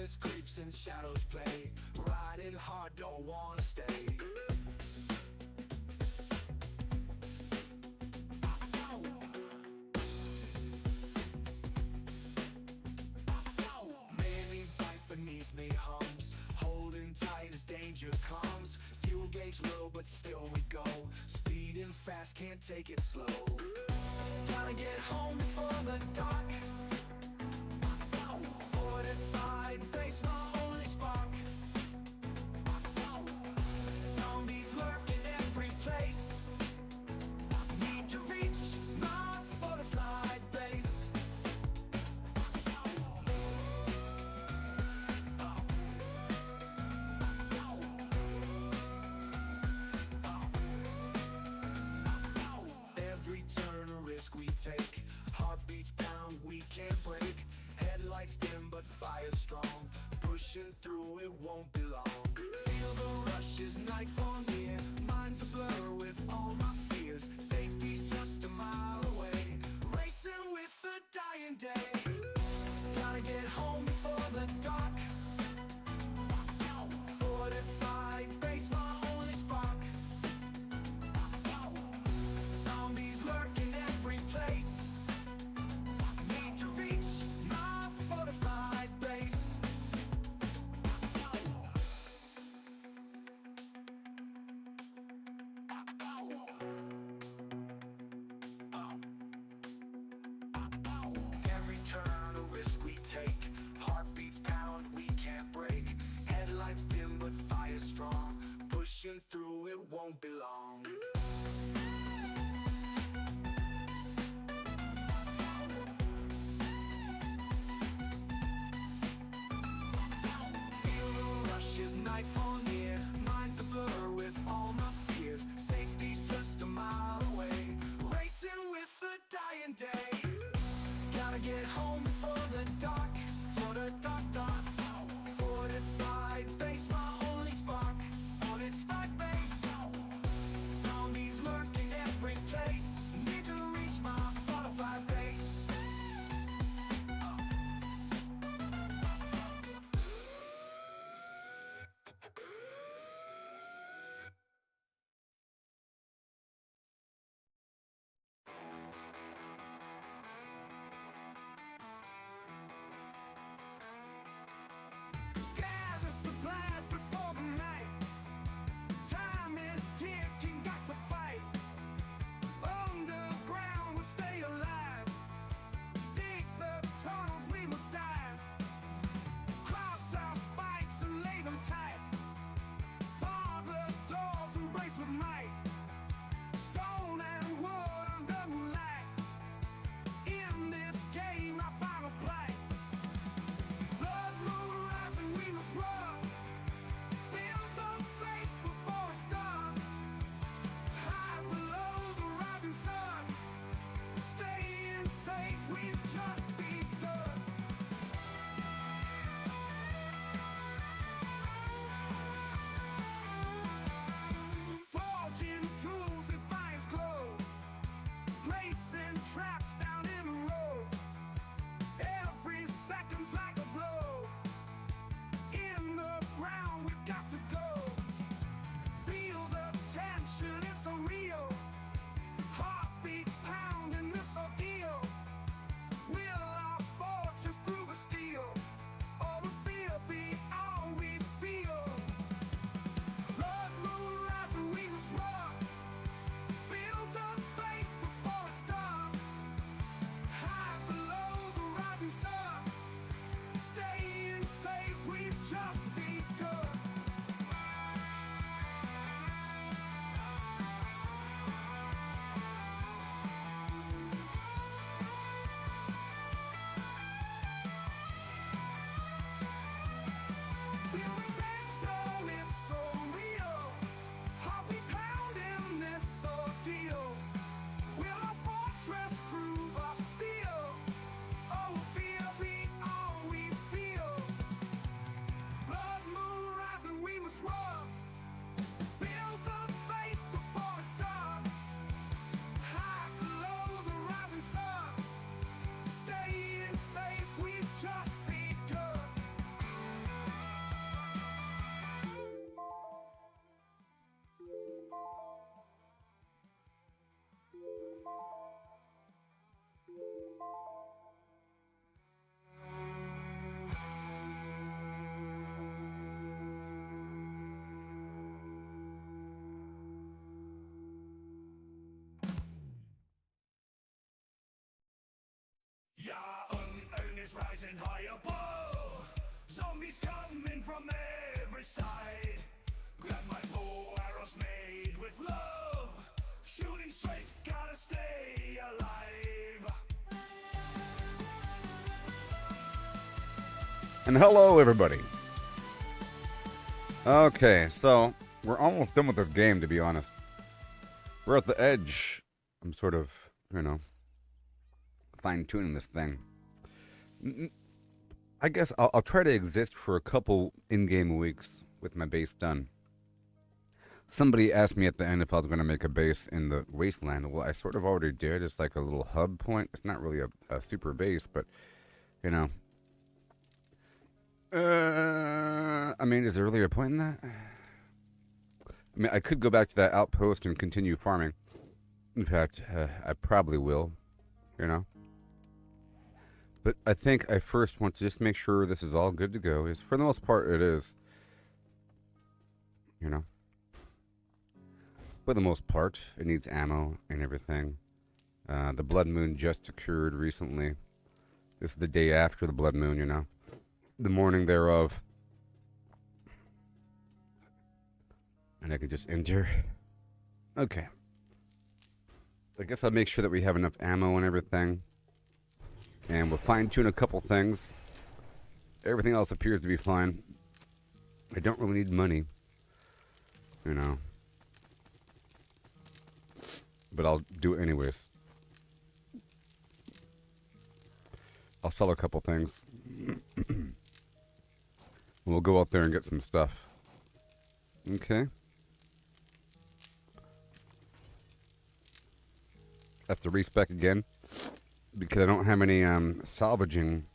risk creeps and shadows play. Riding hard, don't wanna stay. Many bite beneath me hums, holding tight as danger comes. Fuel gauge low, but still we go. Speeding fast, can't take it slow. Gotta get home before the dark. Fortified base, my only spark. Zombies lurk in every place. Need to reach my fortified base. Every turn a risk we take. Heartbeats pound, we can't break. Headlights dim but fire strong. Pushing through, it won't be long. Feel the rush as nightfall near. Mind's a blur with all my fears. Safety's just a mile away. Racing with the dying day. Gotta get home before the dark. Fortified base, my only spark. Zombies lurk in every place. Need to reach my fortified base. Every turn a risk we take. Heartbeats pound, we can't break. Headlights dim but fire strong. Pushing through, it won't be long. As nightfall near, mind's a blur with all my fears. Safety's just a mile away. Racing with the dying day. Gotta get home before the dark. For the dark. Fortified base, my only spark. Fortified base. Zombies lurk in every place. Need to reach my fortified base. Gather supplies before the night. Time is ticking, got to fight. Underground, we'll stay alive. Dig the tunnels, we must dive. Crop down spikes and lay them tight. Bar the doors, embrace with might. Stone and wood under moonlight. In this game, our final plight. Blood moon rising, we must run. Build the base before it's done. High below the rising sun. Staying safe, we've just begun. Forging tools and fires glow. Placing traps down in the road. Every second's like a blow. In the ground, we've got to go. Feel the tension, it's so real. Heartbeat pounding this ordeal. Will our fortunes prove a steal? Or will fear be all we feel? Blood moon rising, we must run. Build the base before it's done. High below the rising sun. Staying safe, we've just begun. rising high above. Zombies coming from every side. Grab my bow, arrows made with love. Shooting straight, gotta stay alive. And hello, everybody. Okay, so we're almost done with this game, to be honest. We're at the edge. I'm sort of, fine-tuning this thing. I guess I'll try to exist for a couple in-game weeks with my base done. Somebody asked me at the end if I was going to make a base in the wasteland. Well, I sort of already did. It's like a little hub point. It's not really a super base, but, I mean, is there really a point in that? I mean, I could go back to that outpost and continue farming. In fact, I probably will, But I think I first want to just make sure this is all good to go. For the most part, it is. For the most part, it needs ammo and everything. The blood moon just occurred recently. This is the day after the blood moon, The morning thereof. And I can just enter. Okay. I guess I'll make sure that we have enough ammo and everything. And we'll fine-tune a couple things. Everything else appears to be fine. I don't really need money. But I'll do it anyways. I'll sell a couple things. We'll go out there and get some stuff. Okay. Have to respec again because I don't have any salvaging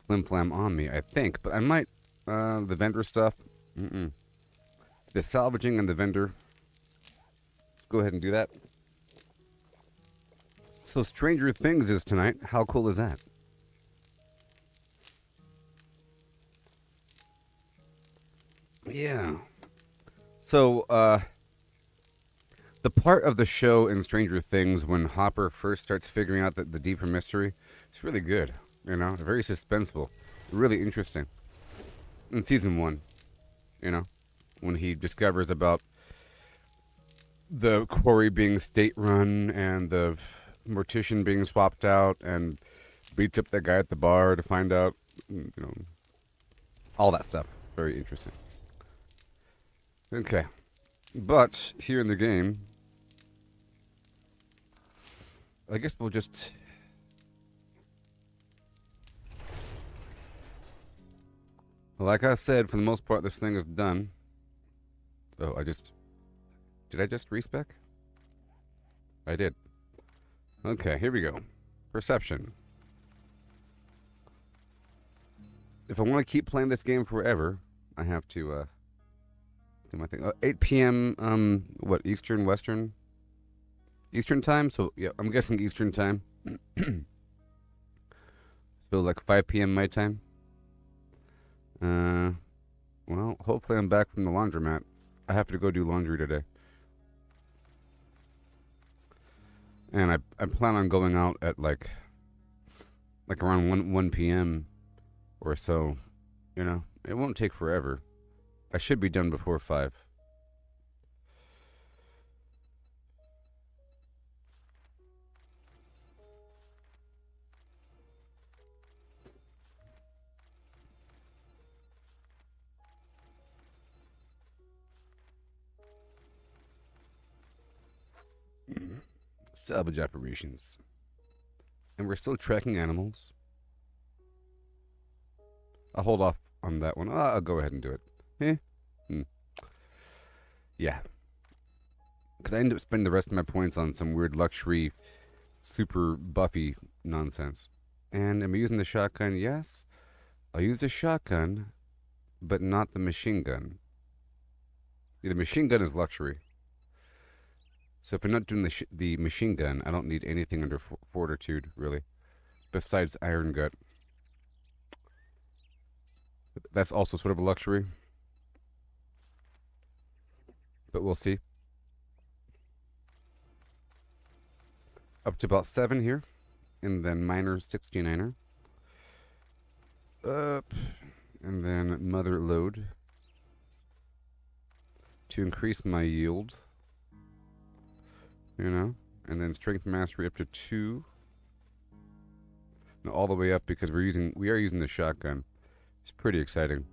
flim-flam on me, I think. But I might, the vendor stuff. The salvaging and the vendor. Go ahead and do that. So Stranger Things is tonight. How cool is that? Yeah. So, the part of the show in Stranger Things when Hopper first starts figuring out the deeper mystery, it's really good. Very suspenseful. Really interesting. In season 1, when he discovers about the quarry being state-run and the mortician being swapped out and beats up that guy at the bar to find out, all that stuff. Very interesting. Okay. But here in the game, I guess we'll just... Like I said, for the most part, this thing is done. Oh, Did I just respec? I did. Okay, here we go. Perception. If I want to keep playing this game forever, I have to do my thing. 8 p.m. What, Eastern, Western? Eastern time? So, yeah, I'm guessing Eastern time. So, like 5 p.m. my time. Well, hopefully I'm back from the laundromat. I have to go do laundry today. And I plan on going out at like around 1 p.m. or so. It won't take forever. I should be done before 5. Salvage operations. And we're still tracking animals. I'll hold off on that one. I'll go ahead and do it. Yeah. Because I end up spending the rest of my points on some weird luxury, super buffy nonsense. And am I using the shotgun? Yes. I'll use the shotgun, but not the machine gun. The machine gun is luxury. So if I'm not doing the machine gun, I don't need anything under fortitude, really. Besides Iron Gut. That's also sort of a luxury. But we'll see. Up to about 7 here. And then minor 69er. mother load to increase my yield, you know, and then strength mastery up to 2. No, all the way up because we are using the shotgun. It's pretty exciting.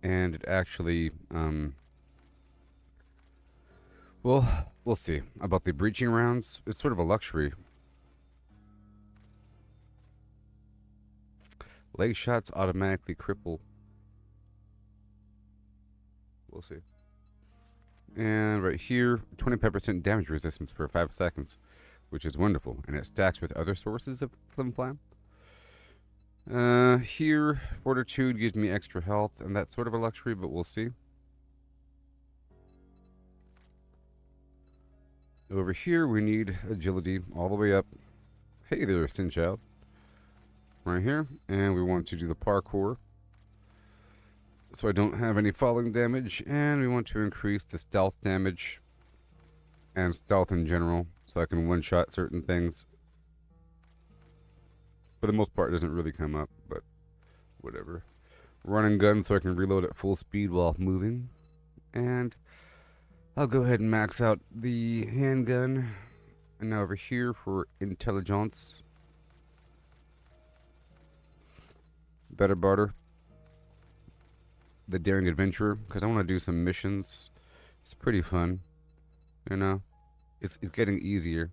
And it actually, well, we'll see. About the breaching rounds, it's sort of a luxury. Leg shots automatically cripple. We'll see. And right here, 25% damage resistance for 5 seconds, which is wonderful. And it stacks with other sources of Flim Flam. Here, Fortitude gives me extra health, and that's sort of a luxury, but we'll see. Over here, we need agility all the way up. Hey there, Sin Child. Right here, and we want to do the parkour so I don't have any falling damage, and we want to increase the stealth damage and stealth in general so I can one-shot certain things. For the most part, it doesn't really come up, but whatever. Run and gun so I can reload at full speed while moving, and I'll go ahead and max out the handgun. And now over here for intelligence. Better barter. The Daring Adventurer, because I want to do some missions. It's pretty fun, you know. It's getting easier,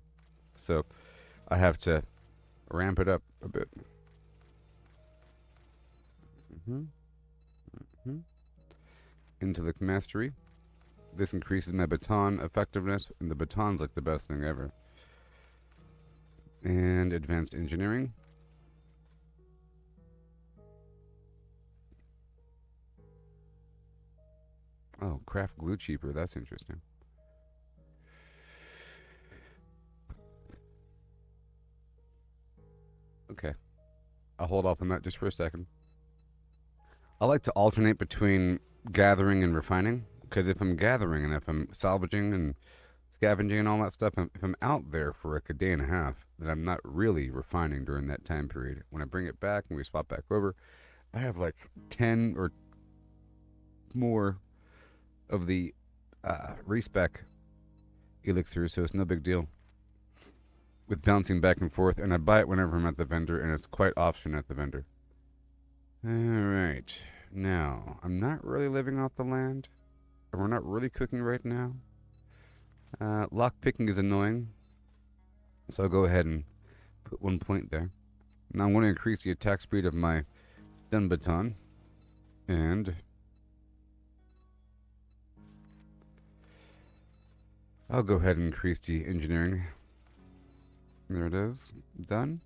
so I have to ramp it up a bit. Intellect mastery. This increases my baton effectiveness, and the baton's like the best thing ever. And advanced engineering. Oh, craft glue cheaper. That's interesting. Okay. I'll hold off on that just for a second. I like to alternate between gathering and refining, because if I'm gathering and if I'm salvaging and scavenging and all that stuff, if I'm out there for like a day and a half, then I'm not really refining during that time period. When I bring it back and we swap back over, I have like 10 or more of the respec elixirs, so it's no big deal with bouncing back and forth, and I buy it whenever I'm at the vendor, and it's quite often at the vendor. Alright, now, I'm not really living off the land, and we're not really cooking right now. Lock picking is annoying, so I'll go ahead and put 1 point there. Now I want to increase the attack speed of my stun baton, and I'll go ahead and increase the engineering. There it is. Done.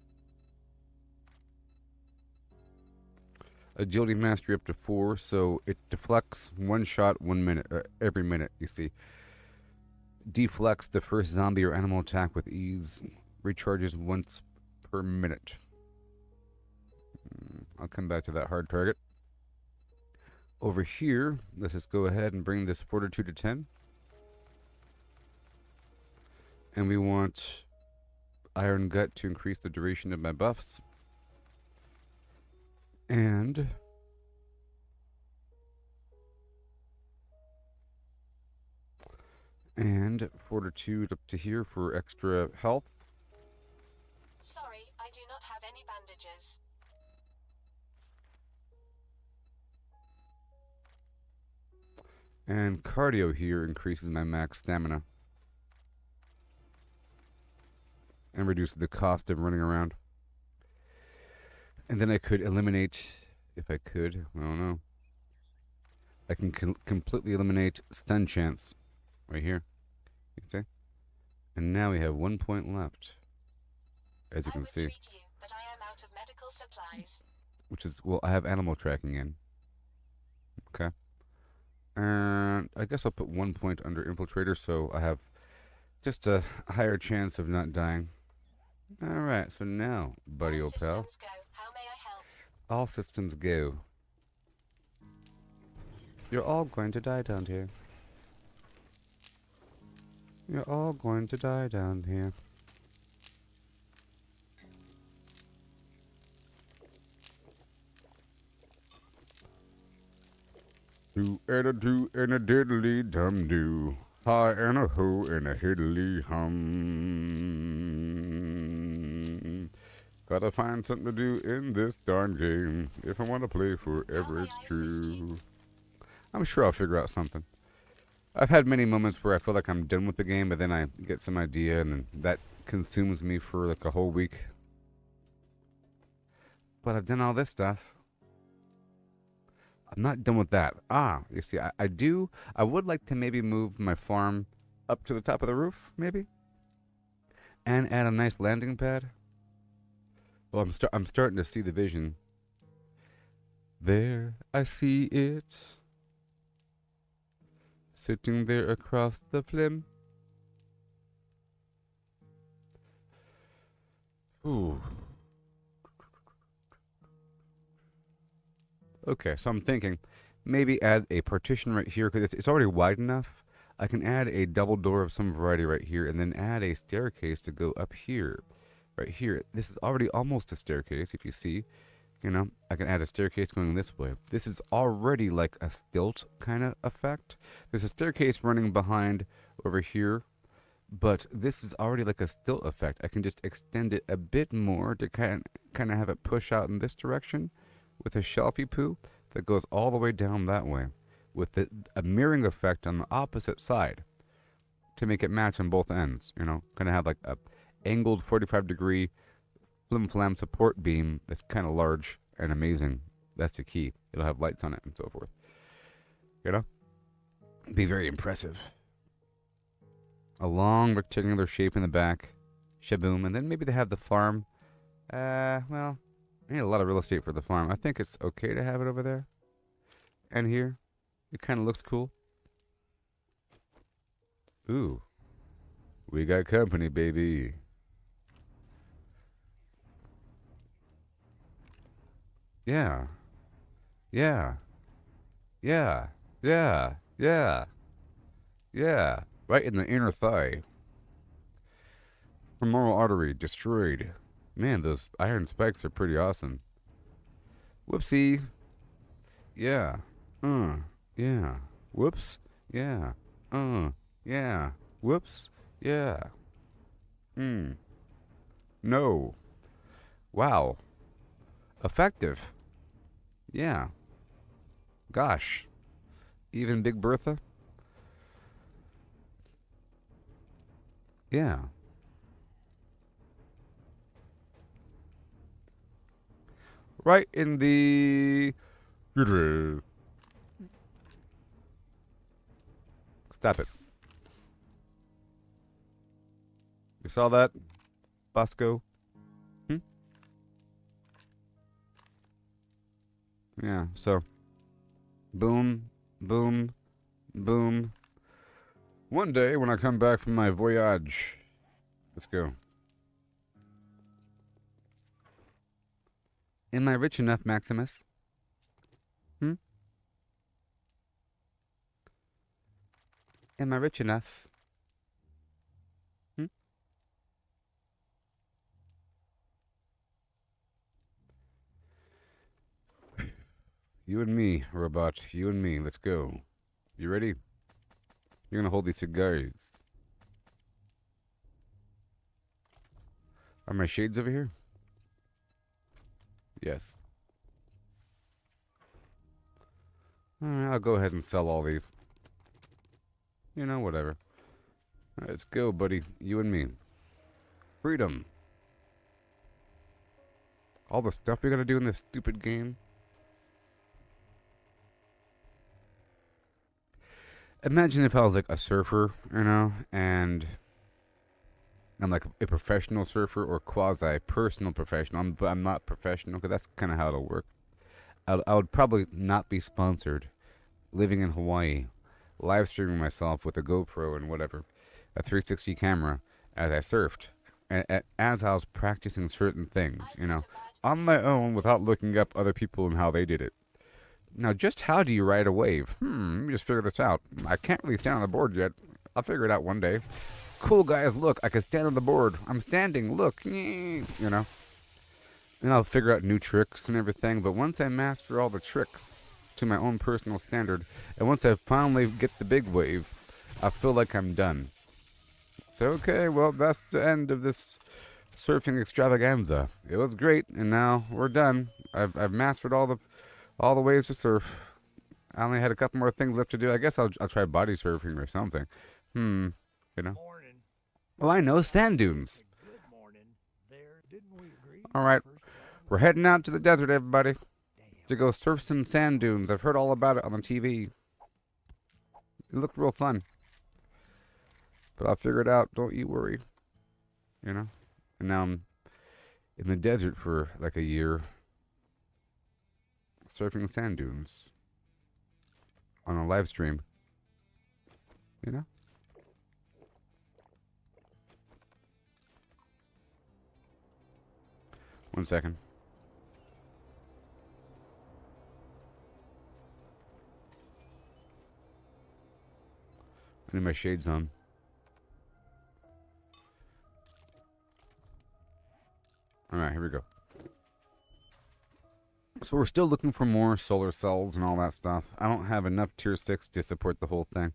Agility mastery up to 4, so it deflects 1 shot 1 minute, every minute, you see. Deflects the first zombie or animal attack with ease. Recharges once per minute. I'll come back to that hard target. Over here, let's just go ahead and bring this fortitude to 10. And we want Iron Gut to increase the duration of my buffs. And Fortitude up to here for extra health. Sorry, I do not have any bandages. And Cardio here increases my max stamina. And reduces the cost of running around. And then I could eliminate, if I could, I don't know. I can completely eliminate stun chance right here. You can see? And now we have 1 point left, as you can see. You, but I am out of medical supplies. Which is, well, I have animal tracking in. Okay. And I guess I'll put 1 point under infiltrator, so I have just a higher chance of not dying. Alright, so now, buddy old pal. Go. How may I help? All systems go. You're all going to die down here. You're all going to die down here. Two and a do and a diddly dum do. Hi and a ho and a hiddly hum. Gotta find something to do in this darn game. If I want to play forever, it's true. I'm sure I'll figure out something. I've had many moments where I feel like I'm done with the game, but then I get some idea, and then that consumes me for like a whole week. But I've done all this stuff. I'm not done with that. You see, I would like to maybe move my farm up to the top of the roof, maybe, and add a nice landing pad. Well, I'm starting to see the vision. There, I see it, sitting there across the flim. Ooh. Okay, so I'm thinking maybe add a partition right here because it's already wide enough. I can add a double door of some variety right here and then add a staircase to go up here. Right here. This is already almost a staircase, if you see. You know, I can add a staircase going this way. This is already like a stilt kind of effect. There's a staircase running behind over here, but this is already like a stilt effect. I can just extend it a bit more to kind of have it push out in this direction with a shelfie poo that goes all the way down that way with a mirroring effect on the opposite side to make it match on both ends, you know, kind of have like a angled 45-degree flim-flam support beam that's kind of large and amazing. That's the key. It'll have lights on it and so forth. You know? Be very impressive. A long rectangular shape in the back. Shaboom. And then maybe they have the farm. Well, I need a lot of real estate for the farm. I think it's okay to have it over there. And here. It kind of looks cool. Ooh. We got company, baby. Yeah. Yeah. Yeah. Yeah. Yeah. Yeah. Right in the inner thigh. Femoral artery destroyed. Man, those iron spikes are pretty awesome. Whoopsie. Yeah. Yeah. Whoops. Yeah. Yeah. Whoops. Yeah. No. Wow. Effective. Yeah. Gosh. Even Big Bertha? Yeah. Right in the... Stop it. You saw that, Bosco? Yeah, so... Boom, boom, boom. One day when I come back from my voyage... Let's go. Am I rich enough, Maximus? Am I rich enough? You and me, robot. You and me. Let's go. You ready? You're gonna hold these cigars. Are my shades over here? Yes. Alright, I'll go ahead and sell all these. You know, whatever. Alright, let's go, buddy. You and me. Freedom. All the stuff we gotta do in this stupid game. Imagine if I was like a surfer, you know, and I'm like a professional surfer or quasi-personal professional. But I'm not professional because that's kind of how it'll work. I would probably not be sponsored. Living in Hawaii, live streaming myself with a GoPro and whatever, a 360 camera as I surfed, and as I was practicing certain things, you know, on my own without looking up other people and how they did it. Now, just how do you ride a wave? Let me just figure this out. I can't really stand on the board yet. I'll figure it out one day. Cool, guys, look, I can stand on the board. I'm standing, look, you know. And I'll figure out new tricks and everything, but once I master all the tricks, to my own personal standard. And once I finally get the big wave, I feel like I'm done. So, okay, well, that's the end of this surfing extravaganza. It was great, and now we're done. I've mastered all the ways to surf. I only had a couple more things left to do. I guess I'll try body surfing or something. You know. Morning. Well, I know sand dunes. Good morning. There, didn't we agree? All right, we're heading out to the desert, everybody, to go surf some sand dunes. I've heard all about it on the TV. It looked real fun. But I'll figure it out. Don't you worry. You know? And now I'm in the desert for like a year, surfing sand dunes on a live stream. You know? One second. I need my shades on. Alright, here we go. So we're still looking for more solar cells and all that stuff. I don't have enough tier 6 to support the whole thing.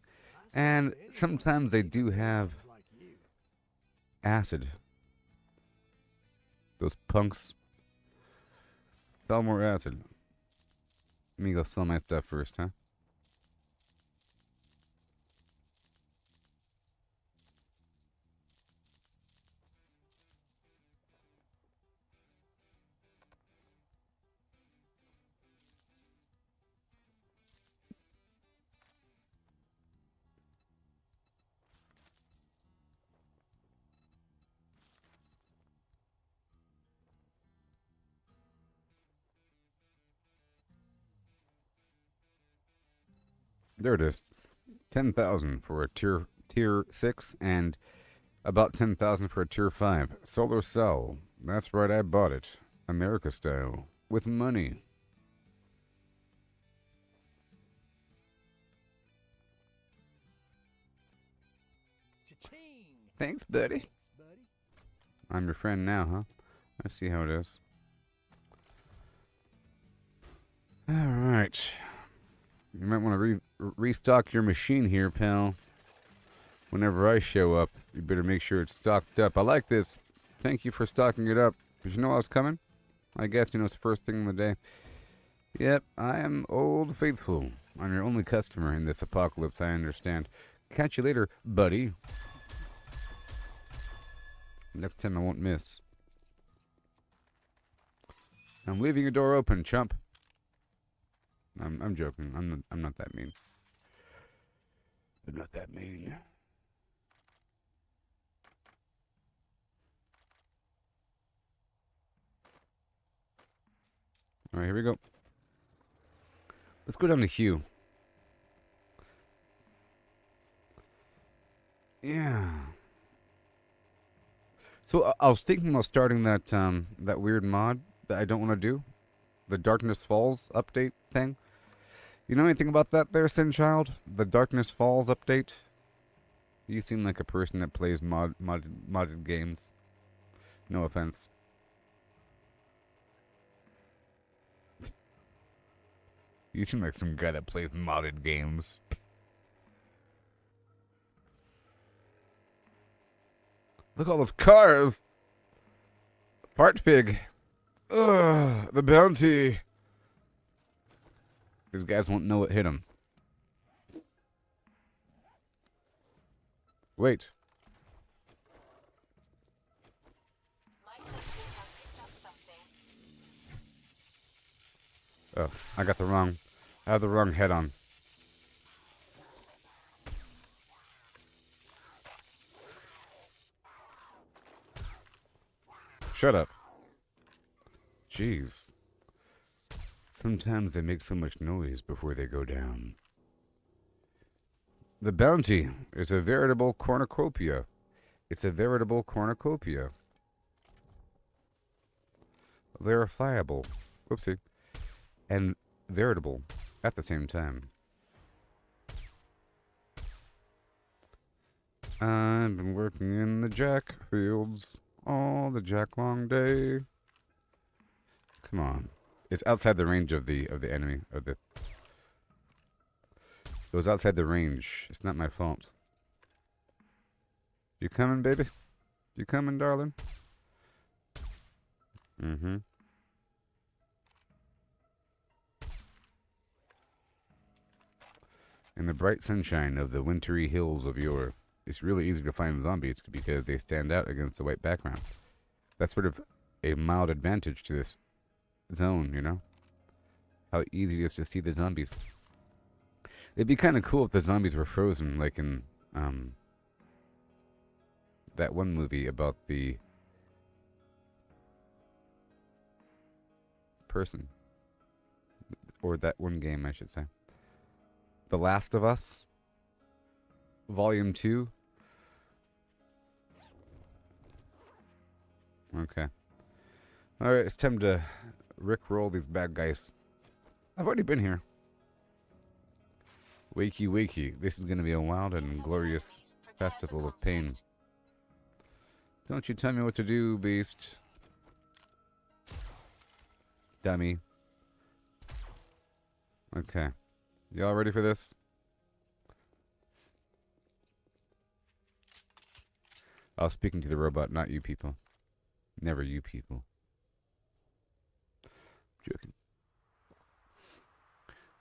And sometimes they do have acid. Those punks. Sell more acid. Let me go sell my stuff first, huh? There it is. 10,000 for a tier 6 and about 10,000 for a tier 5. Solar cell. That's right, I bought it. America style. With money. Cha-ching. Thanks, buddy. Thanks, buddy. I'm your friend now, huh? I see how it is. Alright. You might want to restock your machine here, pal. Whenever I show up, you better make sure it's stocked up. I like this. Thank you for stocking it up. Did you know I was coming? I guess you know it's the first thing in the day. Yep, I am Old Faithful. I'm your only customer in this apocalypse, I understand. Catch you later, buddy. Next time I won't miss. I'm leaving your door open, chump. I'm joking. I'm not that mean. I'm not that mean. All right, here we go. Let's go down to Hugh. Yeah. So I was thinking about starting that that weird mod that I don't want to do, the Darkness Falls update thing. You know anything about that there, Sinchild? The Darkness Falls update? You seem like a person that plays modded games. No offense. You seem like some guy that plays modded games. Look at all those cars! Fart fig. Ugh, the bounty. These guys won't know what hit them. Wait. My sensors have picked up something. Oh, I have the wrong head on. Shut up. Jeez. Sometimes they make so much noise before they go down. The bounty is a veritable cornucopia. It's a veritable cornucopia. Verifiable. Whoopsie. And veritable at the same time. I've been working in the jack fields all the jack long day. Come on. It's outside the range of the enemy, of the It was outside the range. It's not my fault. You coming, baby? You coming, darling? Mm-hmm. In the bright sunshine of the wintry hills of yore, it's really easy to find zombies because they stand out against the white background. That's sort of a mild advantage to this zone, you know? How easy it is to see the zombies. It'd be kind of cool if the zombies were frozen, like in that one movie about the person. Or that one game, I should say. The Last of Us, Volume 2. Okay. Alright, it's time to rickroll these bad guys. I've already been here. Wakey, wakey. This is going to be a wild and glorious festival of pain. Don't you tell me what to do, beast. Dummy. Okay. Y'all ready for this? I was speaking to the robot, not you people. Never you people. Joking.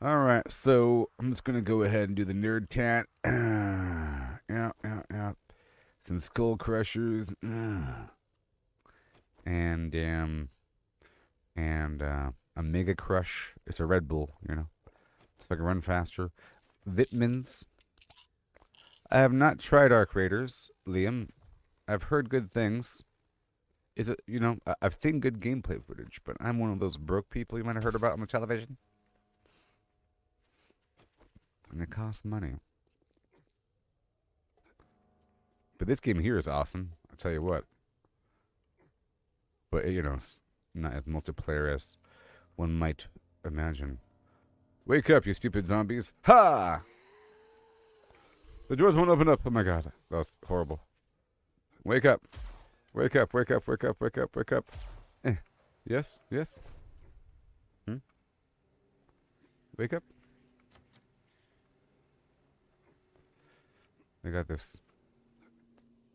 Alright, so I'm just gonna go ahead and do the nerd tat. Yeah. Some skull crushers. And a mega crush. It's a Red Bull, you know. So I can run faster. Vitamins. I have not tried Arc Raiders, Liam. I've heard good things. Is it, you know, I've seen good gameplay footage, but I'm one of those broke people you might have heard about on the television. And it costs money. But this game here is awesome. I'll tell you what. But, you know, it's not as multiplayer as one might imagine. Wake up, you stupid zombies. Ha! The doors won't open up. Oh my god. That was horrible. Wake up. Wake up, wake up, wake up, wake up, wake up. Yes, yes. Wake up. I got this.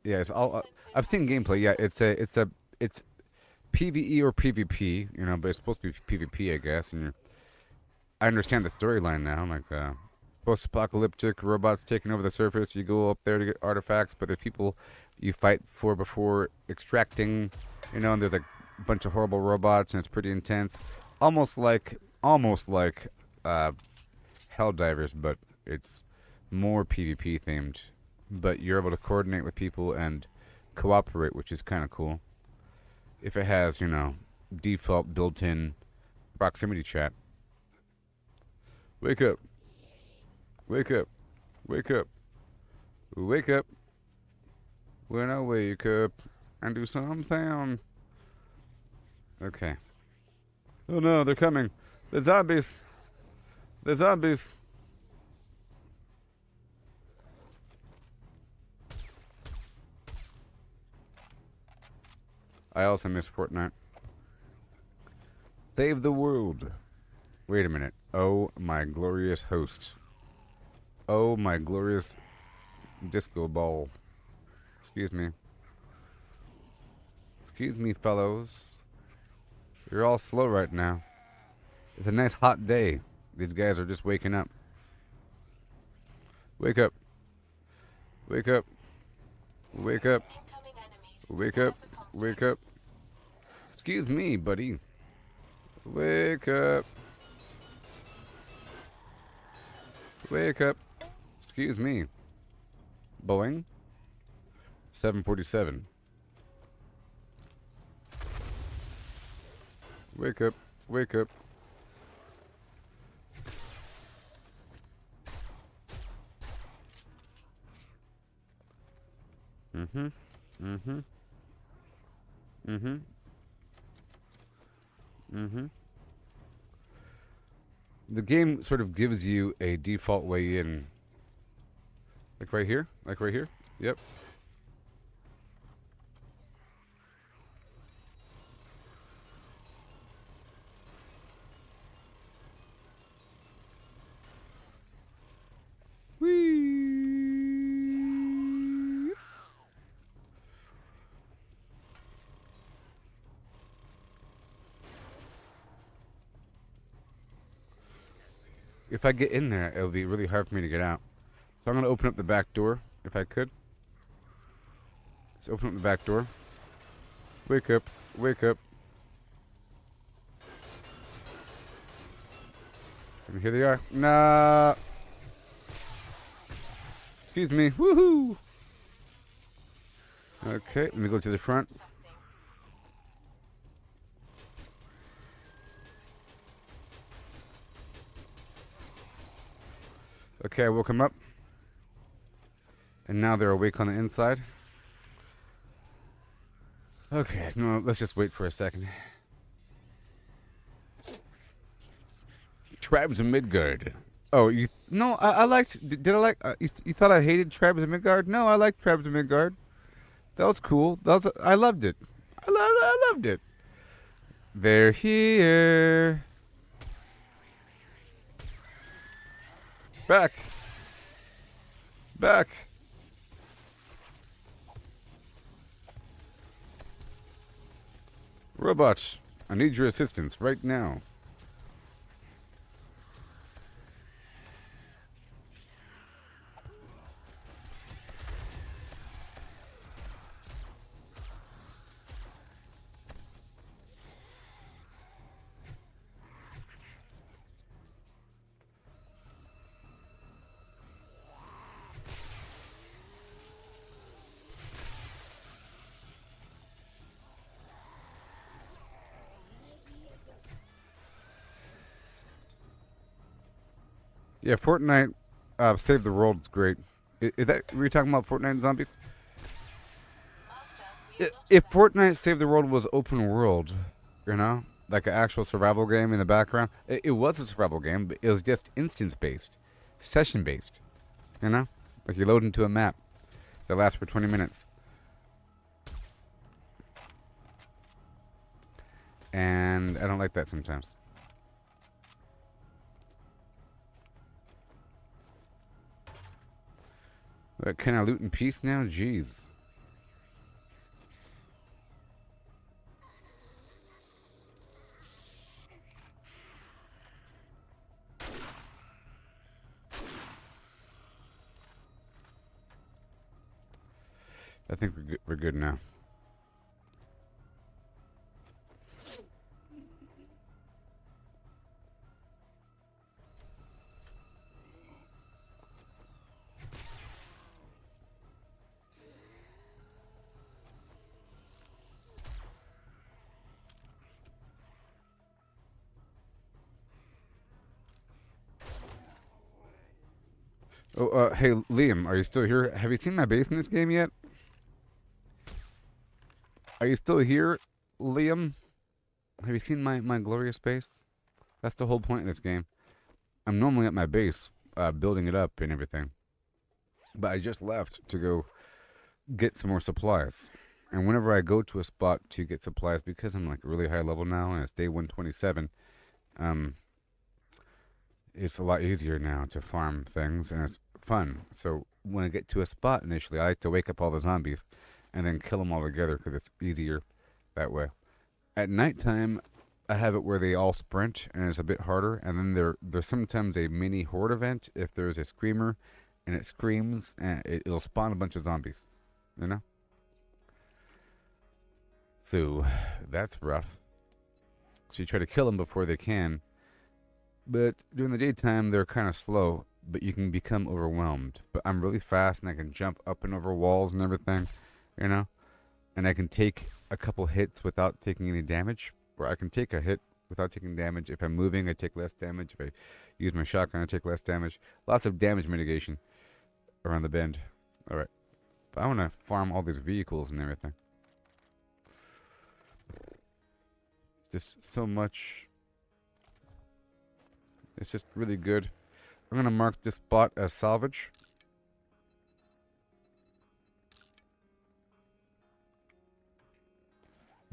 Yeah, it's all. I've seen gameplay. Yeah, it's PVE or PvP. You know, but it's supposed to be PvP, I guess. And I understand the storyline now. Like post-apocalyptic robots taking over the surface. You go up there to get artifacts, but there's people you fight for before extracting. You know, and there's a bunch of horrible robots, and it's pretty intense. Almost like Helldivers, but it's more PvP themed. But you're able to coordinate with people and cooperate, which is kind of cool. If it has, you know, default built-in proximity chat. Wake up. Wake up. Wake up. Wake up. When I wake up and do something. Okay. Oh no, they're coming. The zombies. The zombies. I also miss Fortnite. Save the world. Wait a minute. Oh, my glorious host. Oh, my glorious disco ball. Excuse me. Excuse me, fellows. You're all slow right now. It's a nice hot day. These guys are just waking up. Wake up. Wake up. Wake up. Wake up. Wake up. Excuse me, buddy. Wake up. Wake up. Excuse me. Boeing 747. Wake up. Wake up. Mm-hmm. Mm-hmm. Mm-hmm. Mm-hmm. The game sort of gives you a default way in. Like right here? Like right here? Yep. if I get in there, it'll be really hard for me to get out. So I'm gonna open up the back door if I could. Let's open up the back door. Wake up, wake up. And here they are. Nah. Excuse me. Woohoo! Okay, let me go to the front. Okay, I woke them up. And now they're awake on the inside. Okay, no, let's just wait for a second. Tribes of Midgard. Oh, you... No, I liked... Did I like... you thought I hated Tribes of Midgard? No, I liked Tribes of Midgard. That was cool. I loved it. I loved it. They're here. Back. Back. Robots, I need your assistance right now. Yeah, Fortnite Save the World is great. Were you talking about Fortnite and zombies? If Fortnite Save the World was open world, you know, like an actual survival game in the background, it was a survival game, but it was just instance-based, session-based, you know? Like you load into a map that lasts for 20 minutes. And I don't like that sometimes. Can I loot in peace now? Jeez. I think we're good now. Oh, hey, Liam, are you still here? Have you seen my base in this game yet? Are you still here, Liam? Have you seen my glorious base? That's the whole point of this game. I'm normally at my base, building it up and everything. But I just left to go get some more supplies. And whenever I go to a spot to get supplies, because I'm like really high level now, and it's day 127, it's a lot easier now to farm things, and it's fun. So when I get to a spot initially, I like to wake up all the zombies and then kill them all together because it's easier that way. At nighttime, I have it where they all sprint and it's a bit harder, and then there's sometimes a mini horde event if there's a screamer and it screams and it'll spawn a bunch of zombies, you know? So that's rough. So you try to kill them before they can, but during the daytime they're kind of slow, but you can become overwhelmed. But I'm really fast and I can jump up and over walls and everything, you know? And I can take a couple hits without taking any damage, or I can take a hit without taking damage. If I'm moving, I take less damage. If I use my shotgun, I take less damage. Lots of damage mitigation around the bend. Alright. But I want to farm all these vehicles and everything. Just so much. It's just really good. I'm going to mark this spot as salvage.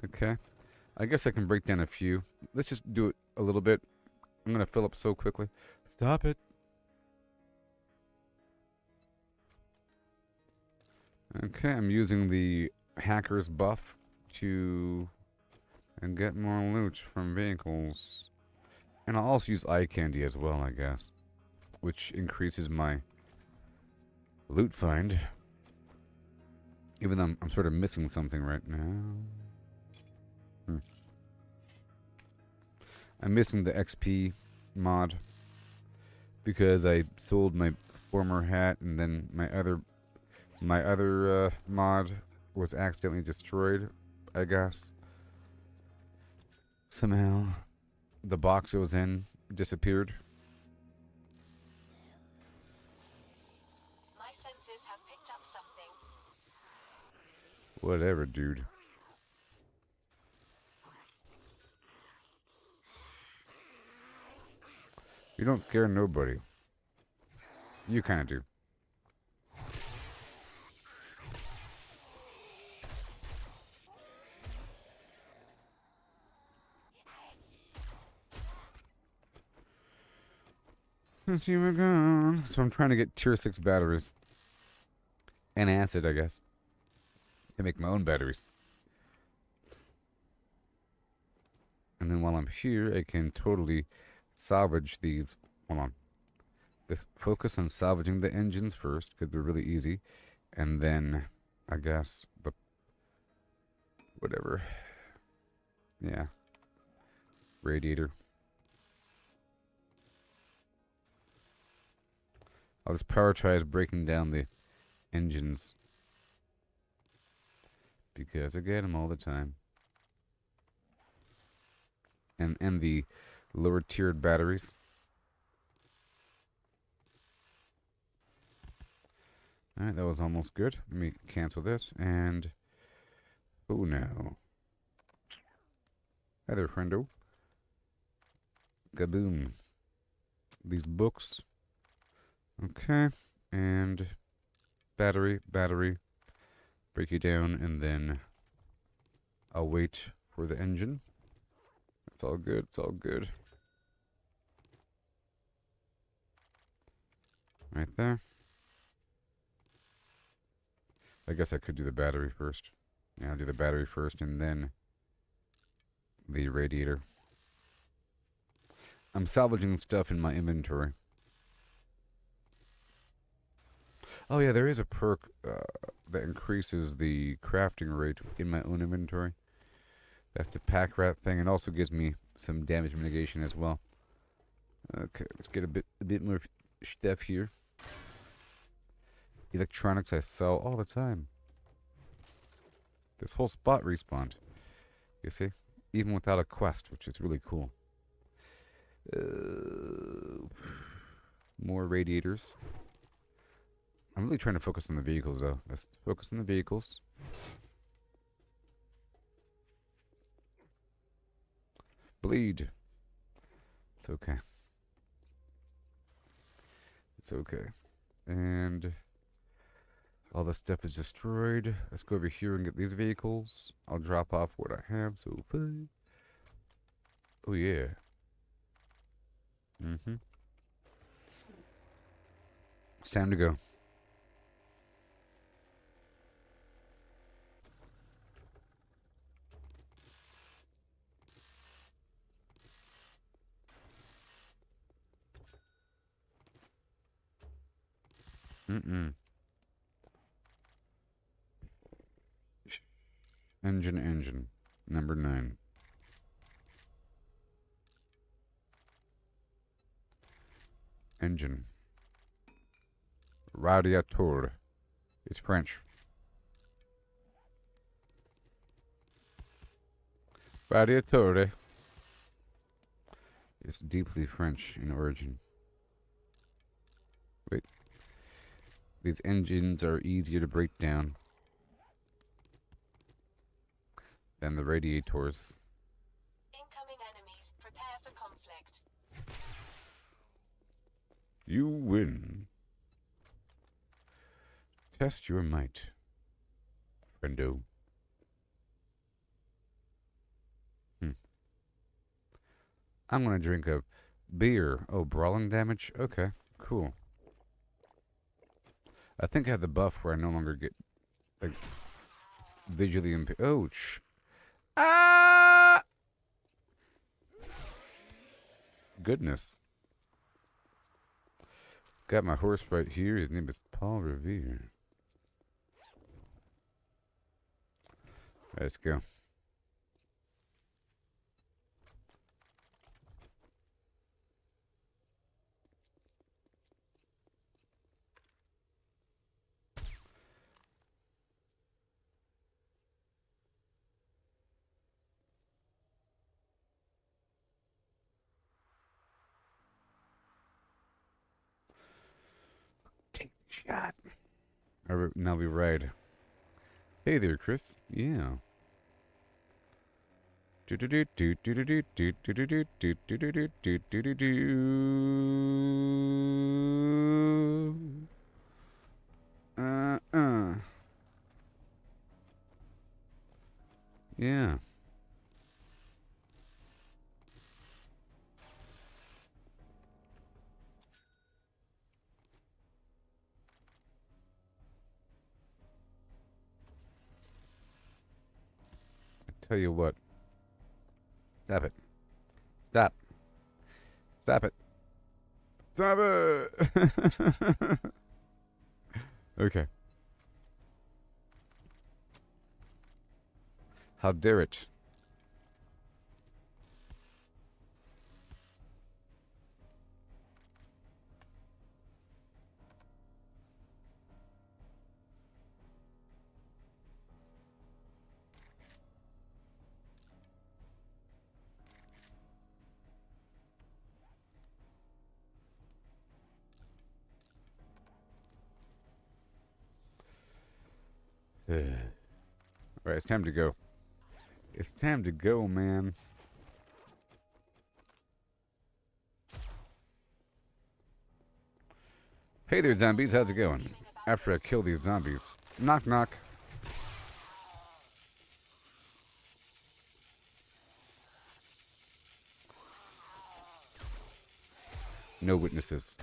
Okay. I guess I can break down a few. Let's just do it a little bit. I'm going to fill up so quickly. Stop it. Okay, I'm using the hacker's buff to get more loot from vehicles. And I'll also use eye candy as well, I guess. which increases my loot find. Even though I'm sort of missing something right now. I'm missing the XP mod because I sold my former hat, and then my other mod was accidentally destroyed, I guess. Somehow the box it was in disappeared. My senses have picked up something. Whatever, dude. You don't scare nobody. You kind of do. Let's see, we're gone. So I'm trying to get tier 6 batteries. And acid, I guess. To make my own batteries. And then while I'm here, I can totally salvage these. Hold on. Let's focus on salvaging the engines first, because they're really easy. And then, I guess, the... whatever. Yeah. Radiator. I'll just prioritize breaking down the engines. Because I get them all the time. And the lower tiered batteries. Alright, that was almost good. Let me cancel this and... oh no. Hi there, friendo. Kaboom. These books. Okay. And battery. Break you down, and then I'll wait for the engine. It's all good. It's all good. Right there. I guess I could do the battery first. Yeah, I'll do the battery first and then the radiator. I'm salvaging stuff in my inventory. Oh yeah, there is a perk that increases the crafting rate in my own inventory. That's the pack rat thing, and also gives me some damage mitigation as well. Okay, let's get a bit more stuff here. Electronics I sell all the time. This whole spot respawned. You see? Even without a quest, which is really cool. More radiators. I'm really trying to focus on the vehicles, though. Let's focus on the vehicles. Bleed. It's okay. It's okay. And all the stuff is destroyed. Let's go over here and get these vehicles. I'll drop off what I have so far. Oh, yeah. It's time to go. Engine. Number 9. Engine. Radiator. It's French. Radiator. It's deeply French in origin. Wait. These engines are easier to break down than the radiators. Incoming enemies. Prepare for conflict. You win. Test your might, friendo. I'm gonna drink a beer. Oh, brawling damage? Okay, cool. I think I have the buff where I no longer get, like, visually impaired. Oh, ah! Goodness. Got my horse right here. His name is Paul Revere. Let's go. Take the shot. Now we ride. Hey there, Chris. Yeah. Yeah. I tell you what. Stop it. Stop. Stop it. Stop it. Okay. How dare it? Alright, it's time to go. It's time to go, man. Hey there, zombies. How's it going? After I kill these zombies. Knock, knock. No witnesses.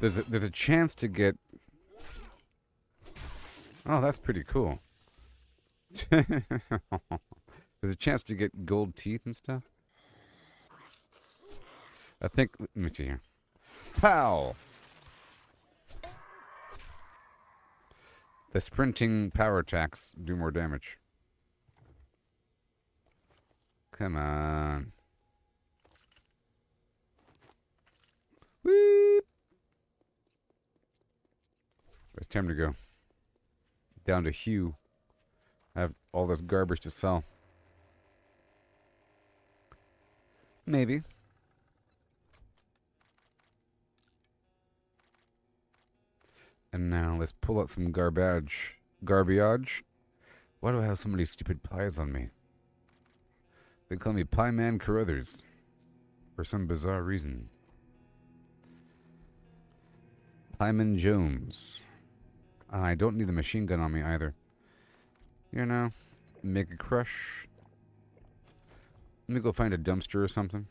There's a chance to get... Oh, that's pretty cool. There's a chance to get gold teeth and stuff. I think... Let me see here. Pow! The sprinting power attacks do more damage. Come on. Whoop! It's time to go. Down to Hugh. I have all this garbage to sell. Maybe. And now let's pull out some garbage. Garbage? Why do I have so many stupid pies on me? They call me Pie Man Carruthers. For some bizarre reason. Pieman Jones. I don't need a machine gun on me either. You know, make a crush. Let me go find a dumpster or something.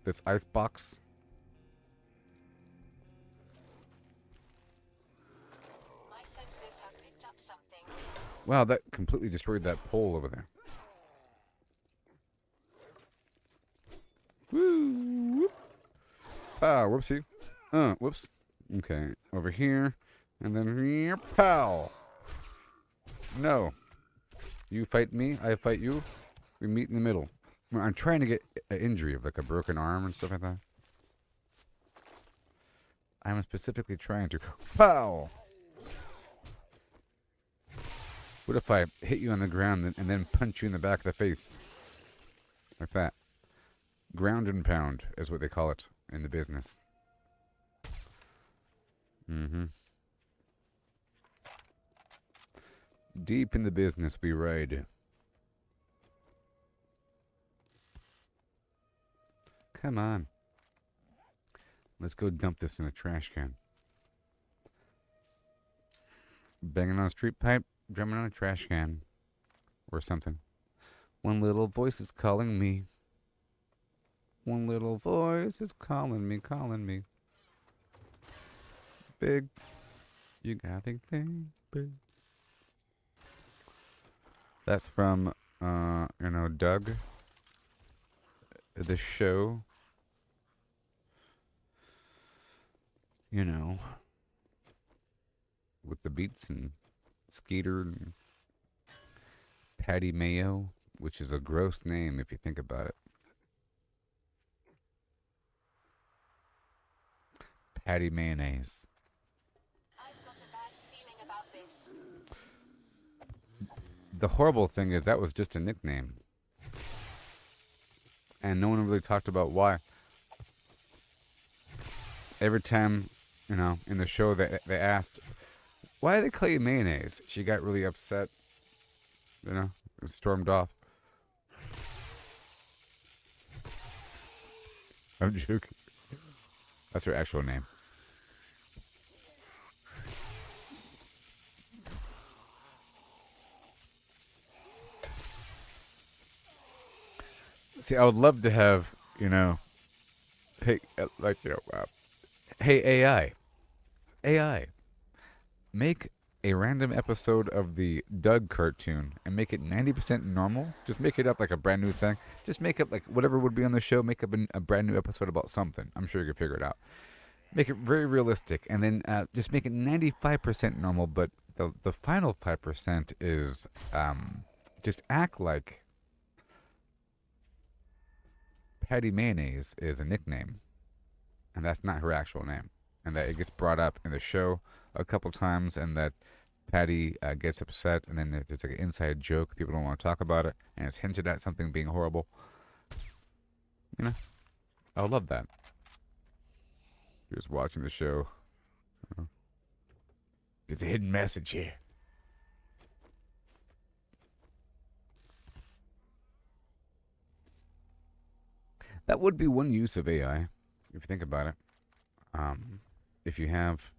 This ice box. My senses have picked up something. Wow, that completely destroyed that pole over there. Woo! Whoop. Ah, whoopsie. Whoops. Okay, over here. And then here. Pow! No. You fight me, I fight you. We meet in the middle. I'm trying to get an injury of like a broken arm and stuff like that. I'm specifically trying to... Pow! What if I hit you on the ground and then punch you in the back of the face? Like that. Ground and pound is what they call it in the business. Mm-hmm. Deep in the business we ride. Come on. Let's go dump this in a trash can. Banging on a street pipe, drumming on a trash can. Or something. One little voice is calling me. One little voice is calling me, calling me. big. You gotta think big. That's from, Doug. The show. With the Beats and Skeeter and Patty Mayo, which is a gross name if you think about it. Patty Mayonnaise. I've got a bad feeling about this. The horrible thing is that was just a nickname. And no one really talked about why. Every time, in the show they asked, why do they call you mayonnaise? She got really upset, and stormed off. I'm joking. That's her actual name. See, I would love to have, hey, hey AI, make a random episode of the Doug cartoon and make it 90% normal. Just make it up like a brand new thing. Just make up like whatever would be on the show. Make up a brand new episode about something. I'm sure you can figure it out. Make it very realistic, and then just make it 95% normal. But the final 5% is just act like Patty Mayonnaise is a nickname, and that's not her actual name, and that it gets brought up in the show a couple times, and that Patty gets upset, and then there's like an inside joke. People don't want to talk about it, and it's hinted at something being horrible. I would love that. You're just watching the show. There's a hidden message here. That would be one use of AI, if you think about it. If you have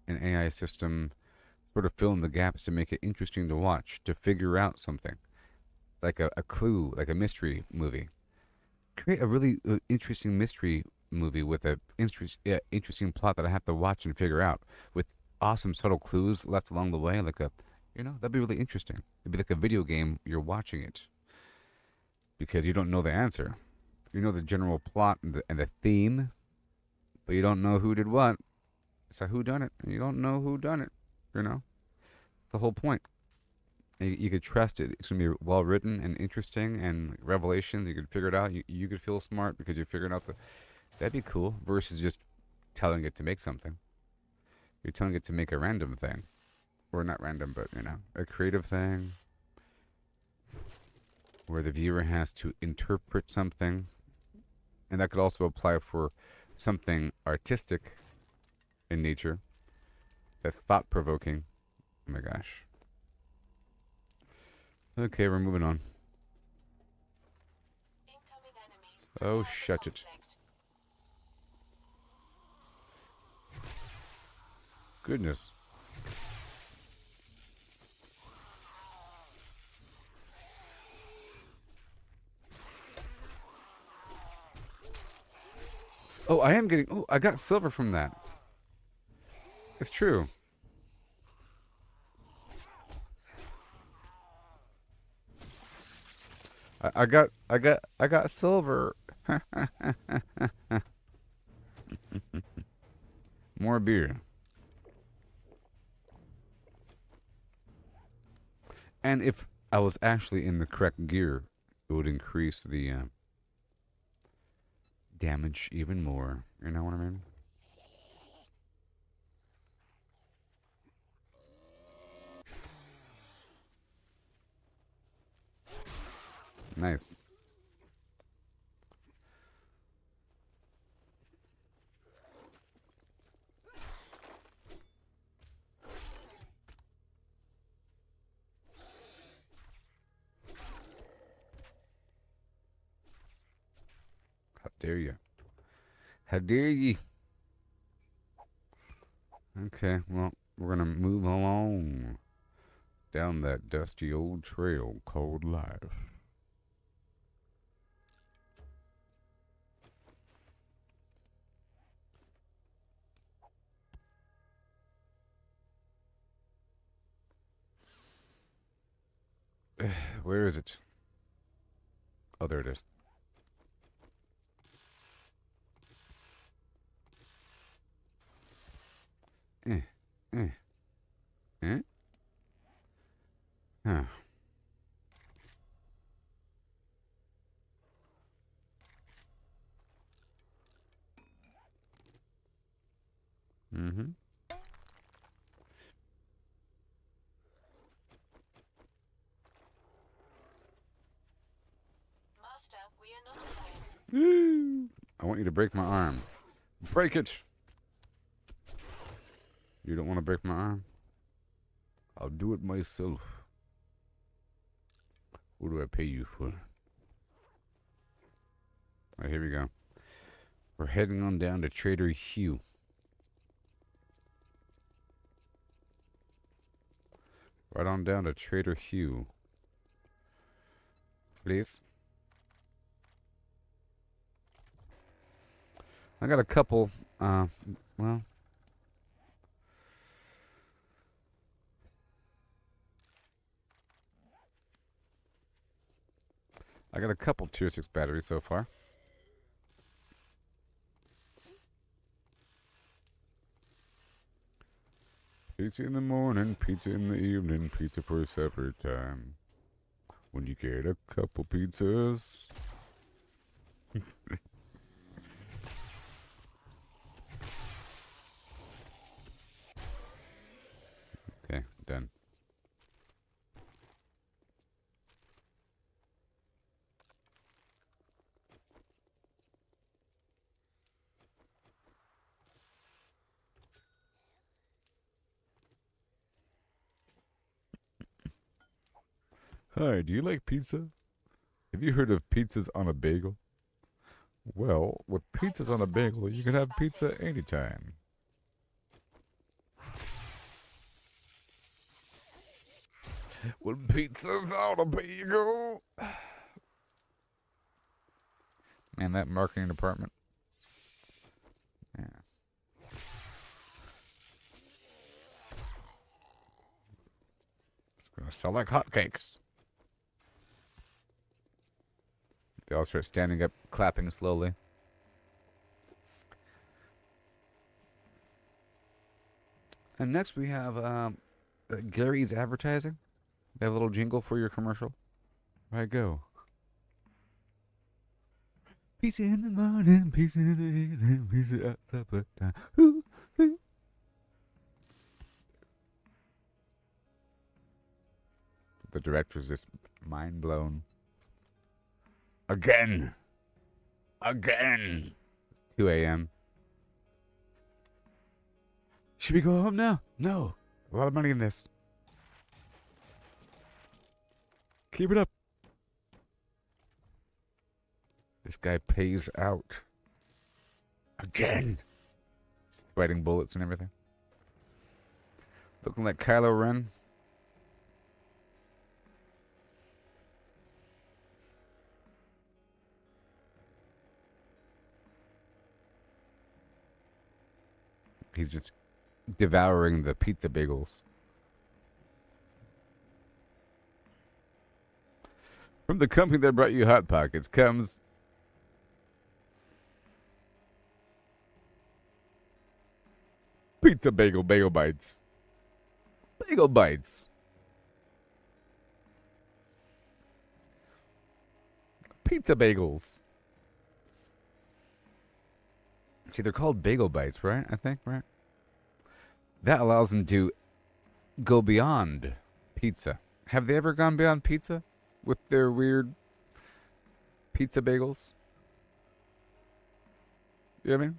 an AI system sort of fill in the gaps to make it interesting to watch, to figure out something, like a clue, like a mystery movie. Create a really interesting mystery movie with a interesting plot that I have to watch and figure out, with awesome subtle clues left along the way, like that'd be really interesting. It'd be like a video game, you're watching it, because you don't know the answer. You know the general plot and the theme, but you don't know who did what. It's a who done it, and you don't know who done it. The whole point. And you could trust it. It's gonna be well written and interesting, and revelations. You could figure it out. You could feel smart because you're figuring out that'd be cool. Versus just telling it to make something. You're telling it to make a random thing, or not random, but a creative thing, where the viewer has to interpret something. And that could also apply for something artistic in nature. That's thought-provoking. Oh my gosh. Okay, we're moving on. Incoming enemies. Oh, Prepare for shut it. conflict. Goodness. Oh, I got silver from that. It's true. I got silver. More beer. And if I was actually in the correct gear, it would increase the damage even more. You know what I mean? Nice. How dare you? How dare ye? Okay, well, we're gonna move along down that dusty old trail called life. Where is it? Oh, there it is. Eh, eh, eh? Huh. Mm-hmm. Master, we are not alone. I want you to break my arm. Break it! You don't want to break my arm? I'll do it myself. What do I pay you for? Alright, here we go. We're heading on down to Trader Hugh. Right on down to Trader Hugh. Please. I got a couple, well. I got a couple tier 6 batteries so far. Pizza in the morning, pizza in the evening, pizza for supper time. When you get a couple pizzas. Okay, done. Hi, do you like pizza? Have you heard of pizzas on a bagel? Well, with pizzas on a bagel, you can have pizza anytime. When pizza's on a bagel. Man, that marketing department. Yeah. It's gonna sell like hotcakes. They all start standing up, clapping slowly. And next we have Gary's advertising. They have a little jingle for your commercial. Right, go. Pizza in the morning, pizza in the evening, pizza at supper time. Ooh, ooh. The director's just mind blown. Again. Again. It's 2 a.m. Should we go home now? No. A lot of money in this. Keep it up. This guy pays out. Again. Sweating bullets and everything. Looking like Kylo Ren. He's just devouring the pizza bagels. From the company that brought you Hot Pockets comes Pizza Bagel Bites. Bagel Bites. Pizza bagels. See, they're called Bagel Bites, right? I think, right? That allows them to go beyond pizza. Have they ever gone beyond pizza with their weird pizza bagels? You know what I mean?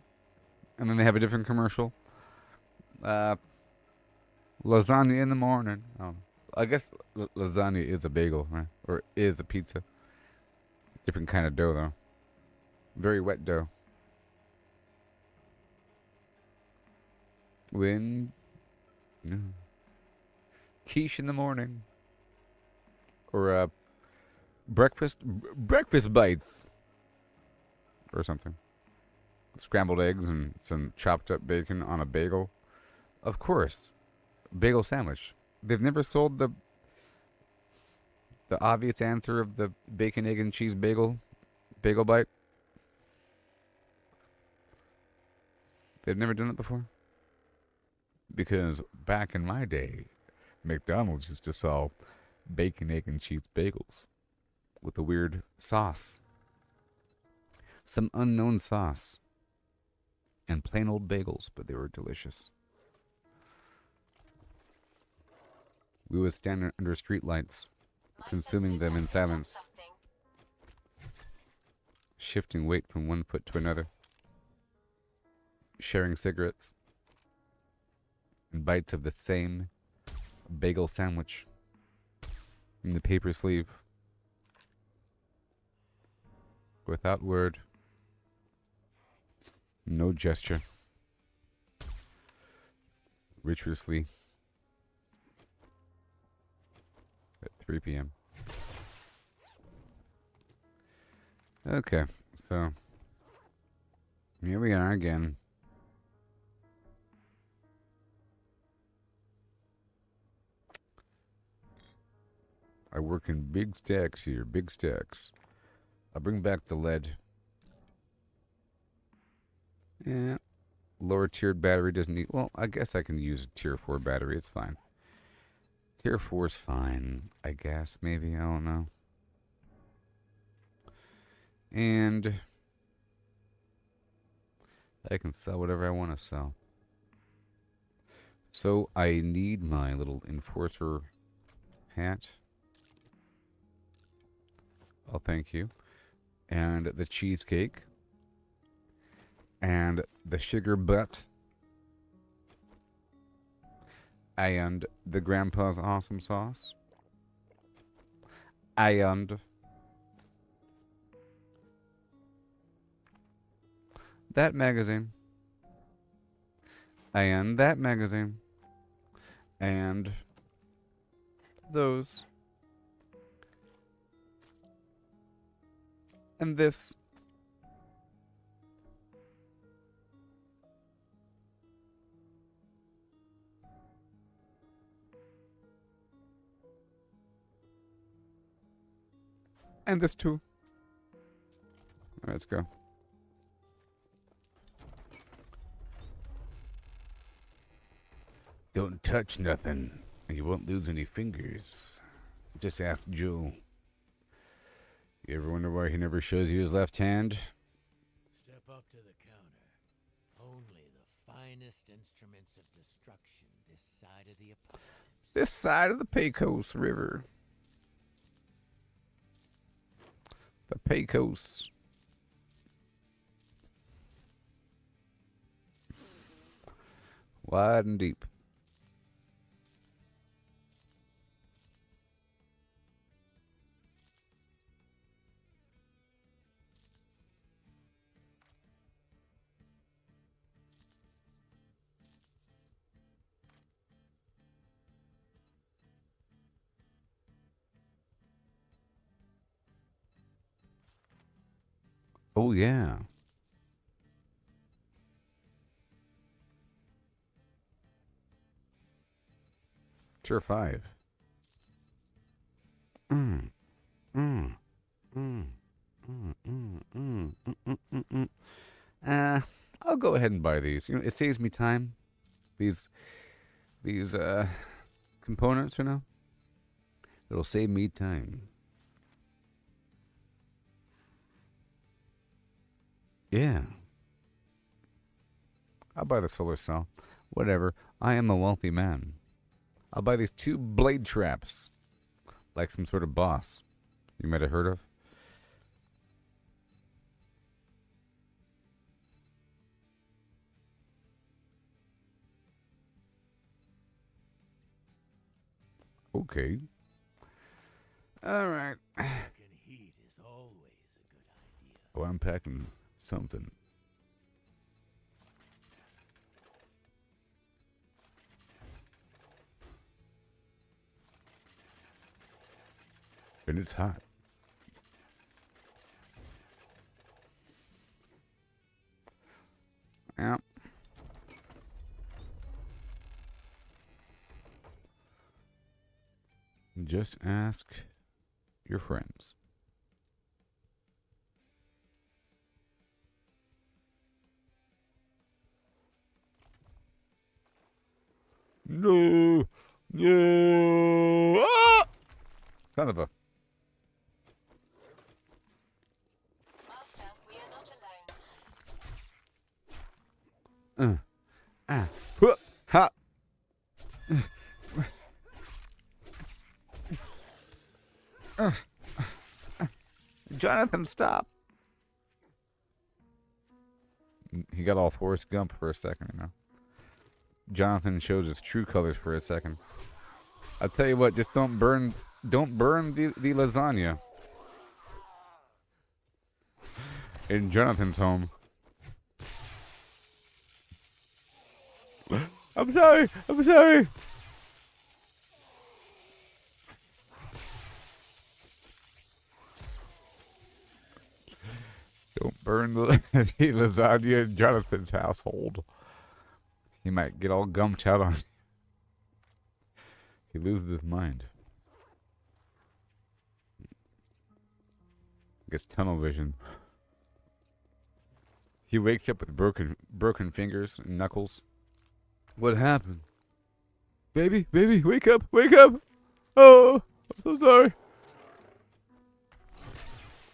And then they have a different commercial. Lasagna in the morning. Oh, I guess lasagna is a bagel, right? Or is a pizza. Different kind of dough, though. Very wet dough. When quiche in the morning, or breakfast bites, or something. Scrambled eggs and some chopped up bacon on a bagel. Of course, bagel sandwich. They've never sold the The obvious answer of the bacon, egg, and cheese bagel bite? They've never done it before? Because back in my day, McDonald's used to sell bacon, egg, and cheese bagels with a weird sauce. Some unknown sauce. And plain old bagels, but they were delicious. We would stand under streetlights, consuming them in silence, shifting weight from one foot to another, sharing cigarettes, and bites of the same bagel sandwich in the paper sleeve, without word, no gesture, ritualously at 3 p.m. Okay, so here we are again. I work in big stacks here, big stacks. I'll bring back the lead. Yeah. Lower tiered battery doesn't need... Well, I guess I can use a tier 4 battery. It's fine. Tier 4's fine, I guess. Maybe. I don't know. And I can sell whatever I want to sell. So I need my little enforcer hat. Oh, thank you. And the cheesecake. And the sugar butt. And the grandpa's awesome sauce. And that magazine. And that magazine. And those. And this. And this too. Let's go. Don't touch nothing. You won't lose any fingers. Just ask Joe. You ever wonder why he never shows you his left hand? Step up to the counter. Only the finest instruments of destruction this side of the apocalypse. This side of the Pecos River. The Pecos. Wide and deep. Oh, yeah. Tier 5. I'll go ahead and buy these. You know, it saves me time. These components, you know. It'll save me time. Yeah. I'll buy the solar cell. Whatever. I am a wealthy man. I'll buy these 2 blade traps. Like some sort of boss you might have heard of. Okay. All right. Packing heat is always a good idea. Oh, I'm packing something. And it's hot. Yeah. Just ask your friends. No, no, ah! Son of a. Master, we are not alone. Huh, ha. Jonathan, stop. He got all Forrest Gump for a second, you know. Jonathan shows his true colors for a second. I'll tell you what, just don't burn the lasagna in Jonathan's home. I'm sorry. Don't burn the lasagna in Jonathan's household. He might get all gumped out on. He loses his mind. Gets tunnel vision. He wakes up with broken fingers and knuckles. What happened? Baby, wake up! Oh, I'm so sorry.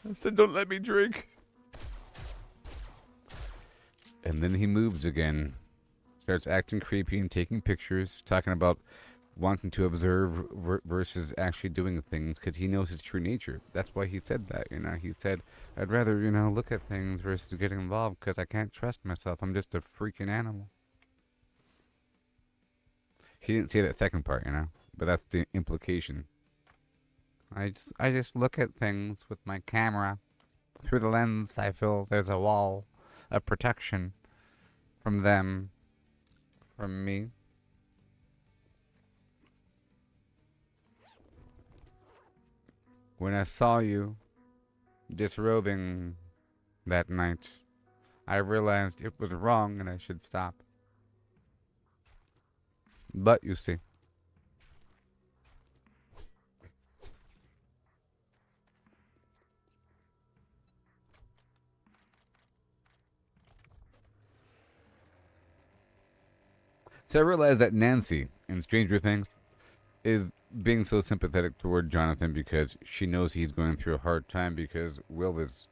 I said don't let me drink. And then he moves again. Starts acting creepy and taking pictures, talking about wanting to observe versus actually doing things because he knows his true nature. That's why he said that, you know. He said, I'd rather, you know, look at things versus getting involved because I can't trust myself. I'm just a freaking animal. He didn't say that second part, you know, but that's the implication. I just look at things with my camera. Through the lens, I feel there's a wall of protection from them, from me. When I saw you disrobing that night, I realized it was wrong and I should stop. But you see, so I realized that Nancy in Stranger Things is being so sympathetic toward Jonathan because she knows he's going through a hard time because Will was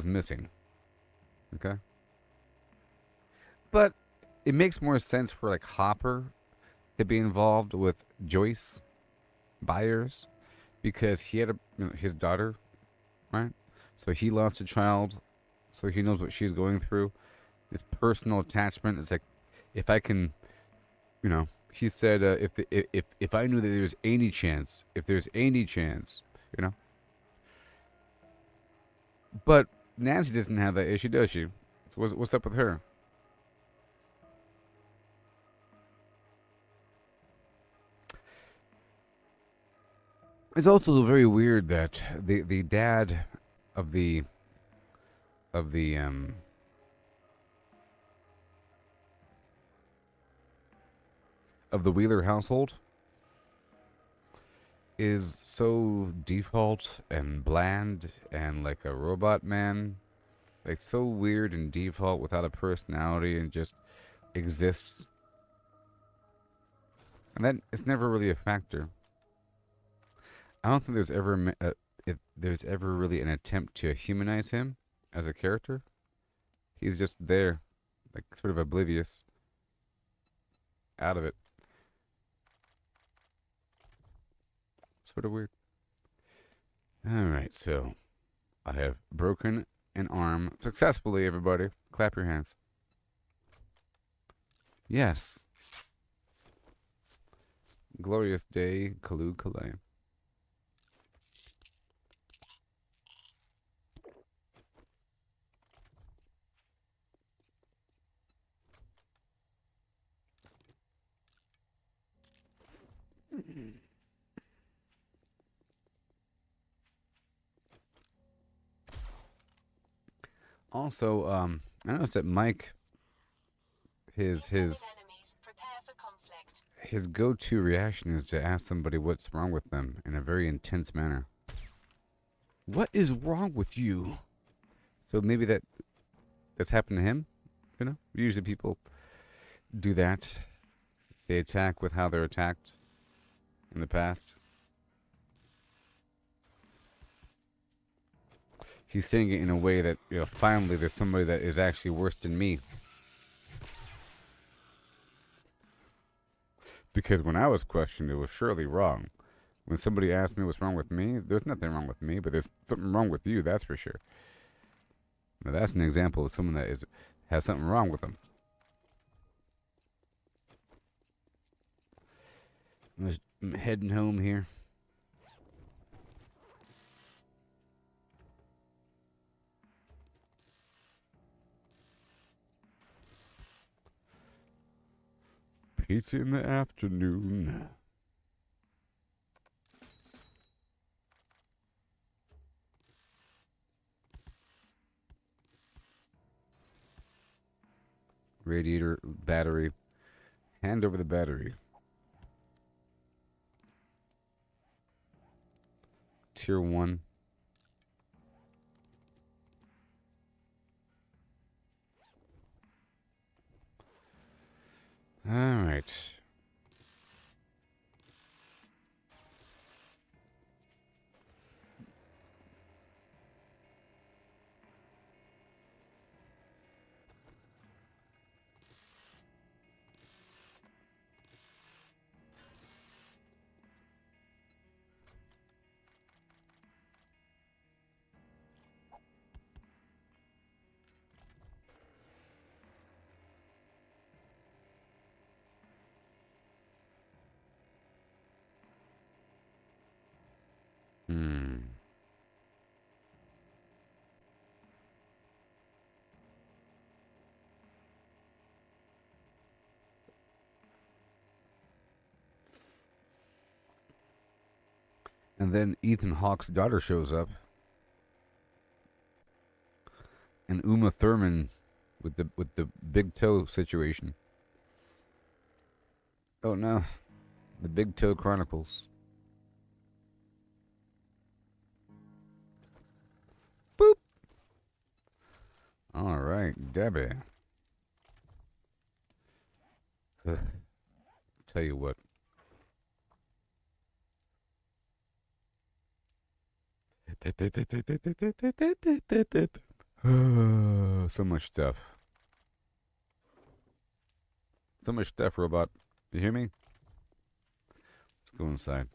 missing. Okay? But it makes more sense for like Hopper to be involved with Joyce Byers because he had his daughter, right? So he lost a child, so he knows what she's going through. His personal attachment is like, if I can, you know, he said, if I knew that there's any chance, you know. But Nancy doesn't have that issue, does she? So what's up with her? It's also very weird that the dad of the of the of the Wheeler household is so default and bland and like a robot man, like so weird and default without a personality and just exists. And that it's never really a factor. I don't think there's ever really an attempt to humanize him as a character. He's just there, like sort of oblivious, out of it. Sort of weird. Alright, so I have broken an arm successfully, everybody. Clap your hands. Yes. Glorious day, Kalu Kalay. Also, I noticed that Mike, his Enemies, prepare for conflict. his go-to reaction is to ask somebody what's wrong with them in a very intense manner. What is wrong with you? So maybe that's happened to him. You know, usually people do that. They attack with how they're attacked in the past. He's saying it in a way that, you know, finally there's somebody that is actually worse than me. Because when I was questioned, it was surely wrong. When somebody asked me what's wrong with me, there's nothing wrong with me, but there's something wrong with you, that's for sure. Now that's an example of someone that has something wrong with them. I'm heading home here. Pizza in the afternoon. Radiator, battery. Hand over the battery. Tier 1. Alright. And then Ethan Hawke's daughter shows up. And Uma Thurman with the big toe situation. Oh no. The Big Toe Chronicles. Boop. All right, Debbie. Tell you what. So much stuff. So much stuff, robot. You hear me? Let's go inside.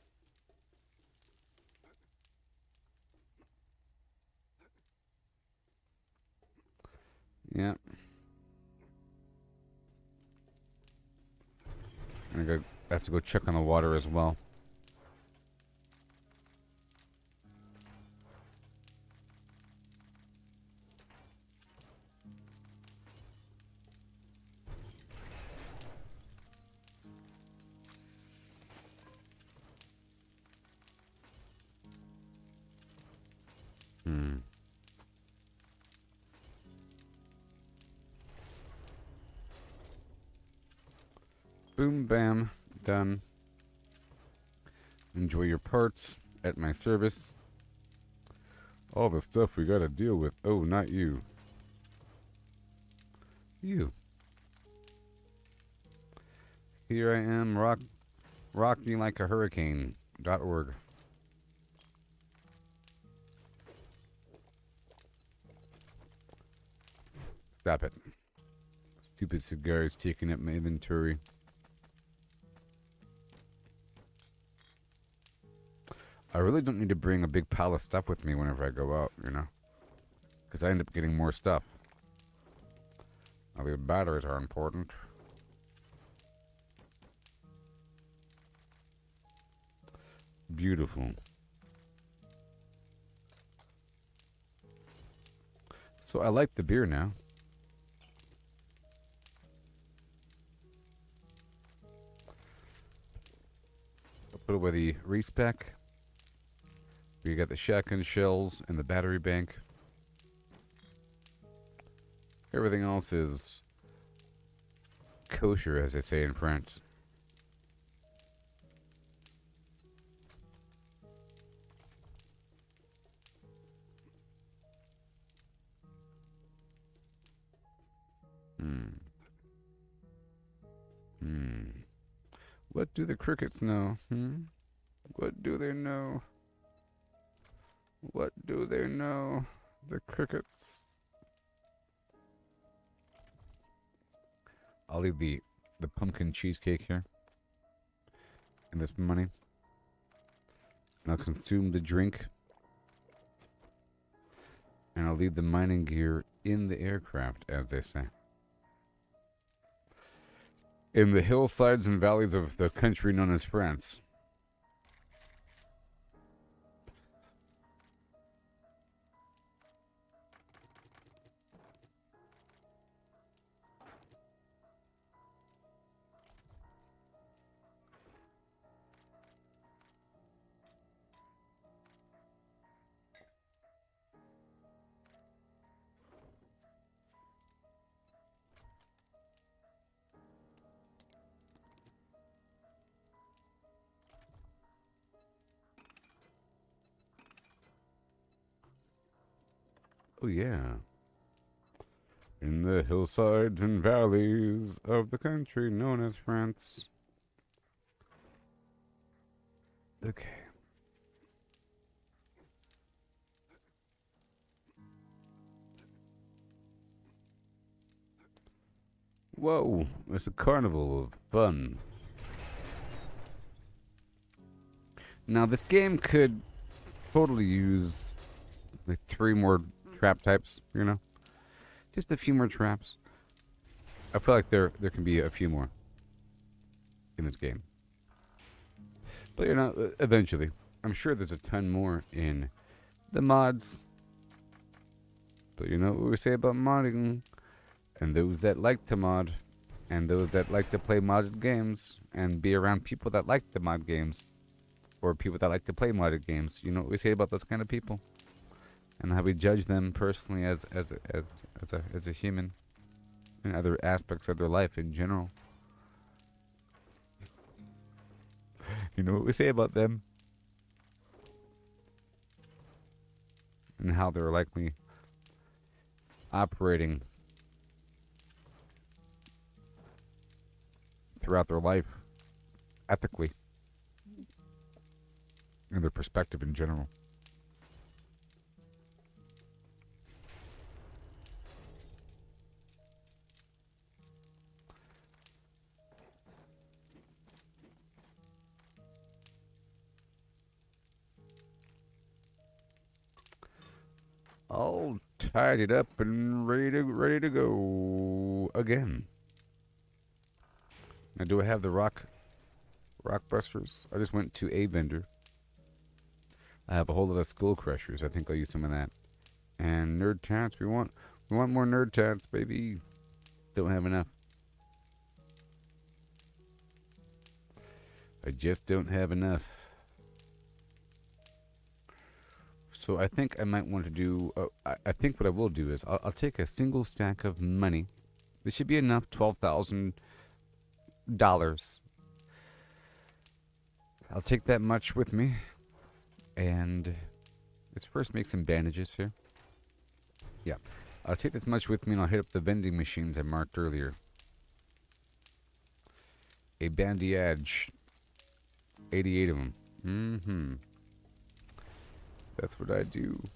Yeah. I have to go check on the water as well. Boom, bam, done. Enjoy your parts at my service. All the stuff we gotta deal with. Oh, not you. You. Here I am, rock me like a hurricane.org. Stop it. Stupid cigars taking up my inventory. I really don't need to bring a big pile of stuff with me whenever I go out, you know? Because I end up getting more stuff. Now, the batteries are important. Beautiful. So I like the beer now. I'll put away the respec. We got the shotgun shells and the battery bank. Everything else is kosher, as they say in France. What do the crickets know? What do they know? What do they know? The crickets. I'll leave the pumpkin cheesecake here. And this money. And I'll consume the drink. And I'll leave the mining gear in the aircraft, as they say. In the hillsides and valleys of the country known as France. Oh, yeah. In the hillsides and valleys of the country known as France. Okay. Whoa, it's a carnival of fun. Now, this game could totally use like 3 more trap types, you know? Just a few more traps. I feel like there can be a few more in this game. But, you know, eventually. I'm sure there's a ton more in the mods. But you know what we say about modding? And those that like to mod. And those that like to play modded games. And be around people that like the mod games. Or people that like to play modded games. You know what we say about those kind of people? And how we judge them personally as a human. And other aspects of their life in general. You know what we say about them? And how they're likely operating throughout their life ethically. And their perspective in general. All tidied up and ready to go again. Now, do I have the rock busters? I just went to a vendor. I have a whole lot of skull crushers. I think I'll use some of that. And nerd tats. We want more nerd tats, baby. Don't have enough. I just don't have enough. So I think I might want to do... I think what I will do is I'll take a single stack of money. This should be enough. $12,000. I'll take that much with me. And let's first make some bandages here. Yeah. I'll take this much with me and I'll hit up the vending machines I marked earlier. A bandage. 88 of them. That's what I do.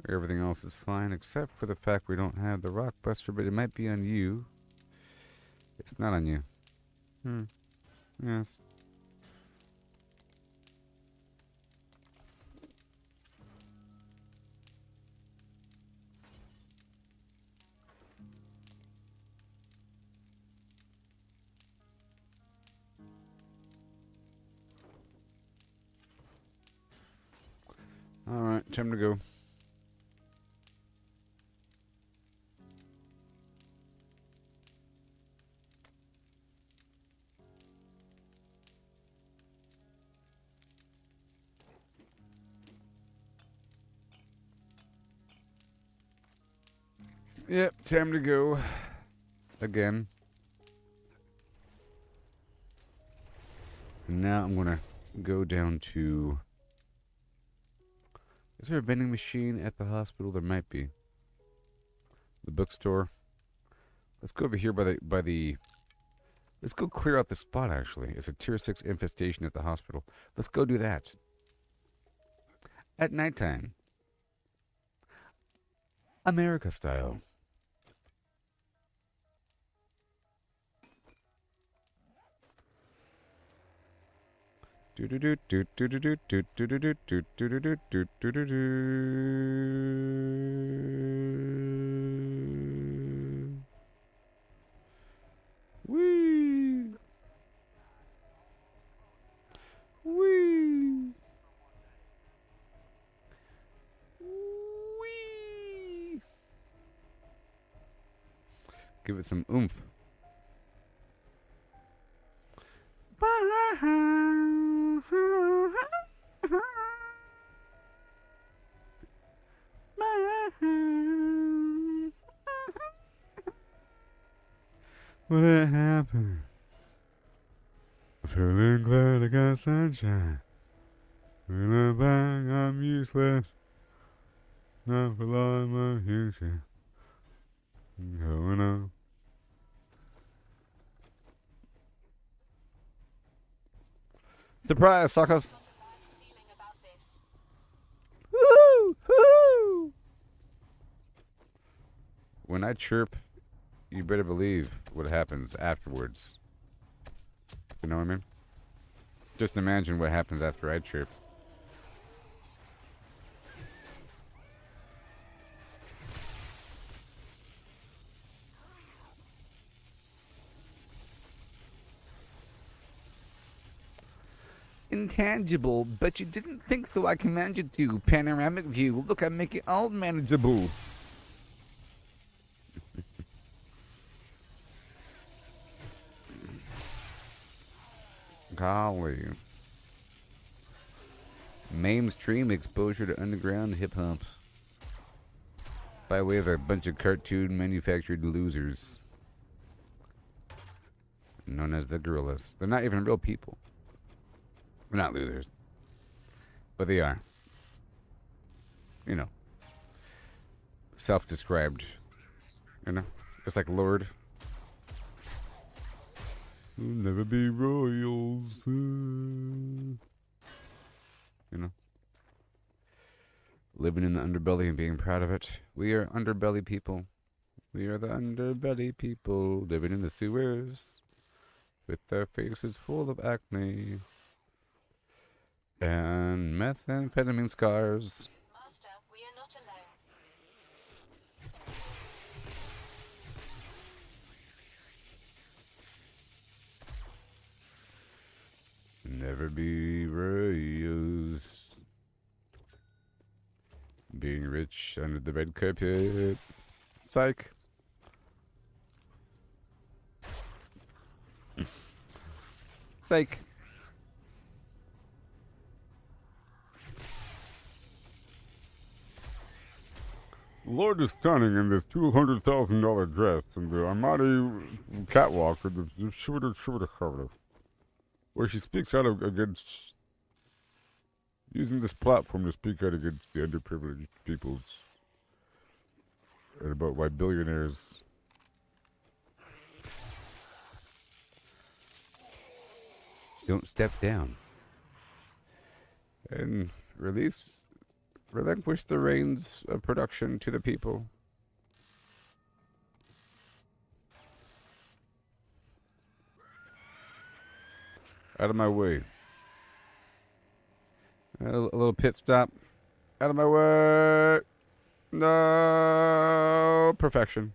Everything else is fine, except for the fact we don't have the rock buster, but it might be on you. It's not on you. Yes. Alright, time to go. Yep, time to go. Again. And now I'm gonna go down to... Is there a vending machine at the hospital? There might be. The bookstore. Let's go over here by the Let's go clear out the spot, actually. It's a tier 6 infestation at the hospital. Let's go do that. At nighttime. America style. Wee. Wee. Wee. Give it some oomph. What happened? I'm feeling glad I got sunshine. When I'm back, I'm useless. Not for long, my future. Going on. Surprise, suckers! Feeling about this. Woohoo! Woohoo! When I chirp, you better believe what happens afterwards. You know what I mean? Just imagine what happens after I chirp. Intangible, but you didn't think so. I command you to. Panoramic view. Look, I make it all manageable. Golly. Mainstream exposure to underground hip hop. By way of a bunch of cartoon manufactured losers. Known as the gorillas. They're not even real people. They're not losers. But they are. You know. Self-described. You know? Just like Lord. We'll never be royals. You know? Living in the underbelly and being proud of it. We are underbelly people. We are the underbelly people living in the sewers with their faces full of acne and methamphetamine scars. Master, we are not alone. Never be royals. Being rich under the red carpet. Psych. Psych. Lord is stunning in this $200,000 dress and the Armani catwalk with the shorter, where she speaks out against using this platform to speak out against the underprivileged peoples and about why billionaires don't step down and relinquish the reins of production to the people. Out of my way. A little pit stop. Out of my way. No. Perfection.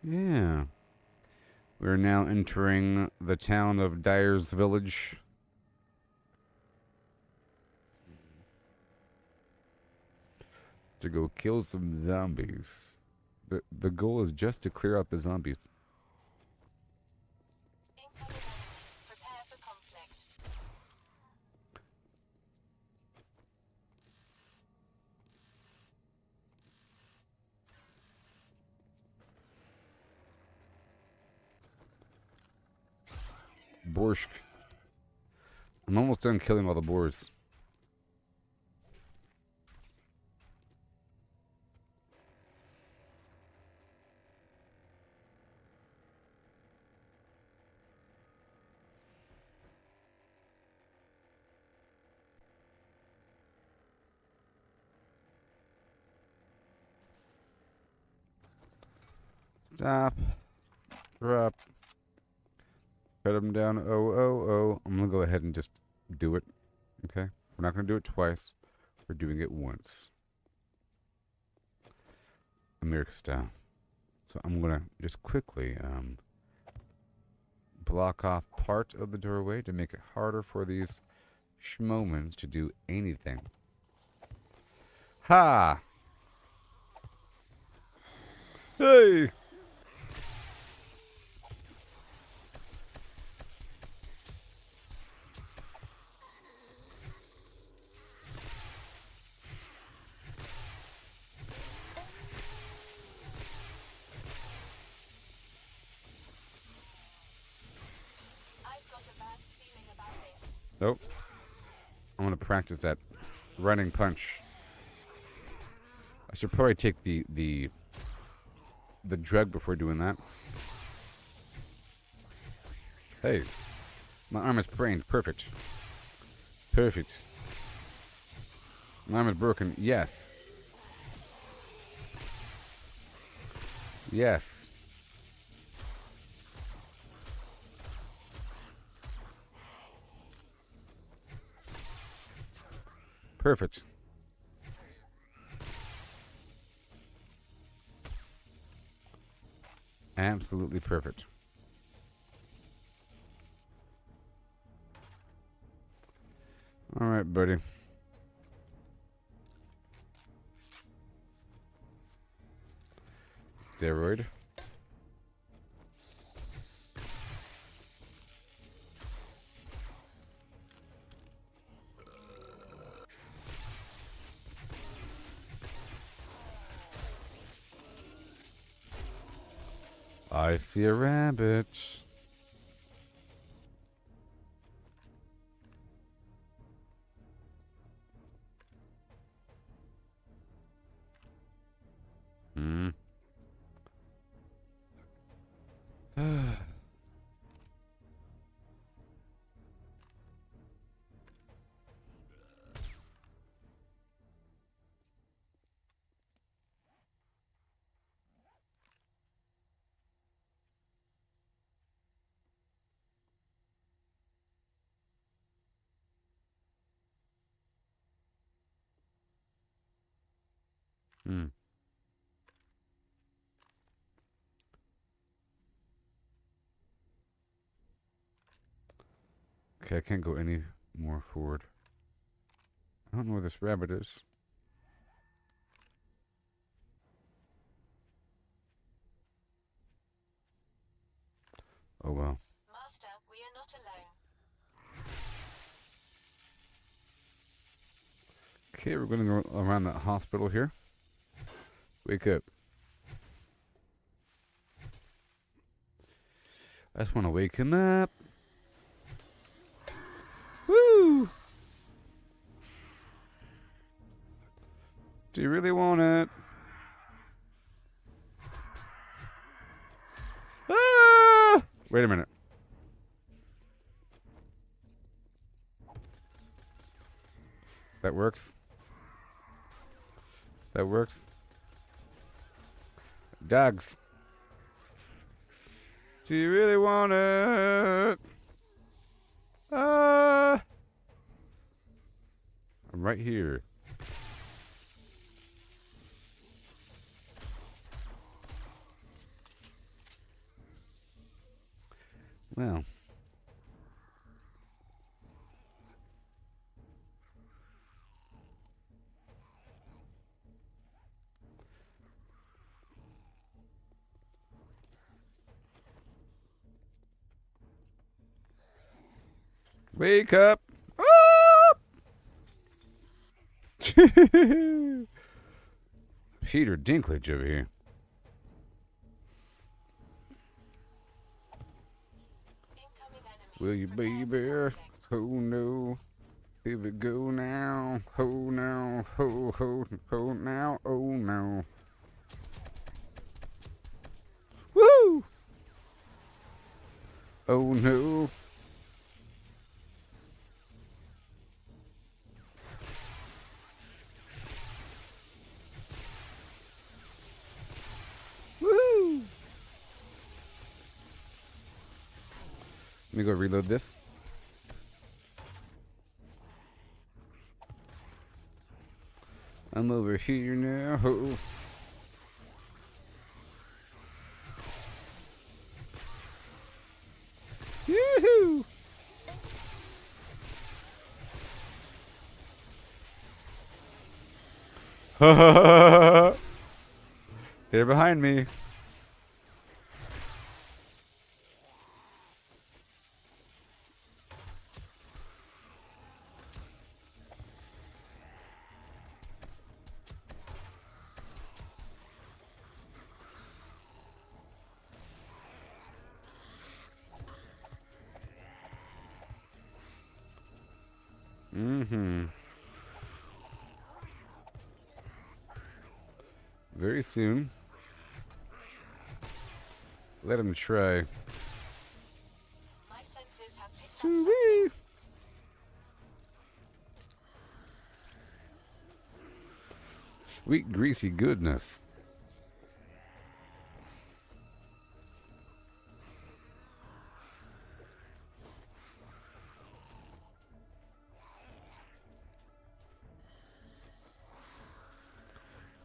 Yeah. We're now entering the town of Dyer's Village. To go kill some zombies. The goal is just to clear out the zombies. Incoming. Prepare for conflict. Borscht. I'm almost done killing all the boars. Stop. Drop. Cut him down. Oh, oh, oh. I'm going to go ahead and just do it. Okay? We're not going to do it twice. We're doing it once. America style. So I'm going to just quickly block off part of the doorway to make it harder for these schmomans to do anything. Ha! Hey! I've got a bad feeling about this. Nope. I'm going to practice that running punch. I should probably take the drug before doing that. Hey. My arm is sprained. Perfect. Perfect. My arm is broken. Yes. Yes. Perfect. Absolutely perfect. All right, buddy. Steroid. I see a rabbit. Hmm. Hmm. Okay, I can't go any more forward. I don't know where this rabbit is. Oh well. Master, we are not alone. Okay, we're gonna go around that hospital here. Wake up. I just want to wake him up. Woo! Do you really want it? Ah! Wait a minute. That works. That works. Dogs. Do you really want it? I'm right here. Well. Wake up. Up! Peter Dinklage over here. Incoming enemy. Will you be there? Oh no. Here we go now. Oh no. Ho ho ho now. Oh no. Woo! Oh no. Woo! Let me go reload this. I'm over here now. Yoo-hoo! They're behind me. Very soon. Let him try. My senses have picked up Sweet. Sweet greasy goodness.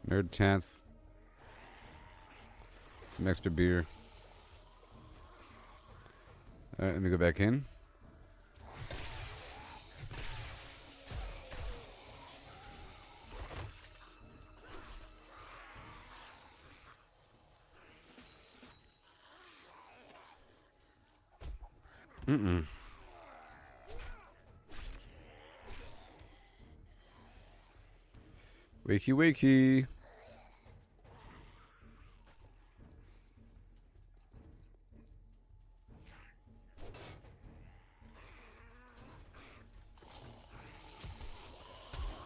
Nerd chance. Some extra beer. Alright, let me go back in. Wakey wakey.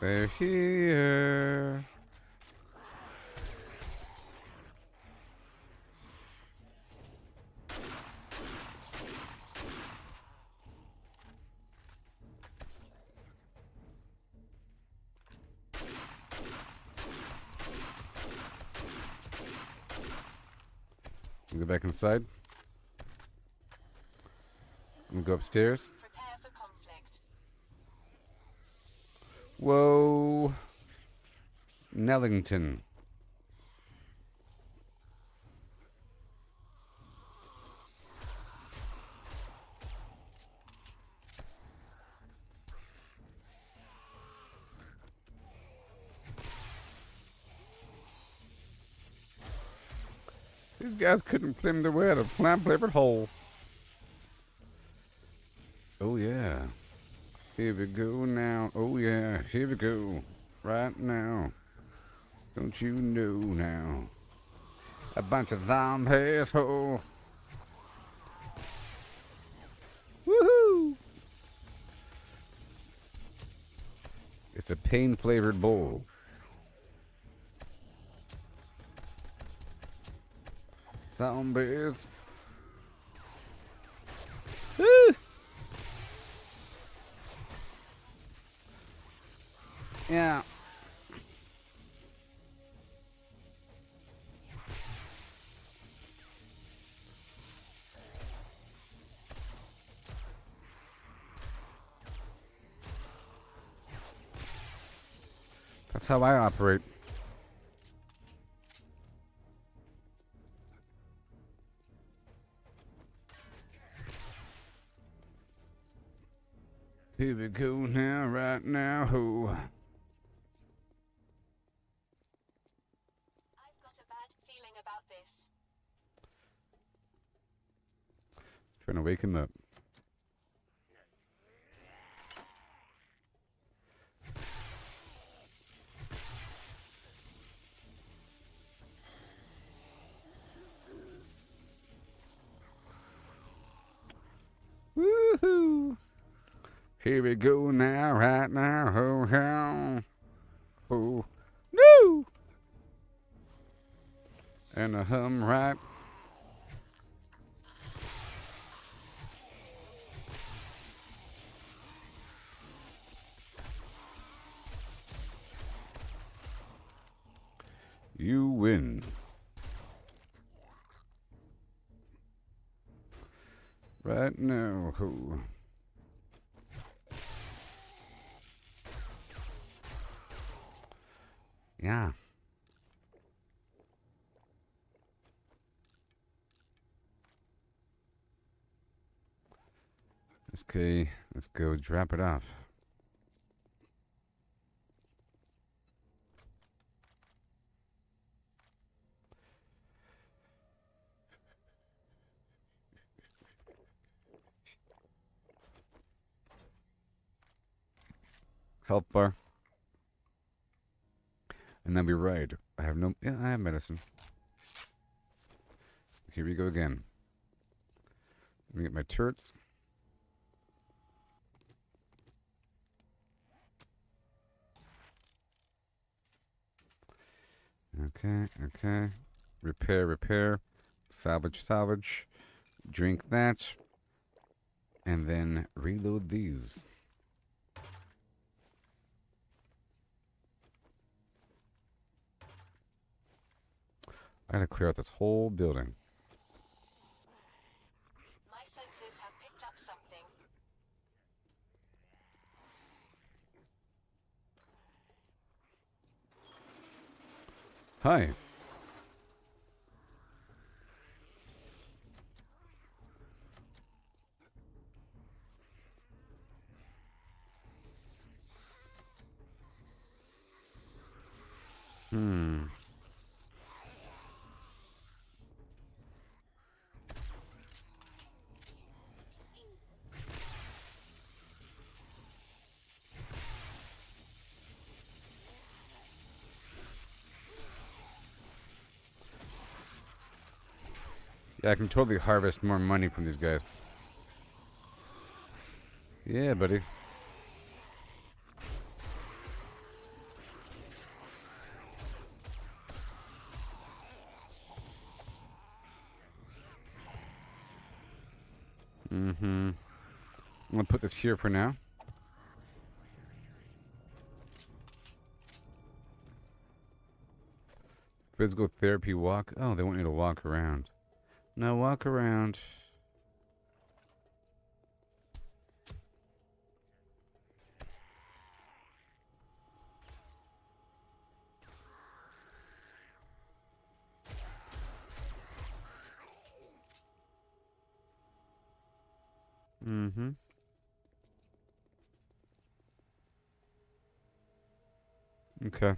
They're here. Go back inside. I'm gonna go upstairs. prepare for conflict. Whoa. Nellington. These guys couldn't climb their way out of plant-flavored hole. Oh yeah. Here we go now. Oh yeah. Here we go. Right now. Don't you know now? A bunch of zombies. Oh. Woohoo! It's a pain-flavored bowl. Zombies. Woo! Yeah. That's how I operate. Here we go now, right now. Ho. I've got a bad feeling about this. Trying to wake him up. Woohoo! Here we go now, right now. Ho, ho. Ho. No! And a hum right. You win. Right now. Ho. Yeah. Okay, let's go drop it off. Health bar. And then we ride. I have no... Yeah, I have medicine. Here we go again. Let me get my turrets. Okay, okay. Repair, repair. Salvage, salvage. Drink that. And then reload these. I gotta clear out this whole building. My senses have picked up something. Hi. Yeah, I can totally harvest more money from these guys. Yeah, buddy. Mm-hmm. I'm gonna put this here for now. Physical therapy walk. Oh, they want you to walk around. No, walk around. Mm-hmm. Okay.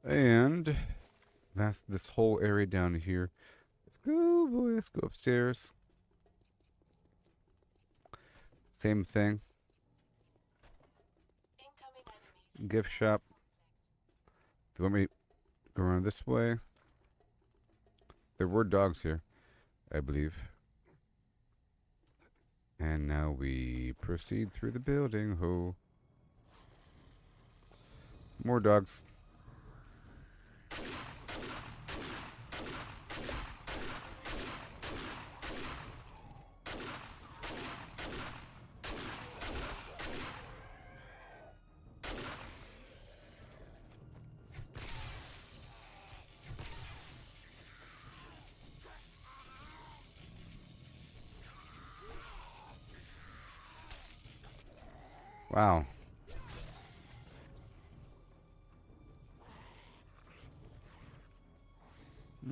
And that's this whole area down here. Let's go, boy. Let's go upstairs. Same thing. Incoming enemies. Gift shop. Do you want me to go around this way? There were dogs here, I believe. And now we proceed through the building. Ho. More dogs. Wow.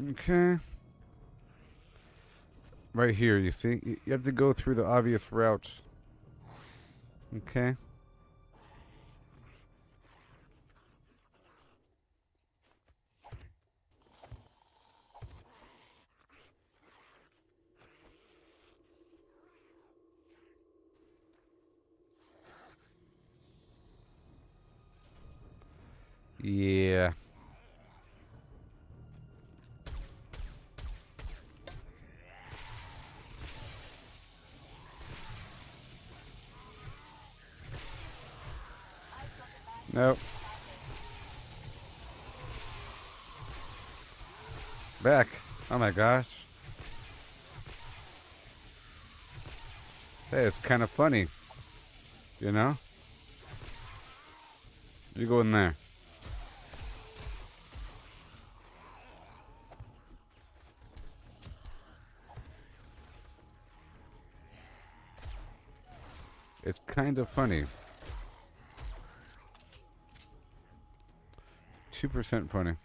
Okay. Right here, you see? You have to go through the obvious route. Okay. Yeah. Nope. Back. Oh my gosh. Hey, it's kind of funny. You know? You go in there. It's kind of funny. 2% funny.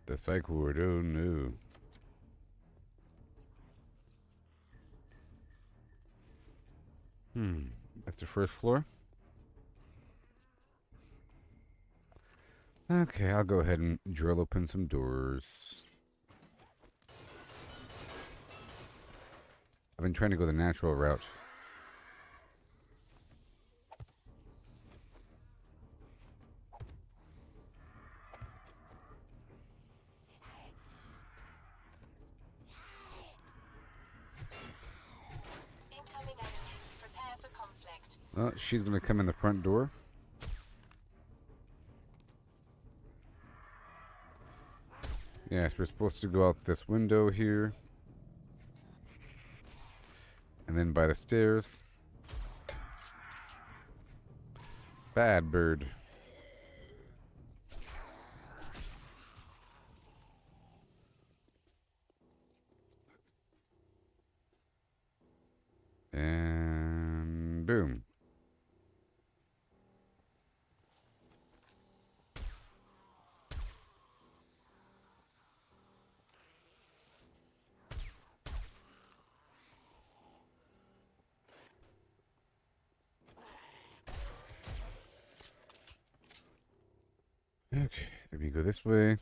The psych ward, oh no. That's the first floor. Okay, I'll go ahead and drill open some doors. I've been trying to go the natural route. Incoming enemies. Prepare for conflict. Oh, she's gonna come in the front door. Yes, we're supposed to go out this window here. And then by the stairs. Bad bird. And boom. Okay, then we go this way.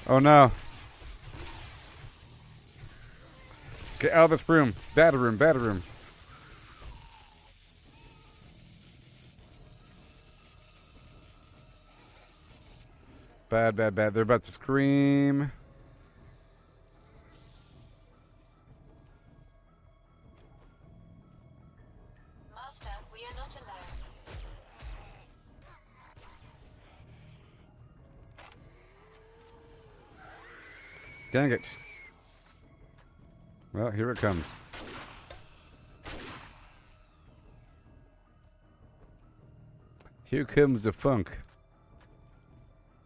Oh no. Get out of this room. Bad room, bad room. Bad, bad, bad. They're about to scream. Master, we are not alone. Dang it. Well, here it comes. Here comes the funk.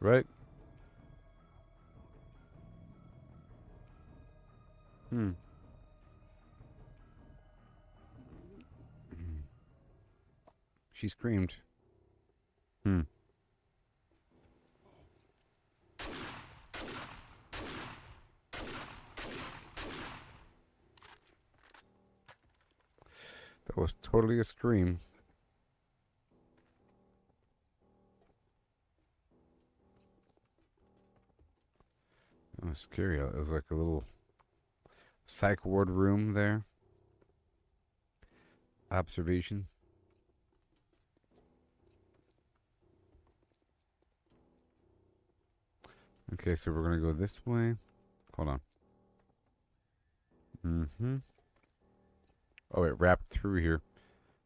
Right? She screamed. That was totally a scream. That was scary. It was like a little psych ward room there. Observation. Okay, so we're gonna go this way. Hold on. Oh, it wrapped through here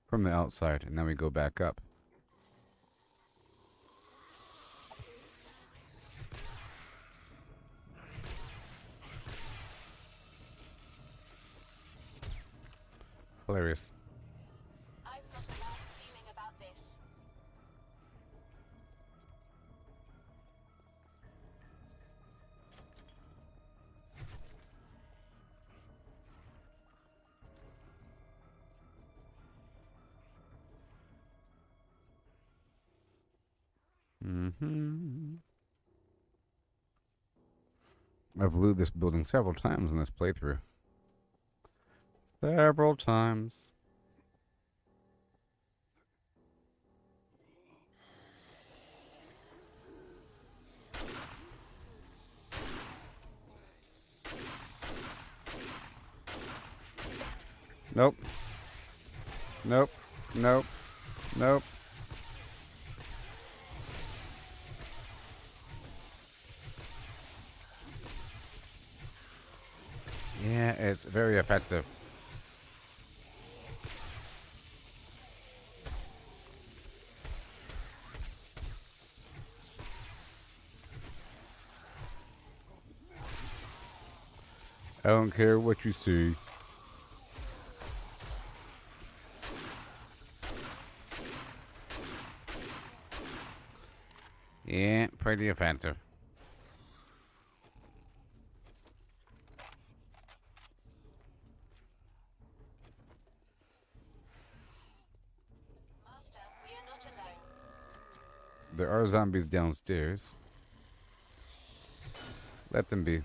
from the outside, and then we go back up. Hilarious. I've got a bad feeling about this. I've looted this building several times in this playthrough. Several times. Nope. Nope. Nope. Nope. Yeah, it's very effective. I don't care what you see. Yeah, pretty offensive. Master, we are not alone. There are zombies downstairs. Let them be.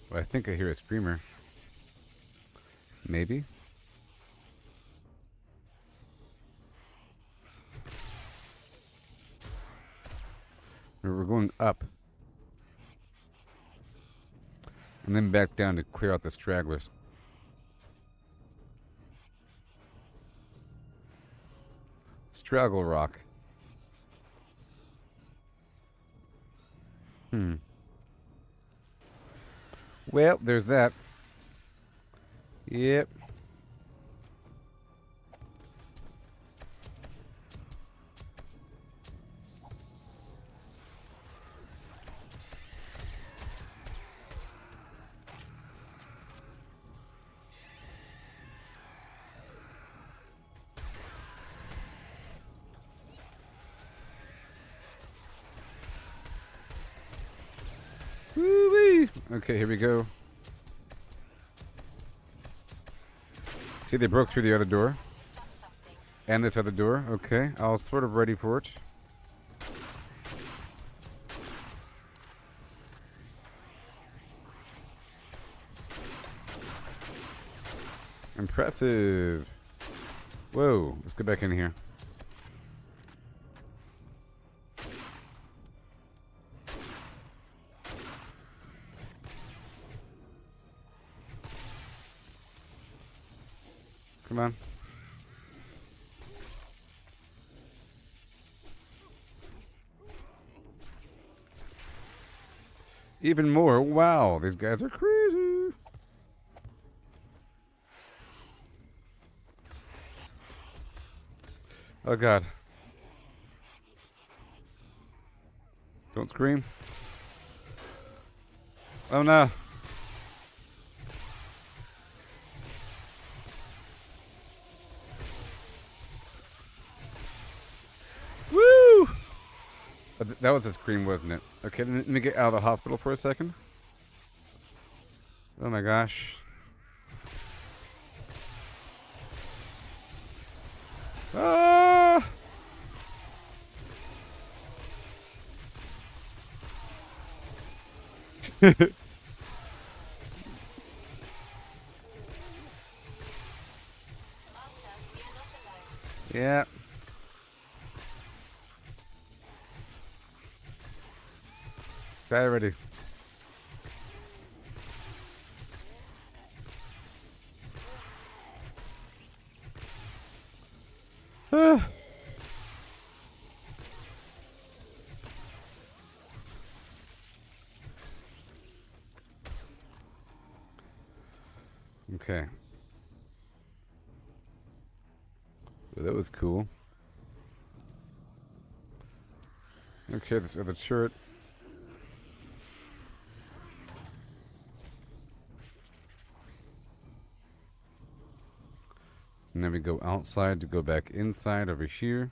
Well, I think I hear a screamer. Maybe? We're going up. And then back down to clear out the stragglers. Straggle rock. Well, there's that. Yep. Woo-wee. Okay, here we go. See, they broke through the other door. Done something. And this other door. Okay, I was sort of ready for it. Impressive. Whoa, let's get back in here. Come on. Even more. Wow, these guys are crazy. Oh god. Don't scream. Oh no. Woo! That was a scream, wasn't it? Okay, let me get out of the hospital for a second. Oh my gosh. Ah! Master, we are not alone. Yeah. Guy ready. Ah. Okay. Well, that was cool. Okay, this other shirt. And then we go outside to go back inside over here.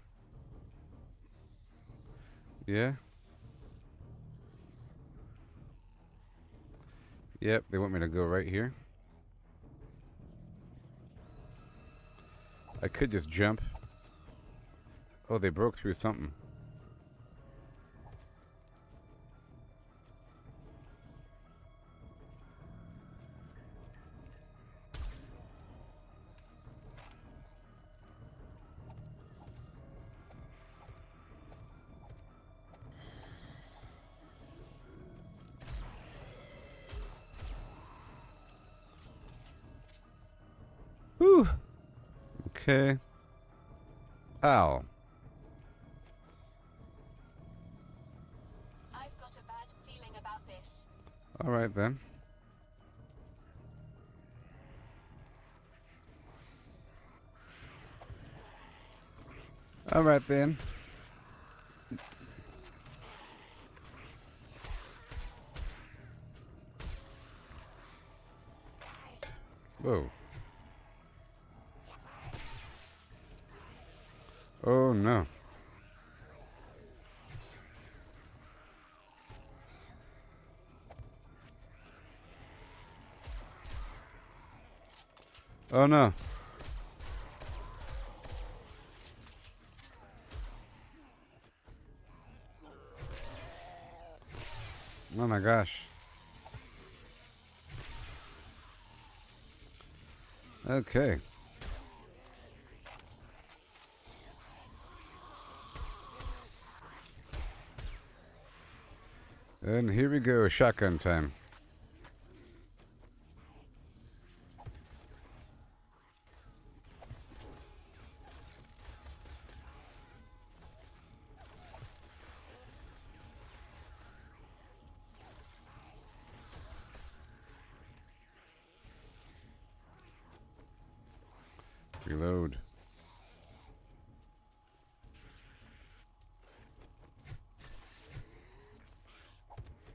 Yeah. Yep, they want me to go right here. I could just jump. Oh, they broke through something. Whew. Okay. Ow. I've got a bad feeling about this. All right then. All right then. Whoa. Oh no. Oh no. Oh my gosh. Okay. And here we go, shotgun time. Reload.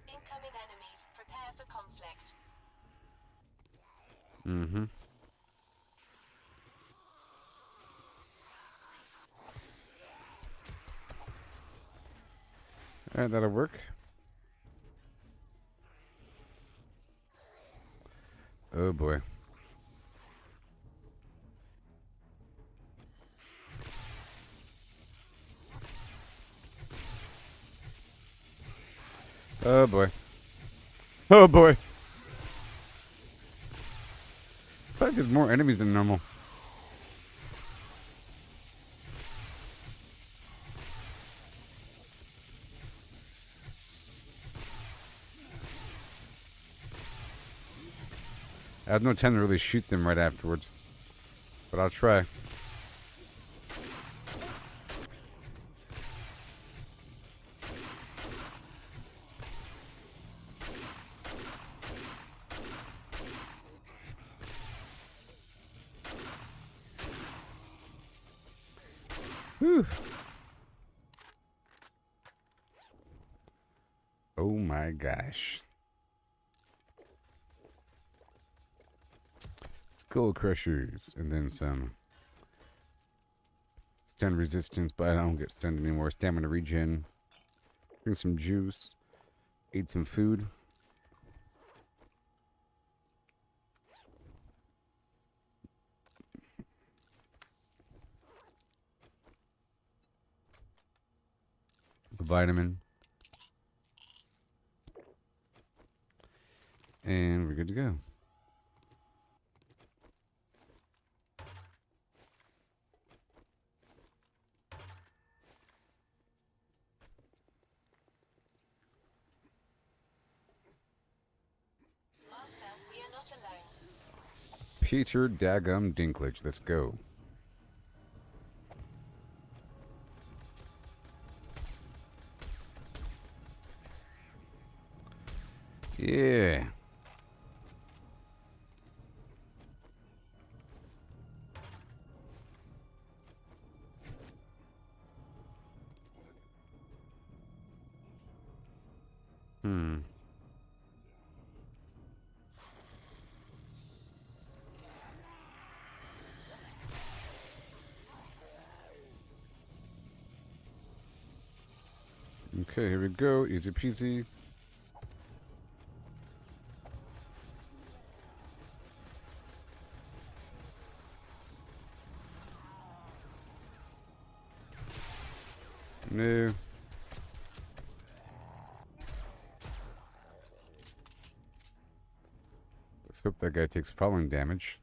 Incoming enemies. Prepare for conflict. Mm-hmm. Alright, that'll work. Oh boy. Oh boy. Oh boy. I feel like there's more enemies than normal. I have no time to really shoot them right afterwards. But I'll try. Whew. Oh my gosh. Skull crushers. And then some stun resistance, but I don't get stunned anymore. Stamina regen. Drink some juice. Eat some food. A vitamin. And we're good to go. Master, we are not alone. Peter Daggum Dinklage. Let's go. Yeah. Hmm. Okay, here we go. Easy peasy. No. Let's hope that guy takes falling damage.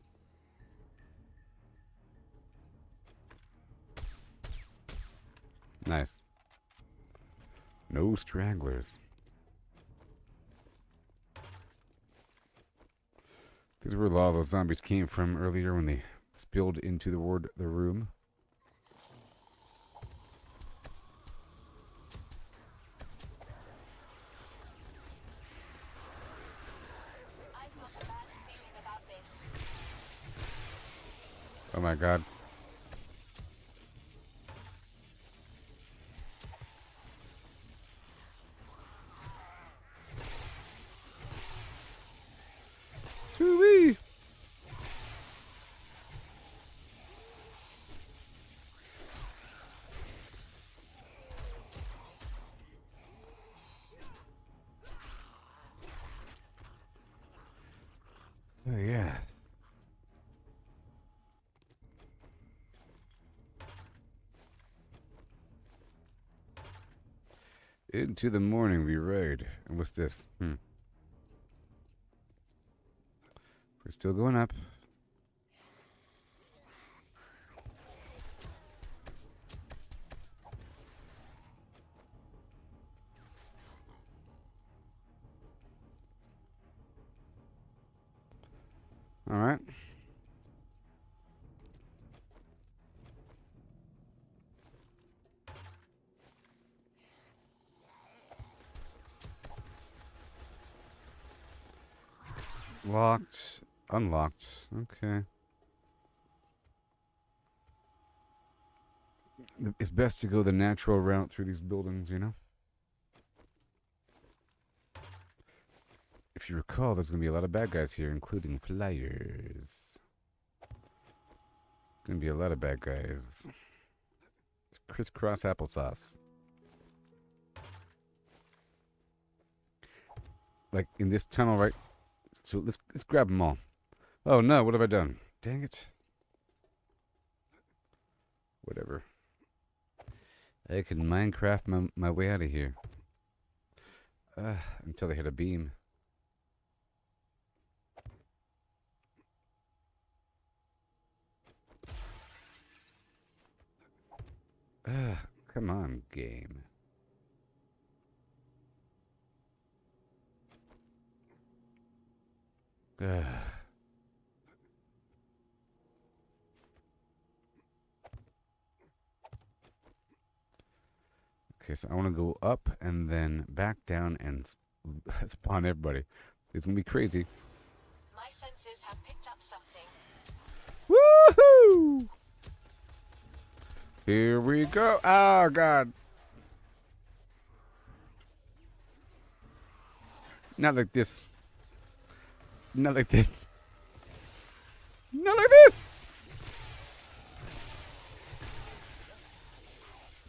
Nice. No stragglers. These were where a lot of those zombies came from earlier when they spilled into the room. Oh my god. Too-wee! Oh yeah. Into the morning we ride. And what's this? We're still going up. Alright. Locked. Unlocked. Okay. It's best to go the natural route through these buildings, you know? If you recall, there's going to be a lot of bad guys here, including flyers. Going to be a lot of bad guys. It's crisscross applesauce. Like in this tunnel, right? So let's grab them all. Oh no, what have I done? Dang it. Whatever. I can Minecraft my way out of here. Until I hit a beam. Come on, game. Okay, so I want to go up and then back down and spawn everybody. It's gonna be crazy. My senses have picked up something. Woohoo! Here we go. Oh god. Not like this. Not like this. Not like this.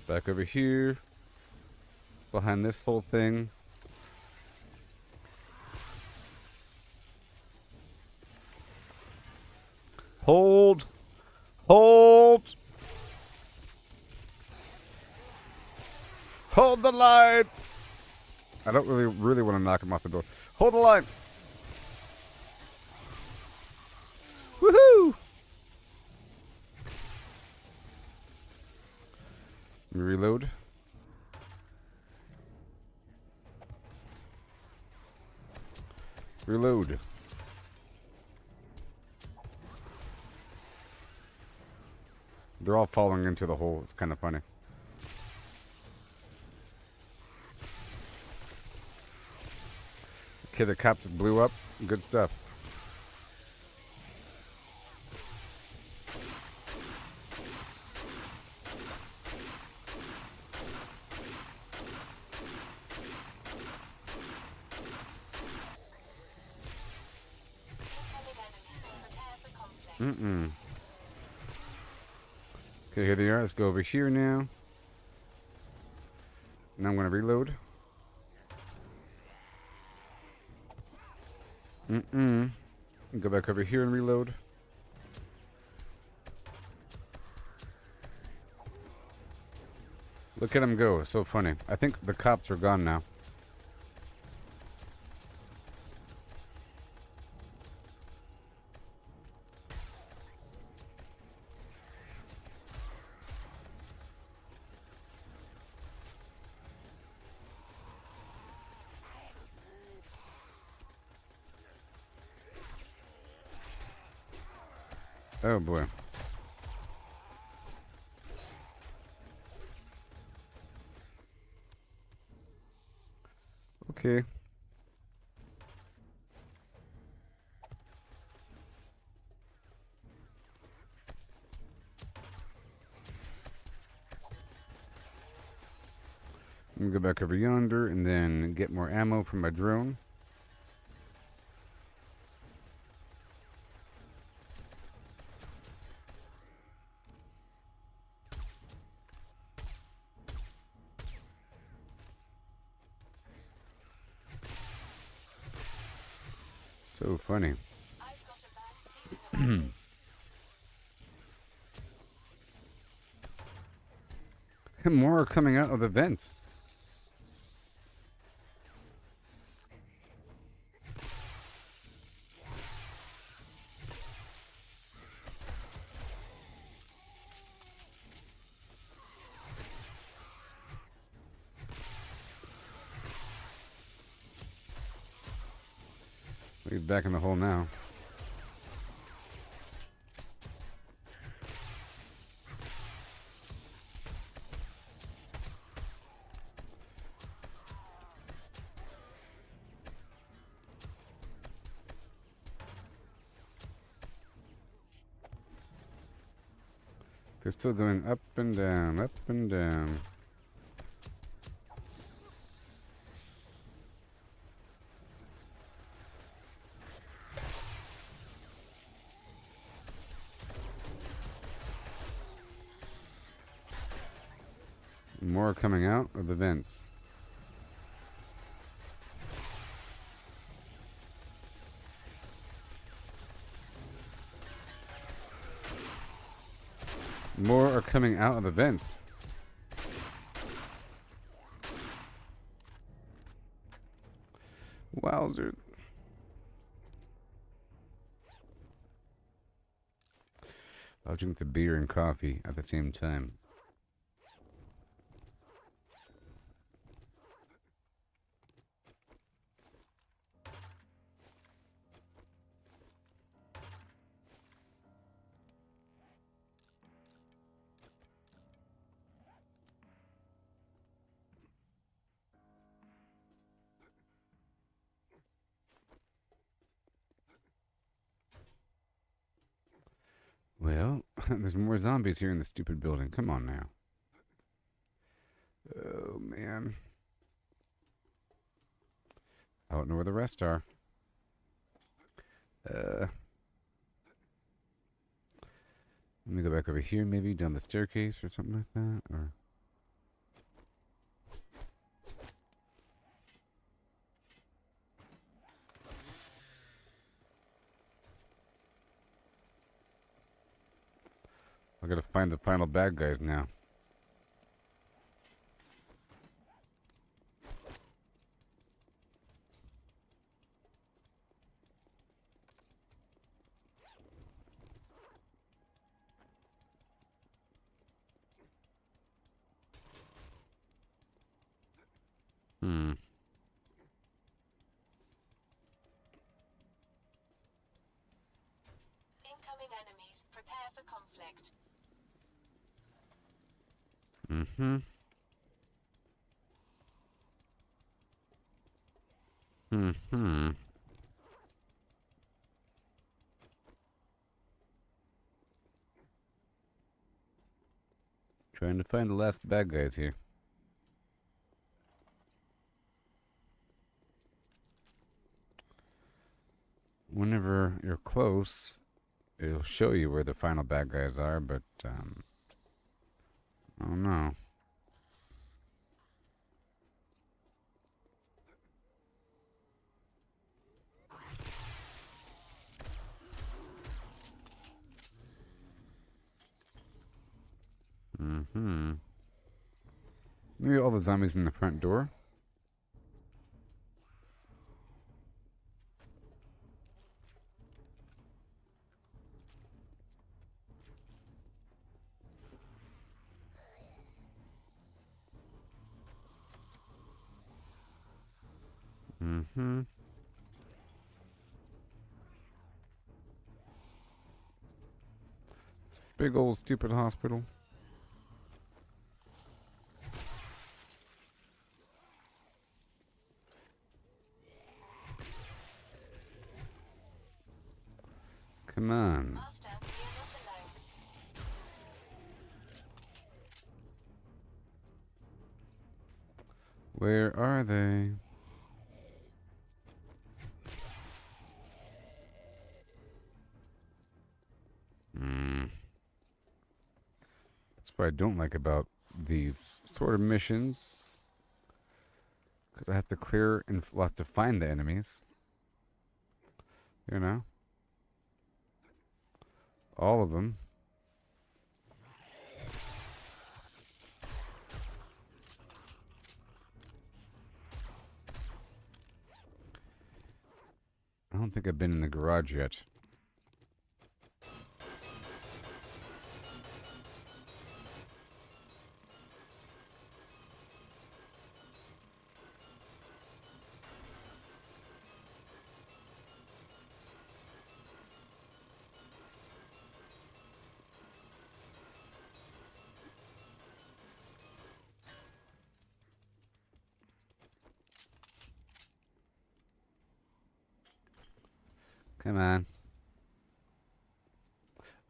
Back over here. Behind this whole thing. Hold. Hold. Hold the line. I don't really want to knock him off the door. Hold the line. Woohoo! Reload. Reload. They're all falling into the hole. It's kind of funny. Okay, the cops blew up. Good stuff. Okay, here they are. Let's go over here now. Now I'm going to reload. Go back over here and reload. Look at him go. It's so funny. I think the cops are gone now. Oh boy. Okay. Let me go back over yonder and then get more ammo from my drone. So funny. I've got a bad feeling about this. More are coming out of the vents. He's back in the hole now. They're still going up and down, up and down. More coming out of the vents. More are coming out of the vents. Wowzer. I'll drink the beer and coffee at the same time. Well, there's more zombies here in the stupid building. Come on now. Oh, man. I don't know where the rest are. Let me go back over here, maybe down the staircase or something like that, or... I gotta find the final bad guys now. Incoming enemies. Prepare for conflict. Mm-hmm. Mm-hmm. Trying to find the last bad guys here. Whenever you're close, it'll show you where the final bad guys are, but, I don't know. Mm-hmm. Maybe all the zombies in the front door. Mm-hmm. This big old stupid hospital. Come on. Master, you're not alone. Where are they? That's what I don't like about these sort of missions. Because I have to clear and we'll have to find the enemies. You know? All of them. I don't think I've been in the garage yet. Come on.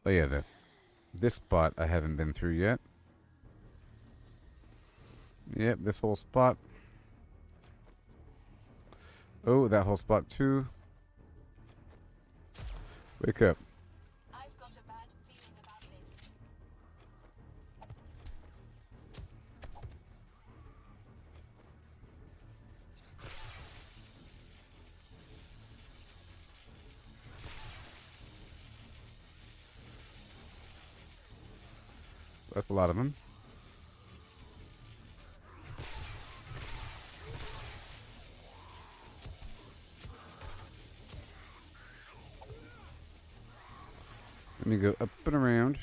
Oh yeah, this spot I haven't been through yet. Yep, this whole spot. Oh, that whole spot too. Wake up. I've got a bad feeling about this. That's a lot of them. Let me go up and around.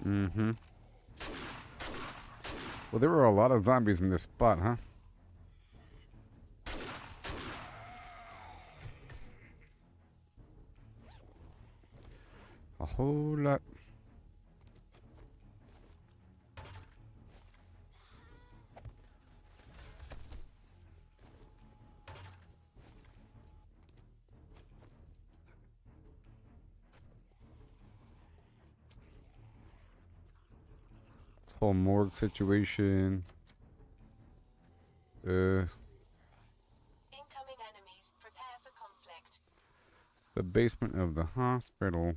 Mm-hmm. Well, there were a lot of zombies in this spot, huh? A whole lot. This whole morgue situation. Incoming enemies. Prepare for conflict. The basement of the hospital.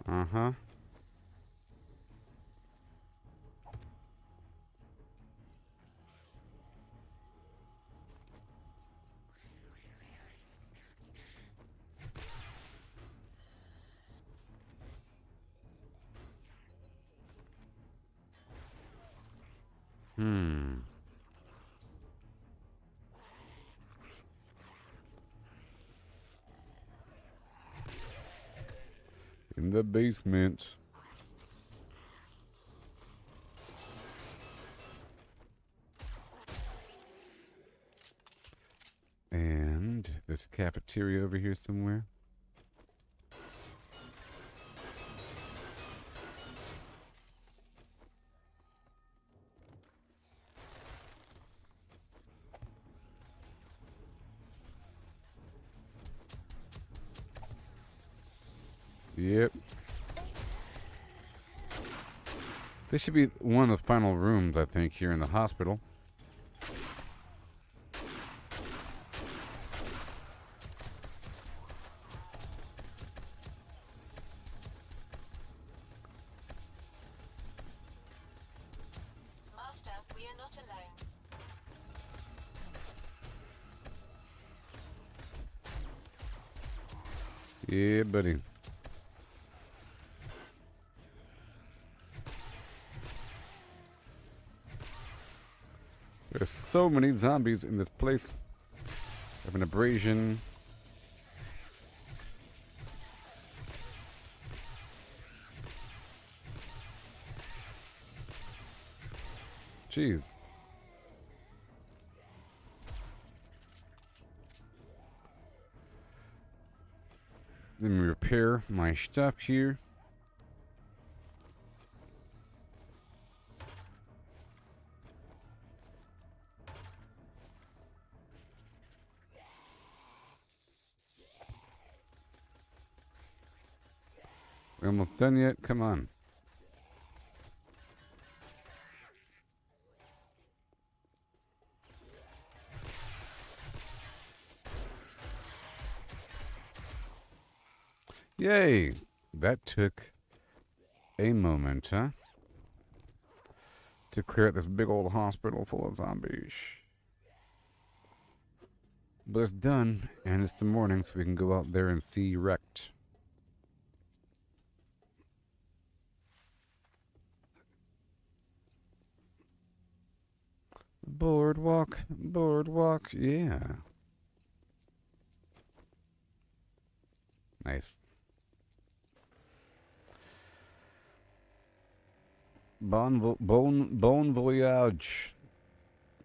Uh-huh. In the basement. And there's a cafeteria over here somewhere. Yep. This should be one of the final rooms, I think, here in the hospital. Master, we are not alone. Yeah, buddy. There's so many zombies in this place. I have an abrasion. Jeez. Let me repair my stuff here. We're almost done yet? Come on. Yay! That took a moment, huh? To clear out this big old hospital full of zombies. But it's done, and it's the morning, so we can go out there and see wrecked. Boardwalk, boardwalk, yeah. Nice. Bon voyage.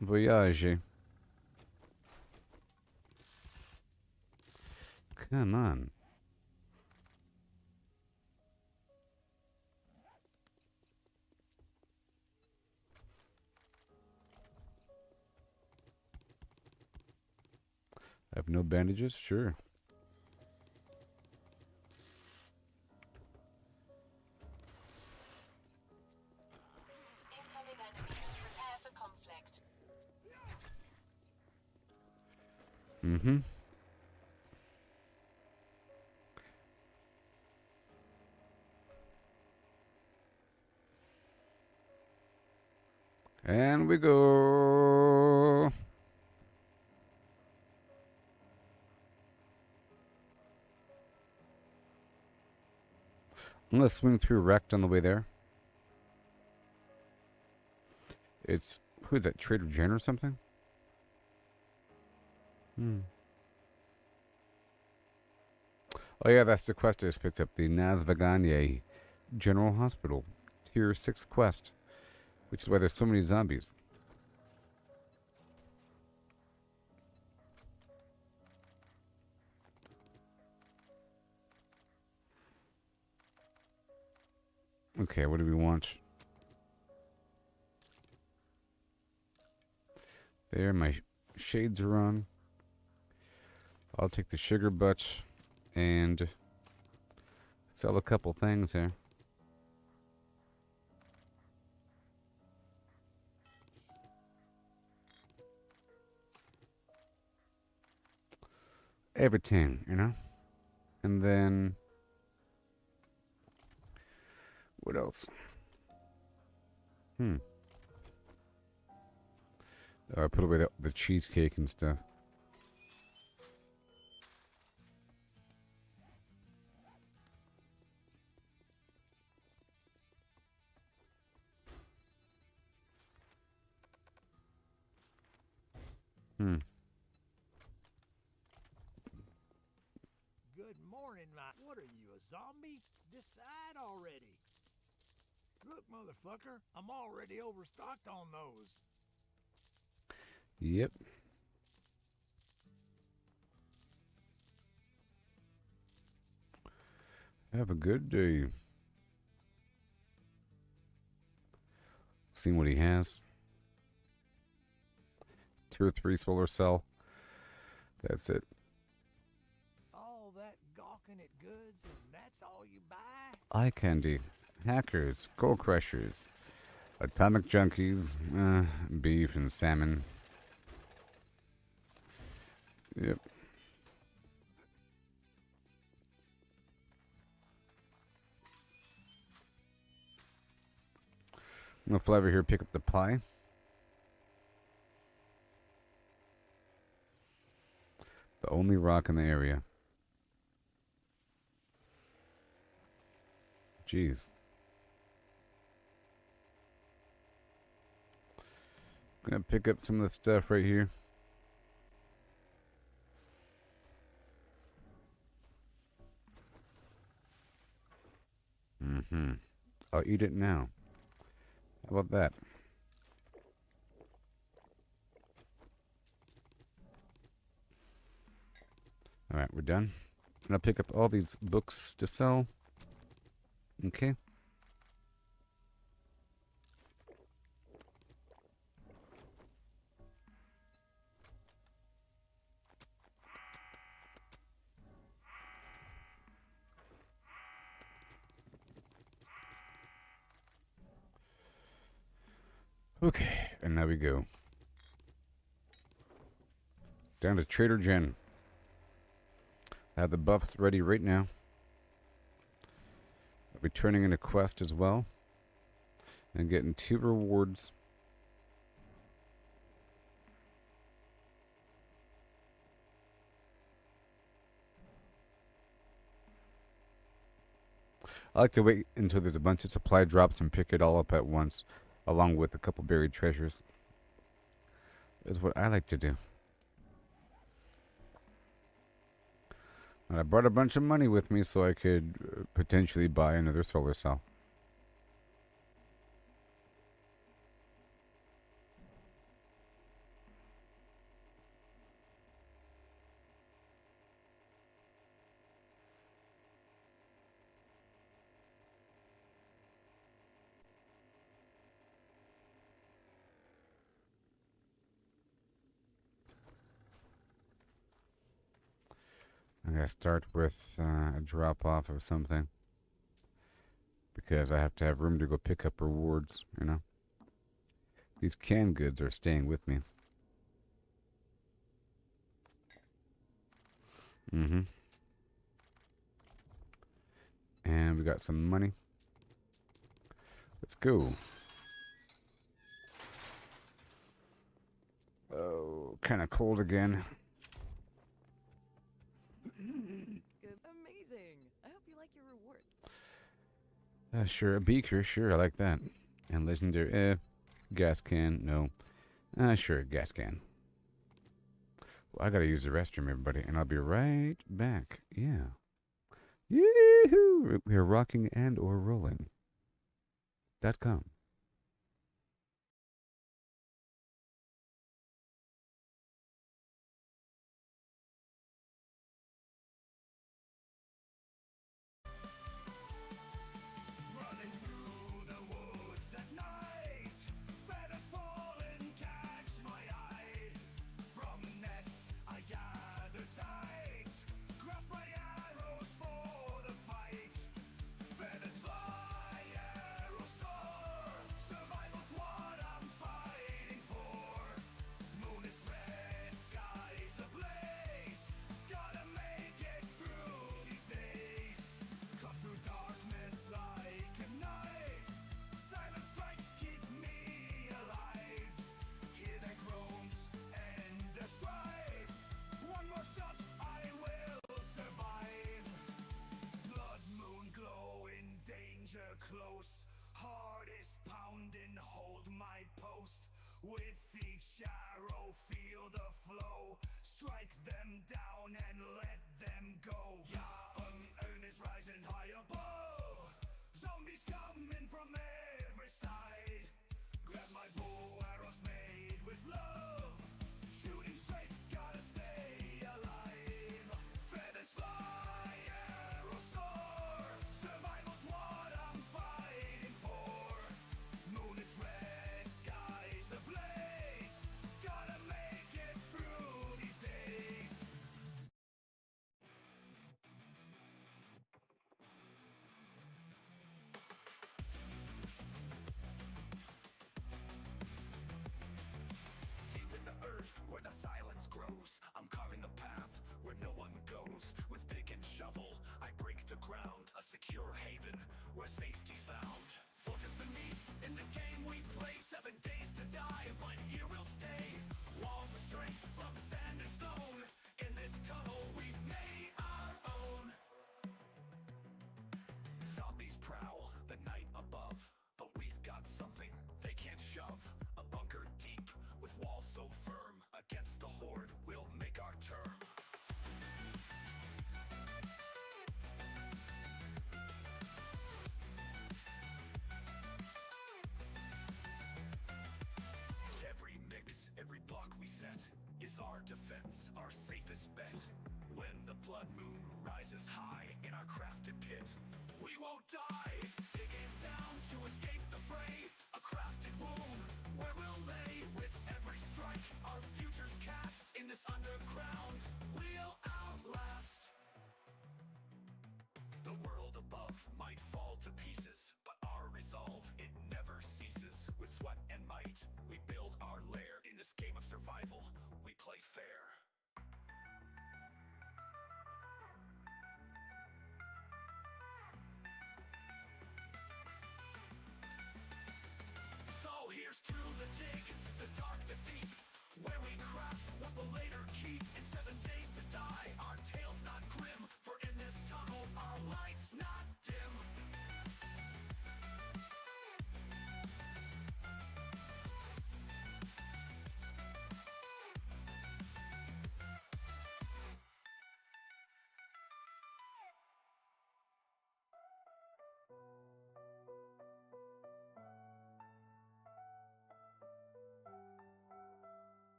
Voyage. Come on. I have no bandages? Sure. Incoming enemies. Prepare for conflict. Mm-hmm. And we go. I'm gonna swing through wrecked on the way there. It's, who is that, Trader Jen or something? Oh yeah, that's the quest I just picked up. The Nazvaganye General Hospital. Tier 6 quest. Which is why there's so many zombies. Okay, what do we want? There, my shades are on. I'll take the sugar butt and sell a couple things here. Everything, you know? And then what else? I put away the cheesecake and stuff. Good morning, what are you, a zombie? Decide already. Look, motherfucker, I'm already overstocked on those. Yep. Have a good day. Seeing what he has. Tier 3 solar cell. That's it. All that gawking at goods, and that's all you buy? Eye candy. Hackers. Skull crushers. Atomic junkies. Beef and salmon. Yep. I'm gonna fly over here, pick up the pie. The only rock in the area. Jeez. Gonna pick up some of the stuff right here. I'll eat it now. How about that? Alright, we're done. And I'll pick up all these books to sell. Okay. Okay, and now we go. Down to Trader Jen. I have the buffs ready right now. I'll be turning in a quest as well. And getting 2 rewards. I like to wait until there's a bunch of supply drops and pick it all up at once, along with a couple buried treasures. Is what I like to do. And I brought a bunch of money with me so I could potentially buy another solar cell. I'm going to start with a drop off of something. Because I have to have room to go pick up rewards, you know. These canned goods are staying with me. Mm-hmm. And we got some money. Let's go. Oh, kind of cold again. Good. Amazing. I hope you like your reward. Sure, a beaker, sure, I like that. And legendary, gas can, no. Sure, gas can. Well, I gotta use the restroom, everybody, and I'll be right back. Yeah. Yee-hoo! We are rocking and or rolling. .com. Running through the woods at night, feathers fall and catch my eye. From nests I gather tight, craft my arrows for the fight. Feathers fly, arrows soar, survival's what I'm fighting for. Moon is red, sky's ablaze, gotta make it through these days. Cut through darkness like a knife, silent strikes keep me alive. Hear their groans and their strife, one more shot I will survive. Blood moon glowing, danger close, heart is pounding, hold my post. With each arrow feel the flow, strike them down and let them go. Yaun is rising high above, zombies coming from every side. Grab my bow, arrows made with love, shooting straight, gotta stay alive. Feathers fly, arrows soar, survival's what I'm fighting for. Moon is red, sky's ablaze, gotta make it through these days. Deep in the earth, where the silence grows, I'm carving the path where no one goes. With pick and shovel, I break the ground, a secure haven where safety's found. Focus beneath, in the game we play, 7 days to die, but here we'll stay. Walls of strength from sand and stone, in this tunnel we've made our own. Zombies prowl the night above, but we've got something they can't shove. A bunker deep, with walls so firm, against the horde we'll make our term. Every mix, every block we set is our defense, our safest bet. When the blood moon rises high in our crafted pit, we won't die, digging down to escape the fray. A crafted womb where we'll lay. With every strike, our future's cast. In this underground, we'll outlast. The world above might fall to pieces, but our resolve, it never ceases. With sweat and might, we build our lair. In this game of survival, we play fair. So here's to the dig, the dark, the deep, where we craft what we'll later keep. In 7 days to die, our tale's not grim, for in this tunnel our light's not dim.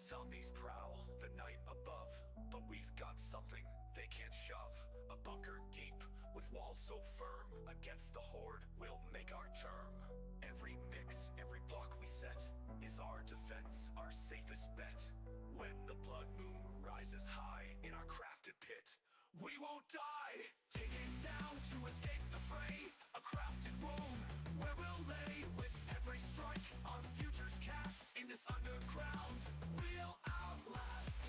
Zombies prowl the night above, but we've got something they can't shove. A bunker deep, with walls so firm, against the horde we'll make our term. Every mix, every block we set, is our defense, our safest bet. When the blood moon rises high in our crafted pit, we won't die, digging down to escape the fray. A crafted womb where we'll lay. With every strike, our future's cast. In this underground, we'll outlast.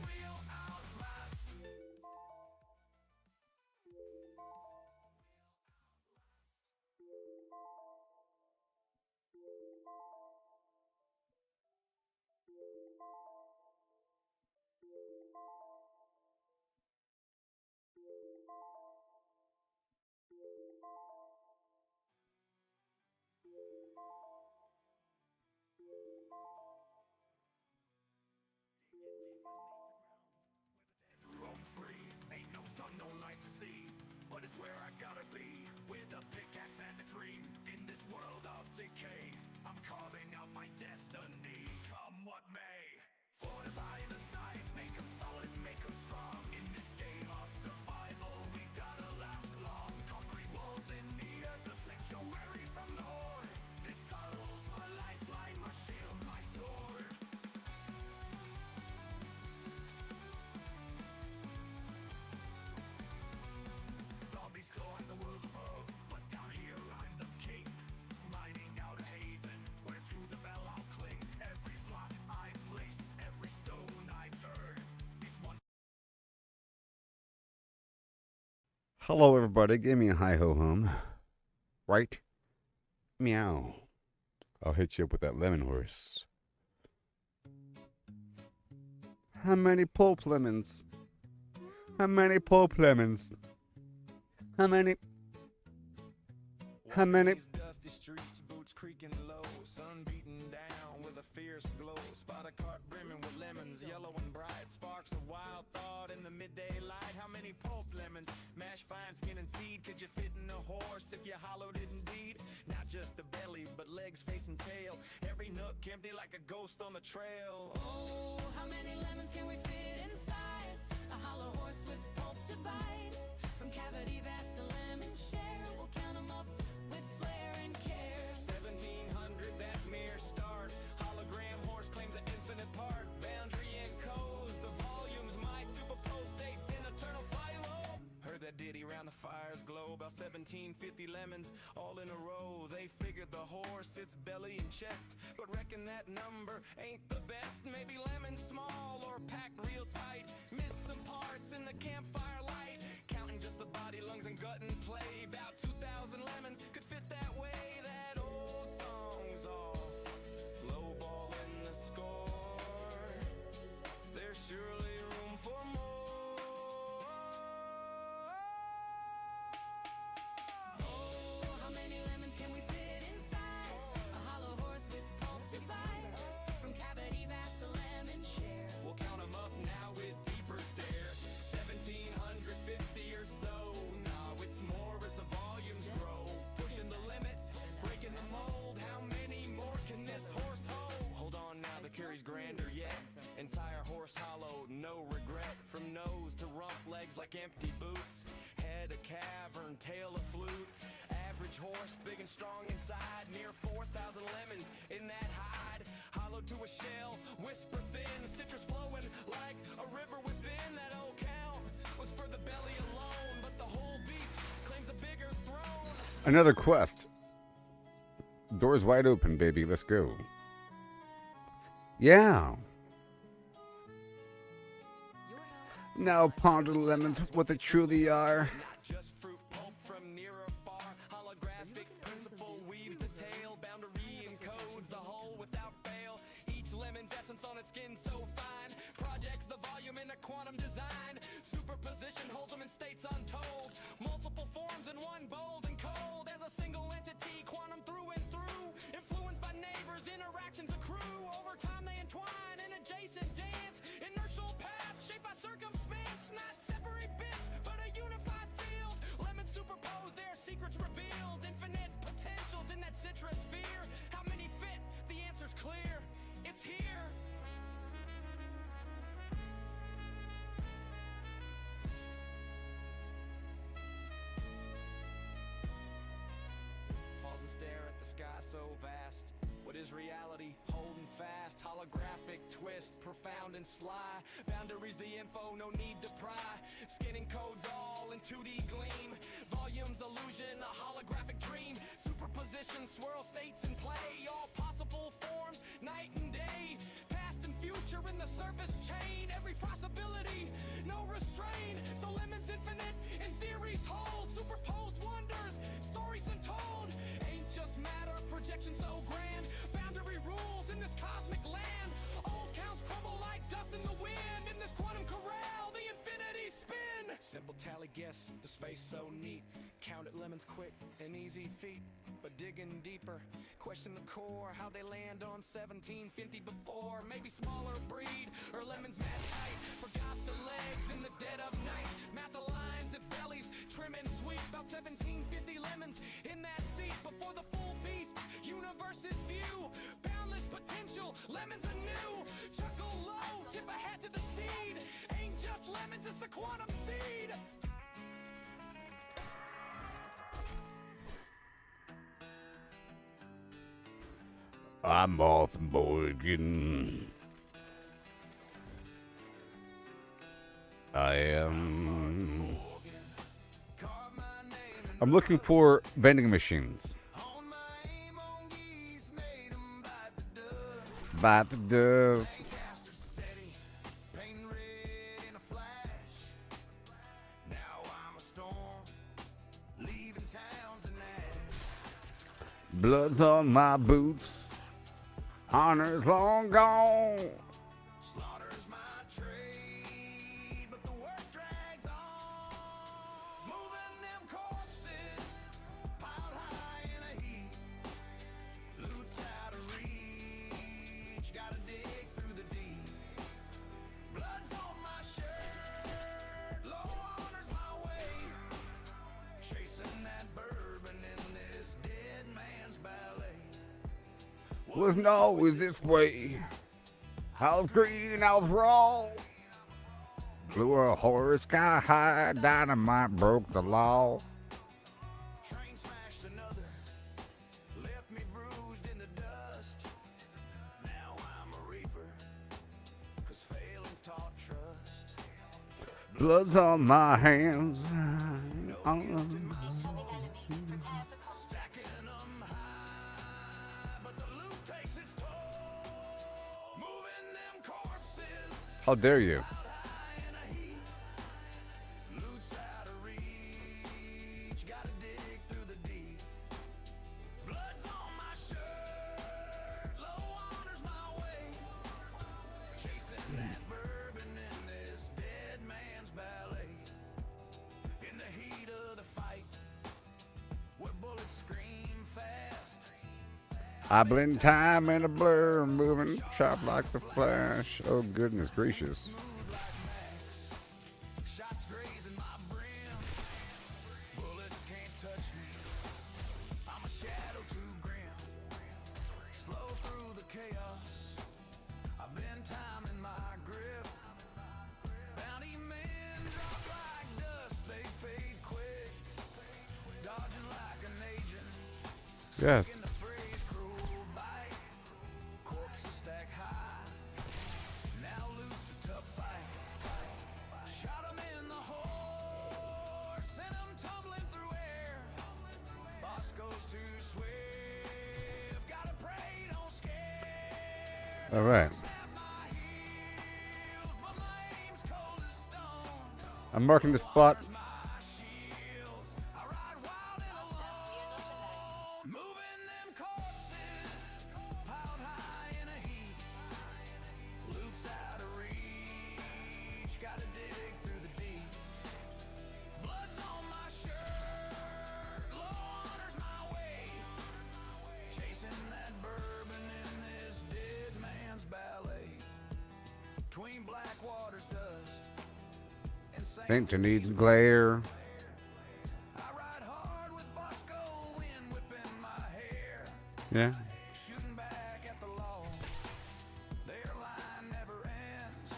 We'll outlast. Roam free, ain't no sun, no light to see, but it's where I gotta be. With a pickaxe and a dream, in this world of decay, I'm carving out my destiny, come what may. Fortify the sides, make them solid, make them strong. In this game of survival, we gotta last long. Concrete walls in the earth, the sanctuary from the horde. This tunnel's my lifeline, my shield, my sword. Zombies claw in the world above, but down here I'm the king. Mining out a haven, where to the bell I'll cling. Every block I place, every stone I turn, is one. Hello, everybody. Give me a hi-ho hum. Right? Meow. I'll hit you up with that lemon horse. How many pulp lemons? How many pulp lemons? How many? How many? These dusty streets, boots creaking low, sun beating down with a fierce glow. Spot a cart brimming with lemons, yellow and bright. Sparks of wild thought in the midday light. How many pulp lemons, mashed fine skin and seed, could you fit in a horse if you hollowed it indeed? Not just the belly, but legs, face and tail. Every nook empty like a ghost on the trail. Oh, how many lemons can we fit inside a hollow horse with pulp to bite? From cavity vast to lemon share, we'll count 'em up with flair and care. 1700, that's mere start. Hologram horse claims an infinite part. Boundary and codes, the volumes might superpose states in eternal philo. Heard that ditty round the fire's glow. About 1750 lemons all in a row. They figured the horse, its belly and chest, but reckon that number ain't the best. Maybe lemons small or packed real tight. Missed some parts in the campfire light. Counting just the body, lungs and gut and play. About 2,000 lemons could fit that way. That old song's off, lowballing the score. There's surely room for more. Oh, how many lemons can we fit inside a hollow horse with pulp to bite? From cavity vast to lemon share. We'll count 'em up now with deeper stare. 1750 or so. Now it's more as the volumes grow. Pushing the limits, empty boots. Head a cavern, tail a flute. Average horse, big and strong inside. Near 4,000 lemons in that hide. Hollow to a shell, whisper thin. Citrus flowing like a river within. That old count was for the belly alone. But the whole beast claims a bigger throne. Another quest. Doors wide open, baby. Let's go. Yeah. Now ponder lemons, what they truly are. Not just fruit pulp from near or far. Holographic principle weaves the tale. Boundary encodes the whole without fail. Each lemon's essence on its skin so fine. Projects the volume in a quantum design. Superposition holds them in states untold. Multiple forms in one, bold and cold. As a single entity, quantum through and through. Influenced by neighbors, interactions accrue. Over time they entwine in adjacent dance. Inertial paths shaped by circumstance. Not separate bits, but a unified field. Lemons superposed, their secrets revealed. Infinite potentials in that citrus sphere. How many fit? The answer's clear. It's here. Pause and stare at the sky so vast. What is reality? Holding fast. Holographic twist, profound and sly. Boundaries the info, no need to pry. Skinning codes all in 2D gleam. Volumes illusion, a holographic dream. Superposition, swirl states in play. All possible forms, night and day. Past and future in the surface chain. Every possibility, no restraint. So lemons infinite, in theories hold. Superposed wonders, stories untold. Ain't just matter, projection so grand. Boundary rules in this cosmic land. Old counts crumble like dust in the wind. In this quantum corral, the infinity spin. Simple tally guess, the space so neat. Count it lemons quick, an easy feat. But digging deeper, question the core. How they land on 1750 before. Maybe smaller breed, or lemons match height. Forgot the legs in the dead of night. Math the lines if bellies trim and sweet. About 1750 lemons in that seat. Before the full beast, universe's view. Boundless potential, lemons anew. Chuckle low, tip a hat to the steed. Ain't just lemons, it's the quantum seed. I'm off Morgan. I'm looking for vending machines. Bite the dust. Blood's on my boots. Honor's long gone. Slaughter's my trade, but the work drags on. Moving them corpses, piled high in a heap. Loot's out of reach, gotta dig through the deep. Blood's on my shirt, low honor's my way. Chasing that bourbon in this dead man's ballet. Wasn't always this way. I was green, I was raw. Blew a horse sky high, dynamite broke the law. Train smashed another, left me bruised in the dust. Now I'm a reaper, 'cause failing's taught trust. Blood's on my hands. Incoming enemy. Prepare for combat. Stacking them high, but the loot takes its toll. Moving them corpses, How dare you? high in a heap. Loot's out of reach, gotta dig through the deep. Blood's on my shirt, low honor's my way. Chasing that bourbon in this dead man's ballet. In the heat of the fight, where bullets scream fast. I blend time and a blur, moving sharp like the flash. Oh, goodness gracious. Shots grazing my brim. Bullets can't touch me. I'm a shadow too grim. Slow through the chaos. I've been timing my grip. Bounty men drop like Yes. Corpses stack high. Now loot's a tough fight. Shot 'em in the horse, sent 'em tumbling through air. Boss goes too swift, gotta pray, don't scare. All right. Snap my heels, but my aim's cold as stone. I'm marking the spot. My shield, I ride wild and alone. Moving them corpses, piled high in a heap. Loot's out of reach, gotta dig through the deep. Blood's on my shirt, low honor's my way. Chasing that bourbon in this dead man's ballet. Between Blackwater's dust and Think you need glare. I ride hard with Bosco, wind whipping my hair. Yeah. Shooting back at the law. Their line never ends.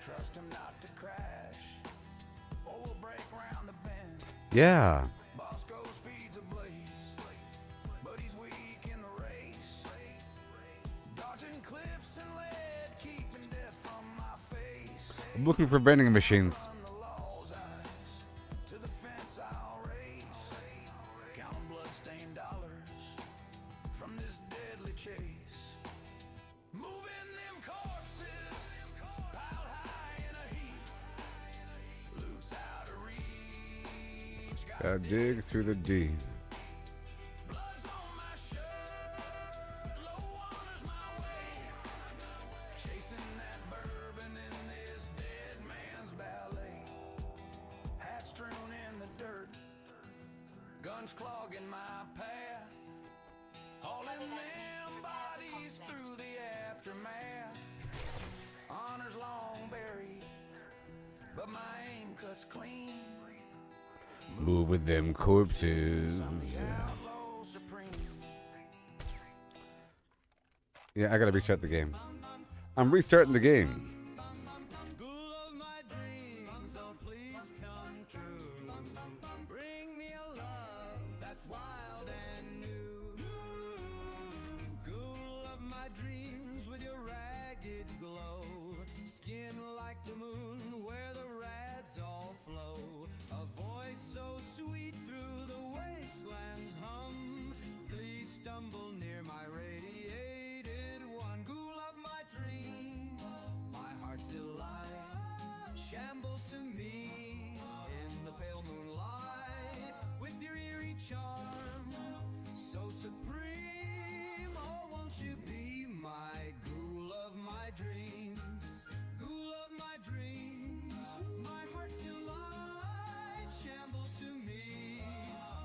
Trust him not to crash, or we'll break round the bend. Yeah. Bosco speeds ablaze, but he's weak in the race. Dodging cliffs and lead, keeping death from my face. I'm looking for vending machines. From the law's eyes to the fence I'll race. Counting blood-stained dollars from this deadly chase. Moving them corpses, piled high in a heap. Loot's out of reach. Gotta dig through the deep. Blood's on my shirt, low honor's my way. Chasing that bourbon in this dead man's ballet. Hats strewn in the dirt, guns clogging my path. Hauling them bodies through the aftermath. Honor's long buried, but my aim cuts clean. Move with them corpses. Outlaw supreme. Yeah, I gotta restart the game. I'm restarting the game. School of my dreams, oh please come true. Bring me a love that's wild and new. School of my dreams with your ragged glow. Skin like the moon where the rads all flow. A voice so sweet through the wastelands hum. Please stumble near my radiated one. Ghoul of my dreams, my heart's delight. Shamble to me in the pale moonlight with your eerie charm, so supreme. Oh, won't you be my ghoul of my dreams? Ghoul of my dreams, my heart's delight. Shamble to me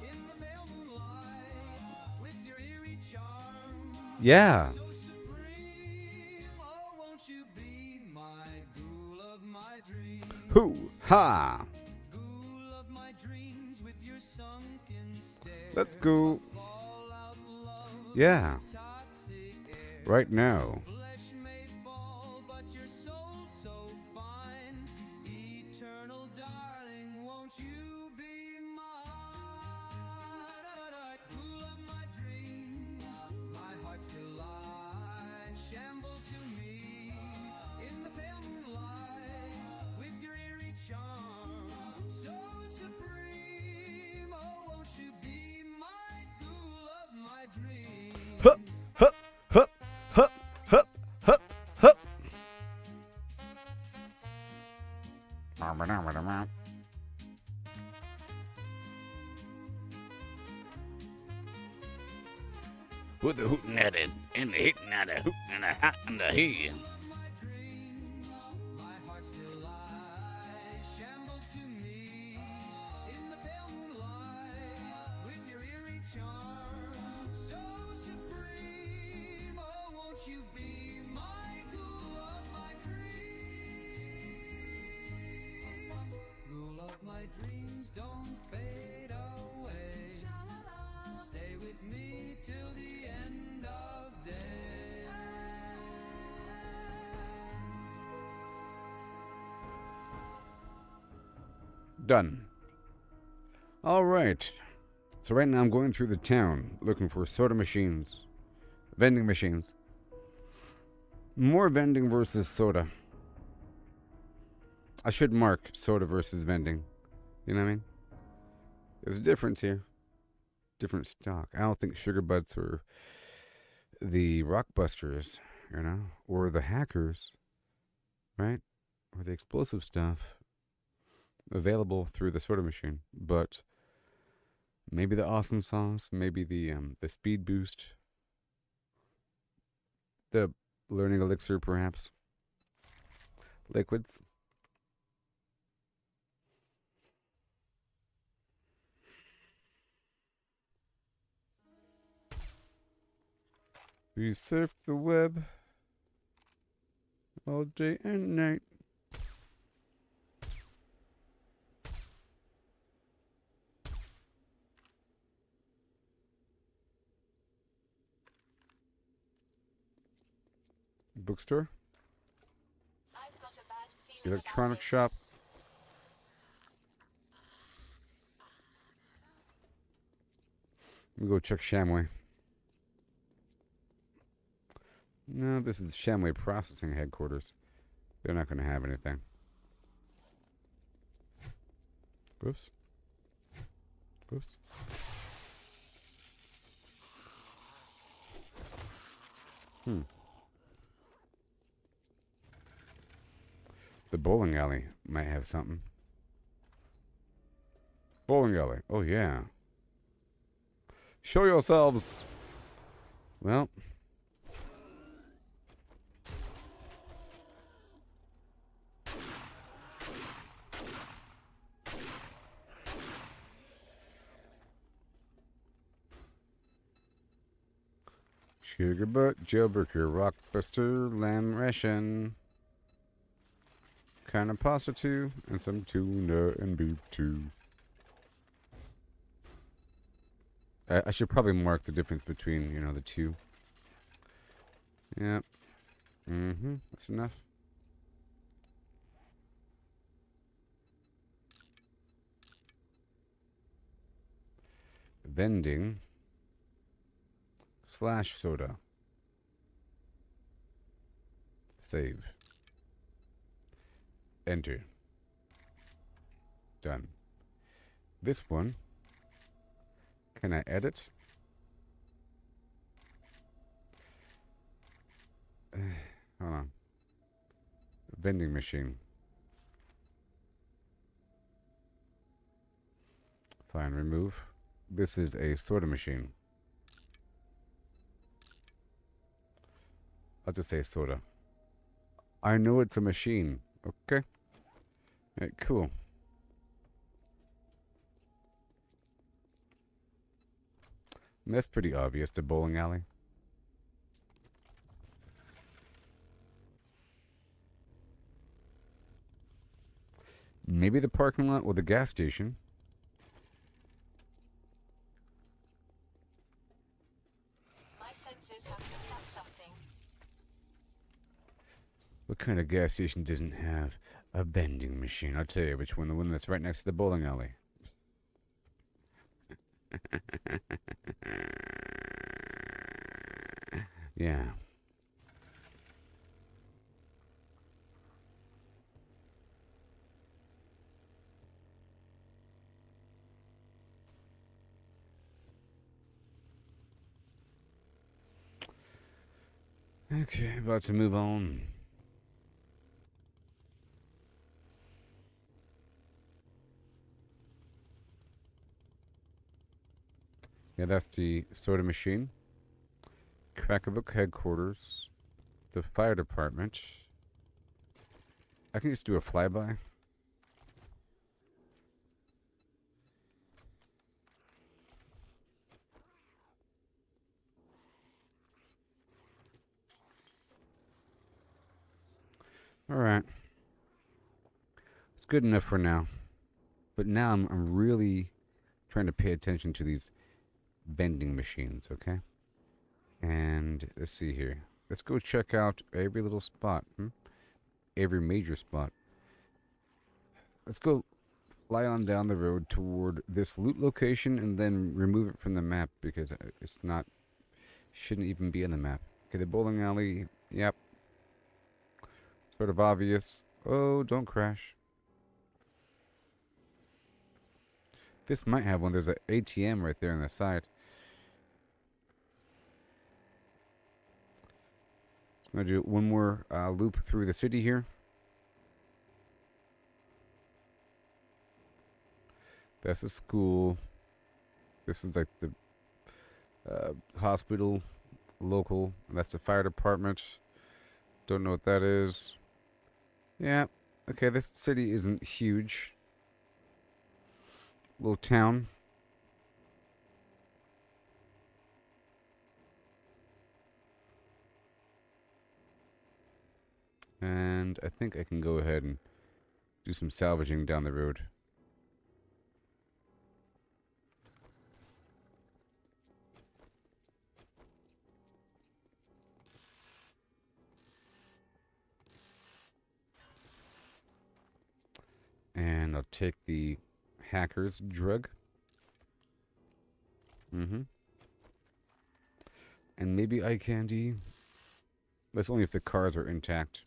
in the pale moonlight with your eerie charm. Yeah. So supreme, oh, won't you be my ghoul of my dreams? Hoo ha. Ghoul of my dreams with your sunken stare. Let's go. Fallout love, Yeah. toxic air. Right now. Flesh may fall, but your soul so fine. Eternal darling, won't you be mine? Ghoul of my dreams, my heart's delight. Shamble to me in the pale moonlight with your eerie charm, so supreme. Oh, won't you be my ghoul of my dreams? Hup, hup, hup, hup, hup, hup, hup. With the hootin' at it, and the hitting at it, hootin' and a hot in the head. My heart's delight, shamble to me in the pale moonlight with your eerie charm, so supreme. Oh, won't you be my ghoul of my dreams? Ghoul of my dreams, don't fade away. Stay with me till the end of day. Done. All right. So right now I'm going through the town looking for soda machines. Vending machines. More vending versus soda. I should mark soda versus vending. You know what I mean? There's a difference here. Different stock. I don't think Sugar Butts or the Rockbusters, you know, or the hackers, right? Or the explosive stuff available through the soda machine. But maybe the awesome sauce, maybe the speed boost, the learning elixir, perhaps. Liquids. We surf the web all day and night. Bookstore. I've got a bad feeling Electronic about shop. We go check Shamway. No, this is Shamway Processing Headquarters. They're not going to have anything. Oops. Oops. The bowling alley might have something. Bowling alley. Oh, yeah. Show yourselves. Well. Sugar Butt, Jailbreaker, Rockbuster, Lamb Ration. Kind of pasta too, and some tuna and beef too. I should probably mark the difference between, you know, the two. Yep. That's enough. Vending. / soda. Save. Enter. Done. This one. Can I edit? Hold on. Vending machine. Fine, remove. This is a soda machine. I'll just say soda. I know it's a machine. Okay. Alright, cool. That's pretty obvious, the bowling alley. Maybe the parking lot or the gas station. my senses have picked up something. What kind of gas station doesn't have a vending machine? I'll tell you which one. The one that's right next to the bowling alley. Yeah. Okay, about to move on. Yeah, that's the soda machine. Crackerbook headquarters. The fire department. I can just do a flyby. Alright. It's good enough for now. But now I'm really trying to pay attention to these vending machines, okay? And let's see here. Let's go check out every little spot. Every major spot. Let's go fly on down the road toward this loot location and then remove it from the map because it's not, shouldn't even be in the map. Okay, the bowling alley, yep. Sort of obvious. Oh, don't crash. This might have one. There's an ATM right there on the side. I'm gonna do one more loop through the city here. That's the school. This is like the hospital, local. And that's the fire department. Don't know what that is. Yeah. Okay, this city isn't huge. Little town. And I think I can go ahead and do some salvaging down the road. And I'll take the hacker's drug. And maybe eye candy. That's only if the cars are intact.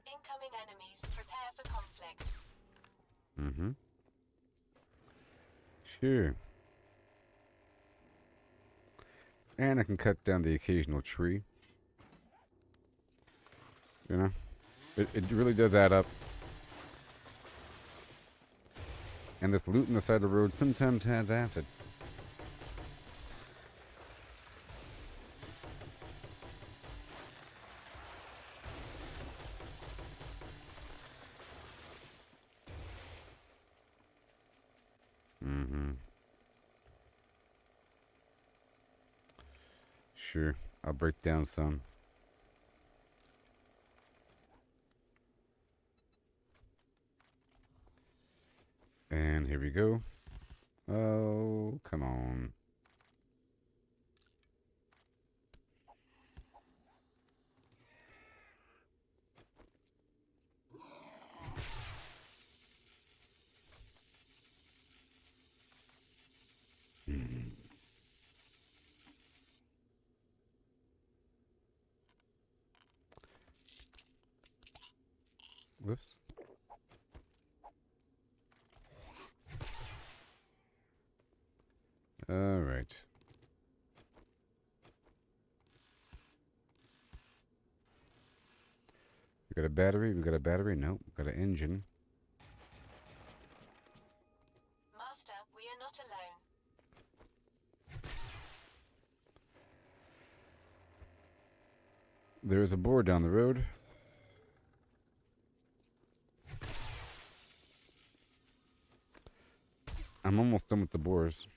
Incoming enemies. Prepare for conflict. Sure. And I can cut down the occasional tree. You know? It really does add up. And this loot on the side of the road sometimes has acid. Sure, I'll break down some. And here we go. Oh, come on. Whoops. All right. We got a battery. We got a battery. Nope. We got an engine. Master, we are not alone. There is a board down the road. I'm almost done with the boars.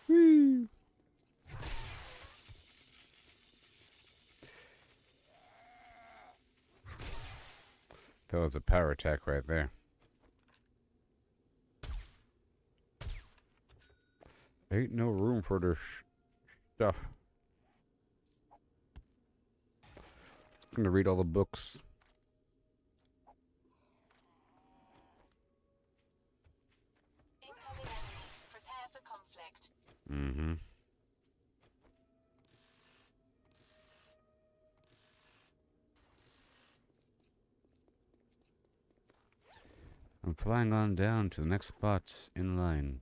Whee! That was a power attack right there. Ain't no room for their stuff. I'm gonna read all the books. Incoming enemies. Prepare for conflict. I'm flying on down to the next spot in line.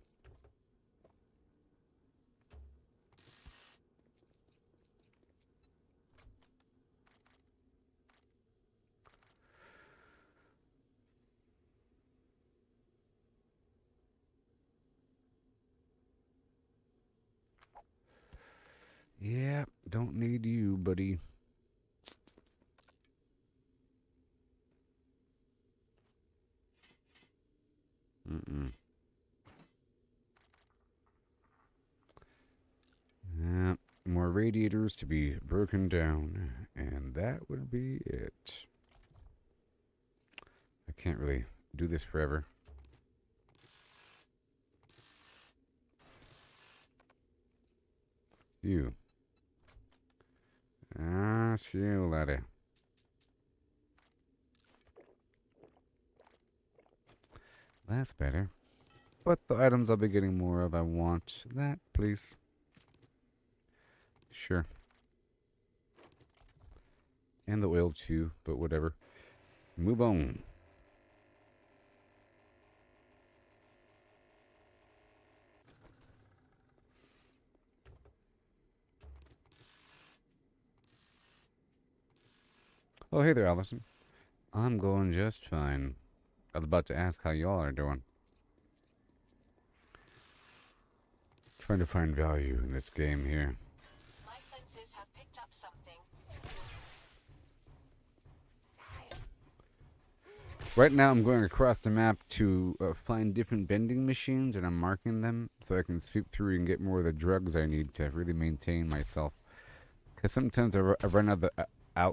Yeah, don't need you, buddy. Mm-mm. Yeah, more radiators to be broken down, and that would be it. I can't really do this forever. You. Ah, you laddie. That's better. But the items I'll be getting more of, I want that, please. Sure. And the oil too, but whatever. Move on. Oh, hey there, Allison. I'm going just fine. I was about to ask how y'all are doing. Trying to find value in this game here. My senses have picked up something. Right now, I'm going across the map to find different vending machines, and I'm marking them so I can sweep through and get more of the drugs I need to really maintain myself. Because sometimes I run out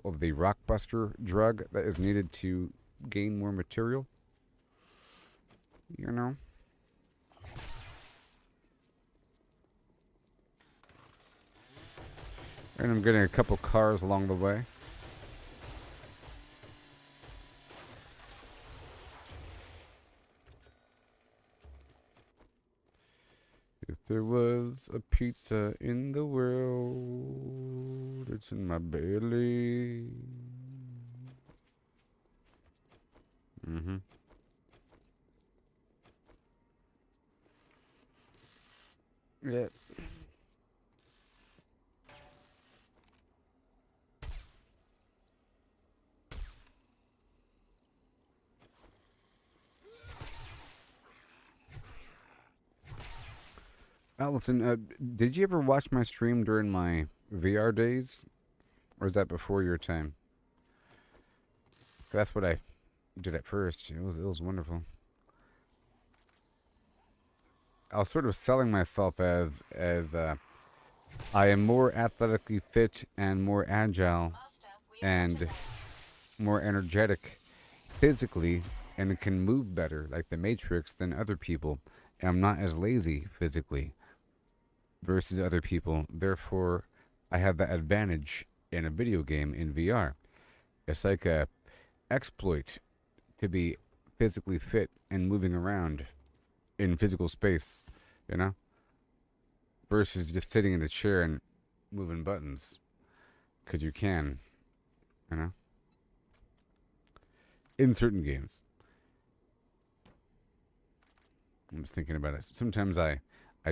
of the Rockbuster drug that is needed to gain more material. You know? And I'm getting a couple cars along the way. If there was a pizza in the world, it's in my belly. Mm-hmm. Yeah. Allison, did you ever watch my stream during my VR days? Or is that before your time? That's what I did at first. It was wonderful. I was sort of selling myself as I am more athletically fit and more agile Master, we are and more energetic physically and can move better like the Matrix than other people. And I'm not as lazy physically versus other people. Therefore, I have that advantage in a video game in VR. It's like a exploit to be physically fit and moving around in physical space, you know, versus just sitting in a chair and moving buttons because you can, you know, in certain games. I'm just thinking about it. Sometimes I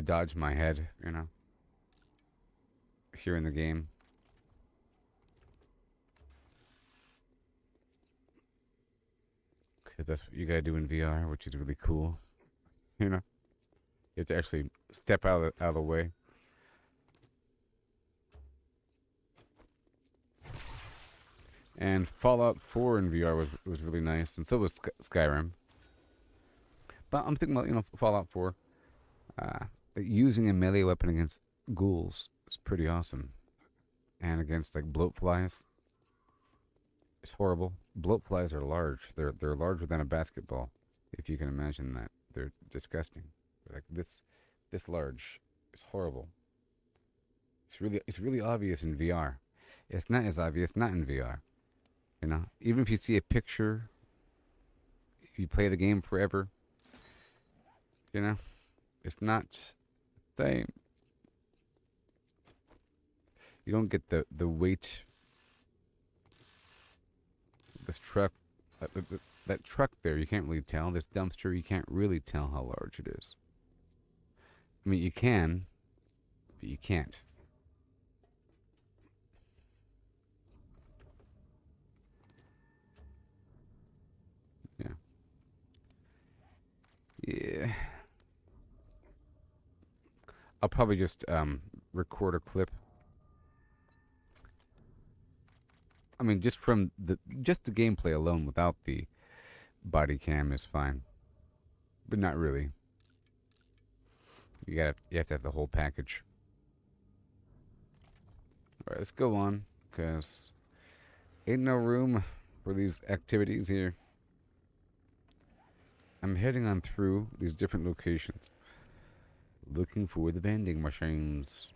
dodge my head, you know, here in the game. Because that's what you gotta do in VR, which is really cool, you know. You have to actually step out of the way. And Fallout 4 in VR was really nice, and so was Skyrim. But I'm thinking about, Fallout 4. Using a melee weapon against ghouls is pretty awesome. And against, like, bloat flies, it's horrible. Bloat flies are large. They're larger than a basketball, if you can imagine that. They're disgusting. They're like this large. It's horrible. It's really obvious in VR. It's not as obvious not in VR. You know, even if you see a picture, if you play the game forever, you know, it's not the same. You don't get the weight. This truck, That truck there, you can't really tell. This dumpster, you can't really tell how large it is. I mean, you can, but you can't. Yeah. Yeah. I'll probably just record a clip. I mean, just from the gameplay alone, without the body cam, is fine, but not really. You have to have the whole package. All right, let's go on, cause ain't no room for these activities here. I'm heading on through these different locations, looking for the vending machines.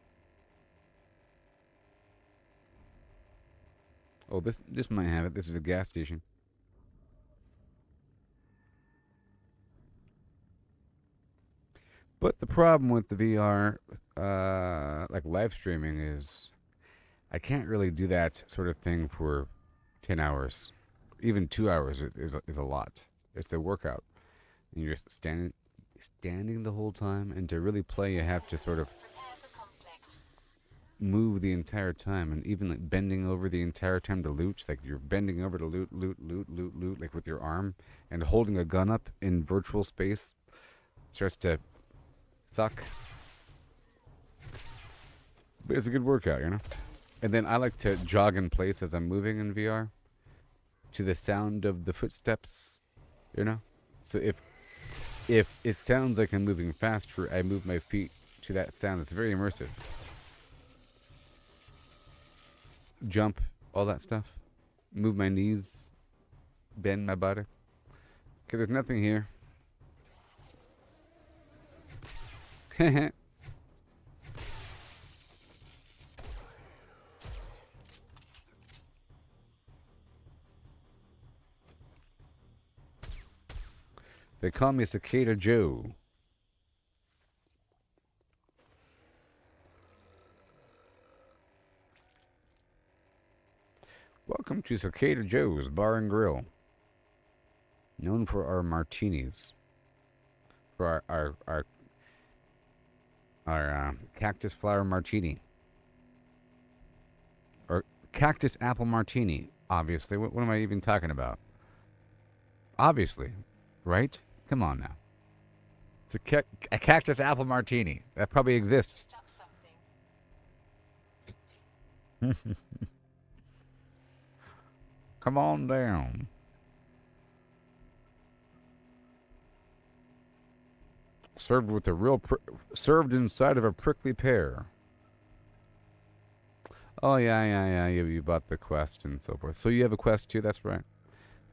Oh, this might have it. This is a gas station. But the problem with the VR, like live streaming, is I can't really do that sort of thing for 10 hours. Even 2 hours is a lot. It's a workout. And you're just standing the whole time, and to really play, you have to sort of Prepare for conflict. move the entire time, and even like bending over the entire time to loot. Like you're bending over to loot, like with your arm, and holding a gun up in virtual space starts to suck. But it's a good workout, you know? And then I like to jog in place as I'm moving in VR to the sound of the footsteps, you know? So if it sounds like I'm moving faster, I move my feet to that sound. It's very immersive. Jump, all that stuff. Move my knees, bend my body. Okay, there's nothing here. They call me Cicada Joe. Welcome to Cicada Joe's Bar and Grill. Known for our martinis. For our cactus flower martini. Or cactus apple martini, obviously. What am I even talking about? Obviously, right? Come on now. It's a cactus apple martini. That probably exists. Stop something. Come on down. Served with a served inside of a prickly pear. Oh yeah. You bought the quest and so forth. So you have a quest too. That's right.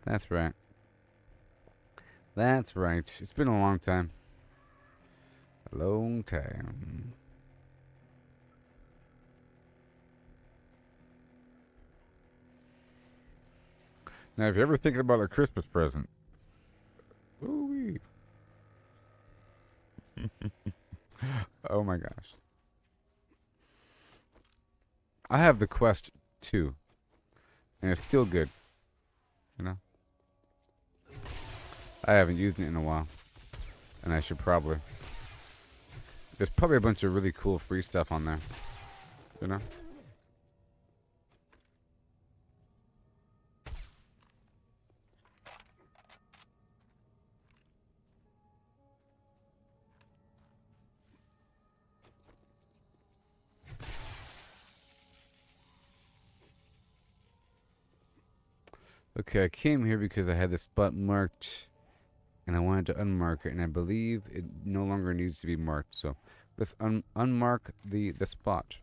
That's right. That's right. It's been a long time. A long time. Now, if you're ever thinking about a Christmas present, ooh-wee. Oh my gosh. I have the Quest 2, and it's still good. You know? I haven't used it in a while, and I should probably. There's probably a bunch of really cool free stuff on there. You know? Okay, I came here because I had this spot marked, and I wanted to unmark it, and I believe it no longer needs to be marked. So let's unmark the spot.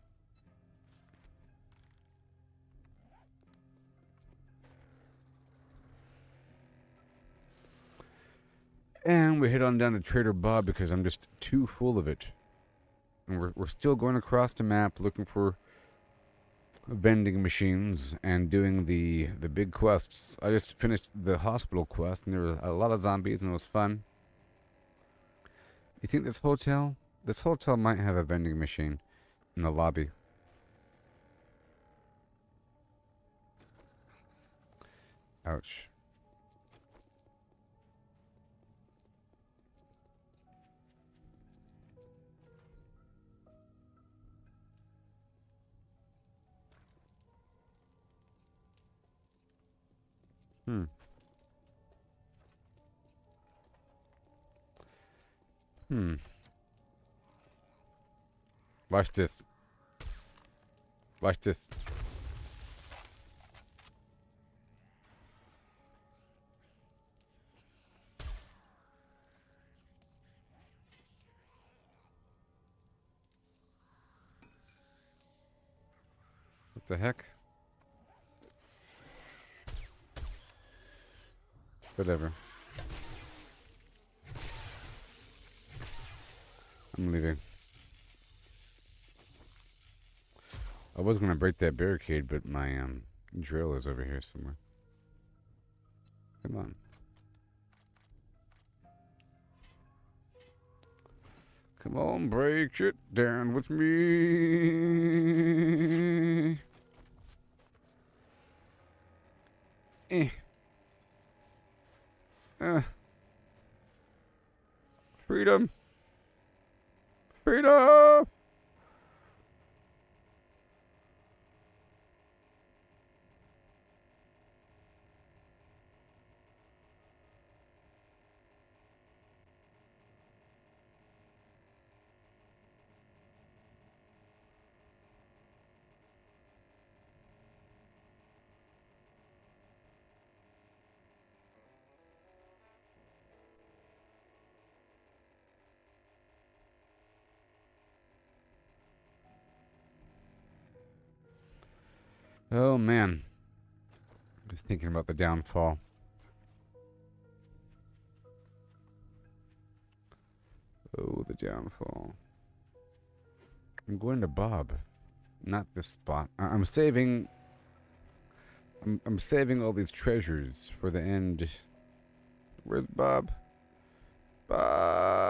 And we head on down to Trader Bob because I'm just too full of it. And we're still going across the map looking for vending machines and doing the big quests. I just finished the hospital quest and there were a lot of zombies and it was fun. You think this hotel might have a vending machine in the lobby. Ouch. Hmm. Hmm. Watch this. Watch this. What the heck? Whatever. I'm leaving. I was gonna break that barricade, but my drill is over here somewhere. Come on. Come on, break it down with me. Eh. Freedom. Freedom. Oh man. Just thinking about the downfall. Oh, the downfall. I'm going to Bob. Not this spot. I'm saving... I'm saving all these treasures for the end. Where's Bob? Bob!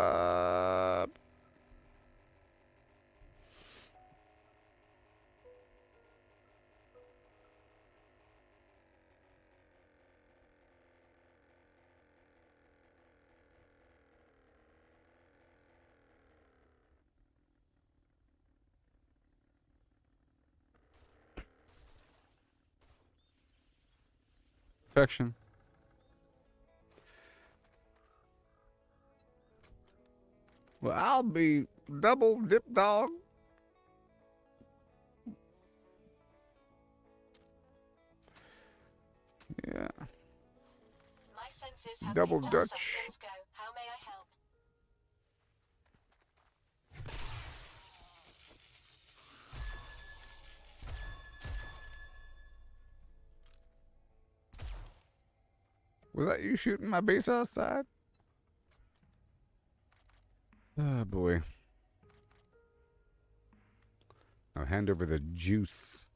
Perfection. Well, I'll be double dip dog. Yeah. My senses have Double picked up Dutch. some things go. How may I help? Was that you shooting my base outside? Oh boy. I'll hand over the juice.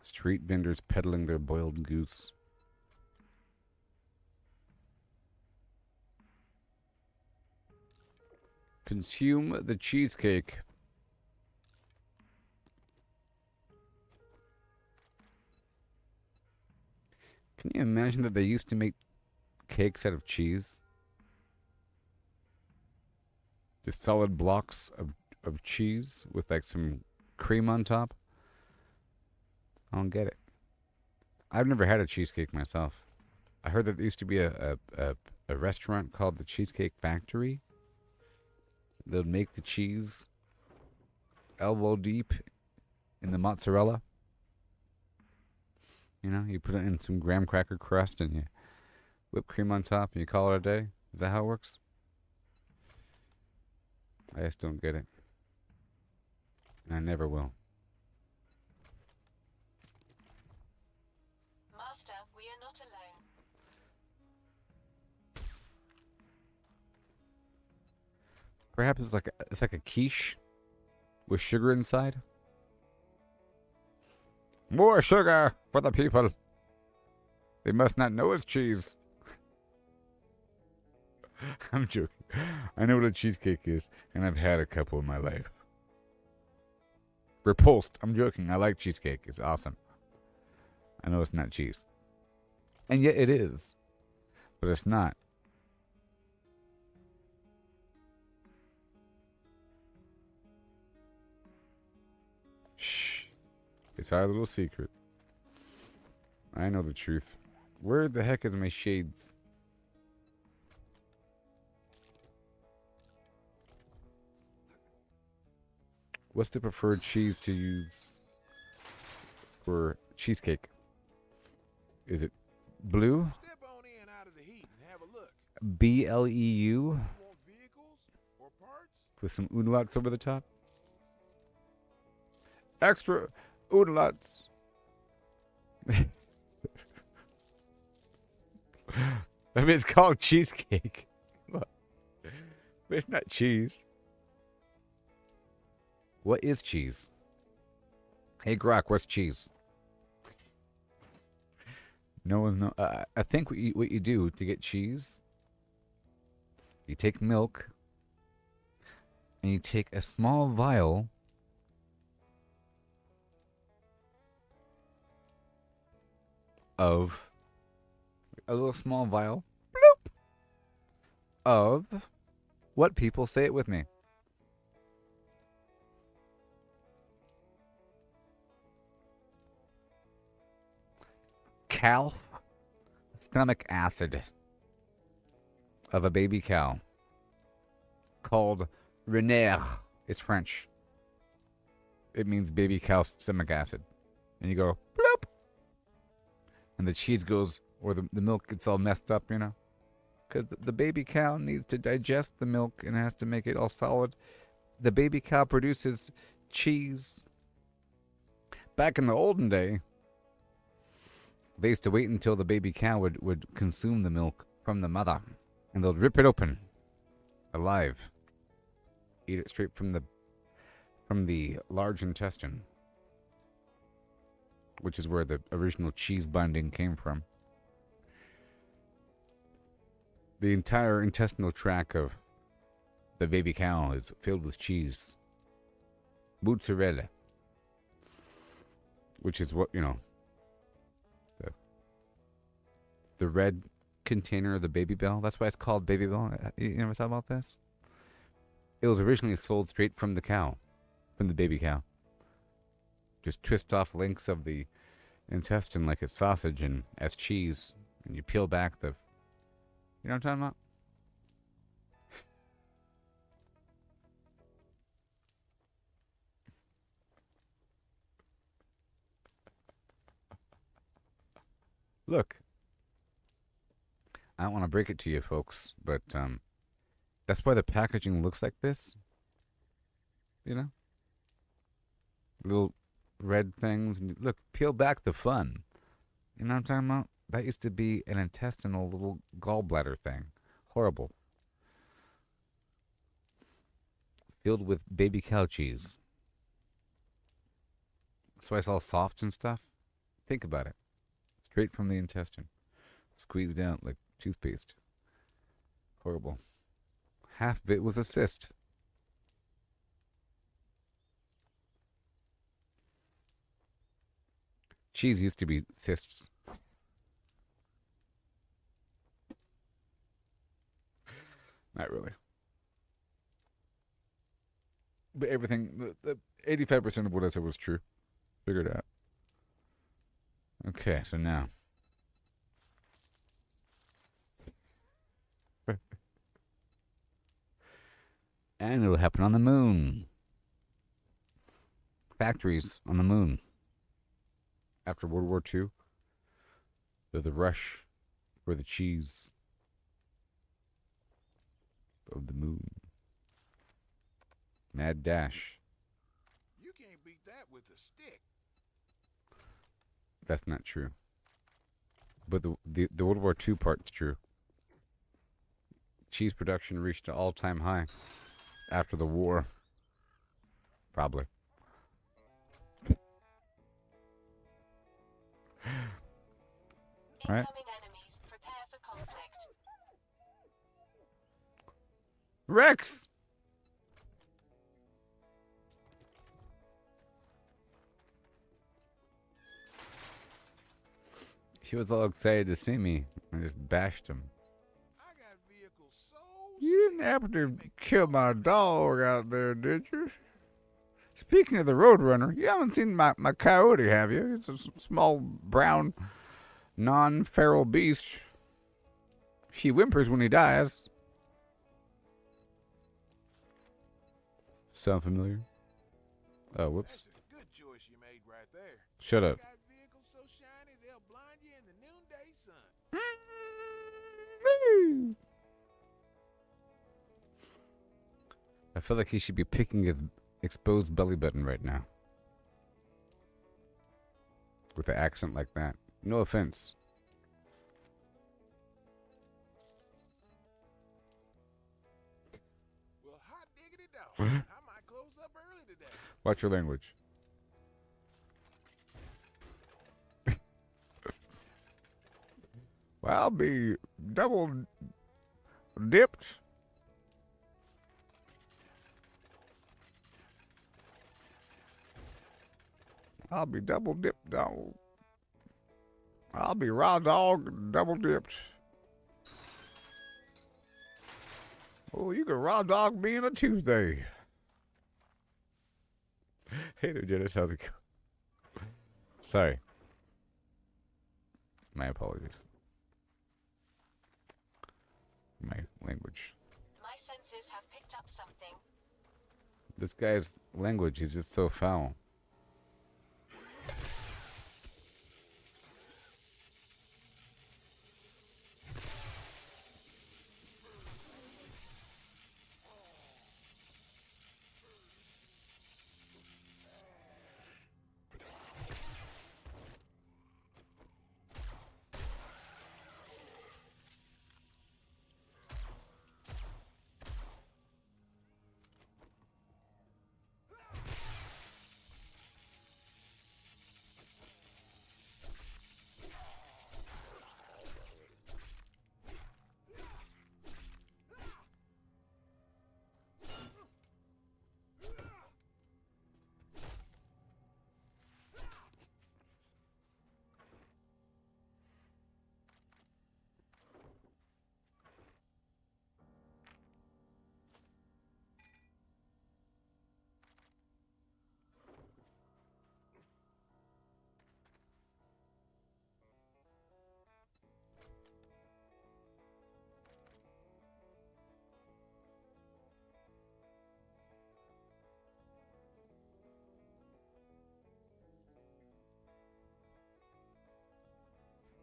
Street vendors peddling their boiled goose. Consume the cheesecake. Can you imagine that they used to make cakes out of cheese? Just solid blocks of cheese with like some cream on top? I don't get it. I've never had a cheesecake myself. I heard that there used to be a restaurant called the Cheesecake Factory. They'll make the cheese elbow deep in the mozzarella. You know, you put it in some graham cracker crust and you whip cream on top and you call it a day. Is that how it works? I just don't get it. And I never will. Master, we are not alone. Perhaps it's like a quiche with sugar inside. More sugar for the people. They must not know it's cheese. I'm joking. I know what a cheesecake is, and I've had a couple in my life. Repulsed. I'm joking. I like cheesecake. It's awesome. I know it's not cheese. And yet it is. But it's not. It's our little secret. I know the truth. Where the heck is my shades? What's the preferred cheese to use for cheesecake? Is it blue? Step on in out of the heat and have a look. BLEU Want vehicles or parts? with some oodalots over the top? Extra oodalots. I mean, it's called cheesecake. But it's not cheese. What is cheese? Hey, Grok, what's cheese? No one knows. I think what you do to get cheese, you take milk and you take a small vial of a little small vial, bloop, of what people say it with me. Calf stomach acid of a baby cow called Renner. It's French. It means baby cow stomach acid. And you go, bloop. And the cheese goes, or the milk gets all messed up, you know. Because the baby cow needs to digest the milk and has to make it all solid. The baby cow produces cheese. Back in the olden day, they used to wait until the baby cow would consume the milk from the mother. And they'll rip it open, alive. Eat it straight from the large intestine, which is where the original cheese binding came from. The entire intestinal tract of the baby cow is filled with cheese. Mozzarella. Which is what, you know, the red container of the Baby Bell. That's why it's called Baby Bell. You never thought about this? It was originally sold straight from the cow, from the baby cow. Just twist off links of the intestine like a sausage and as cheese, and you peel back the. You know what I'm talking about? Look. I don't want to break it to you folks, but that's why the packaging looks like this. You know? Little red things. And look, peel back the fun. You know what I'm talking about? That used to be an intestinal little gallbladder thing. Horrible. Filled with baby cow cheese. That's why it's all soft and stuff. Think about it. Straight from the intestine. Squeezed out like toothpaste. Horrible. Half of it was a cyst. Cheese used to be cysts. Not really. But everything, the 85% of what I said was true. Figured out. Okay, so now. And it'll happen on the moon. Factories on the moon. After World War II, the rush for the cheese of the moon. Mad dash. You can't beat that with a stick. That's not true. But the World War II part's true. Cheese production reached an all-time high after the war. Probably. Right? Incoming enemies. Prepare for conflict. Rex! He was all excited to see me. I just bashed him. I got vehicles so You didn't happen to kill my dog out there, did you? Speaking of the Roadrunner, you haven't seen my coyote, have you? It's a small, brown, non-feral beast. He whimpers when he dies. Sound familiar? Oh, whoops. That's a good choice you made right there. Shut up. Got vehicles so shiny they'll blind you in the noonday sun. I feel like he should be picking his exposed belly button right now. With an accent like that. No offense. Well, hot diggity dog. I might close up early today. Watch your language. Well, I'll be double dipped. I'll be double dipped, dog. I'll be raw dog double dipped. Oh, you can raw dog me on a Tuesday. Hey there, Dennis. How's it go? Sorry. My apologies. My language. My senses have picked up something. This guy's language is just so foul.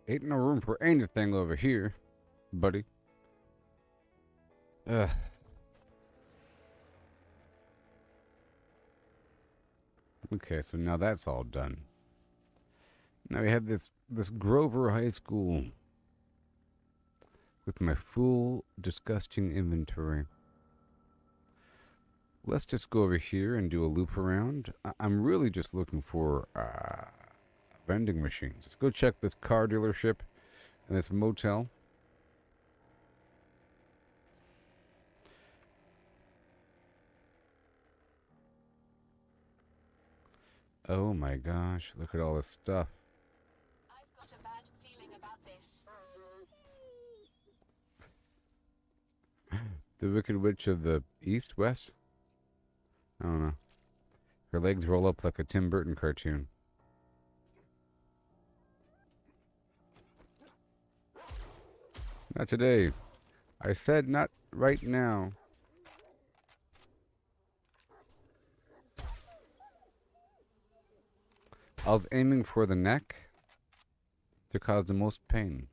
Ain't no room for anything over here, buddy. Ugh. Okay, so now that's all done. Now we have this Grover High School with my full disgusting inventory. Let's just go over here and do a loop around. I'm really just looking for vending machines. Let's go check this car dealership and this motel. Oh my gosh, look at all this stuff. I've got a bad feeling about this. The Wicked Witch of the East, West? I don't know. Her legs roll up like a Tim Burton cartoon. Not today. I said not right now. I was aiming for the neck to cause the most pain.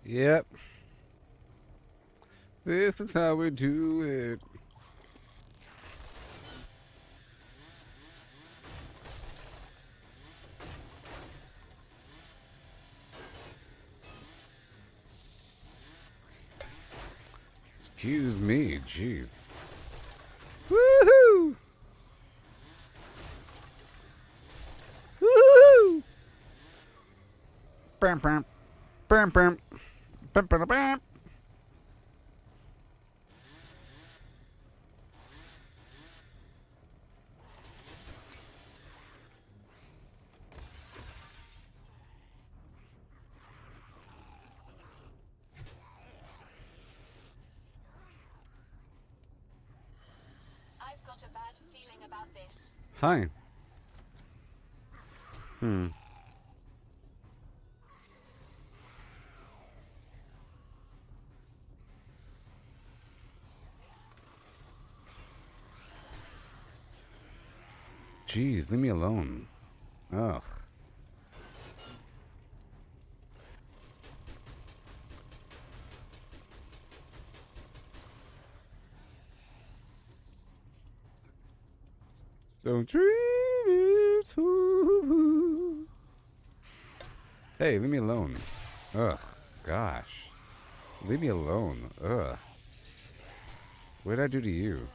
Yep. This is how we do it. Excuse me, jeez. Woohoo! Woohoo! Bam, bam, bam, bam, bam, bam, bam. I've got a bad feeling about this. Hi. Hmm. Jeez, leave me alone. Ugh. Don't dream it too. Hey, leave me alone. Ugh. Gosh. Leave me alone. Ugh. What did I do to you?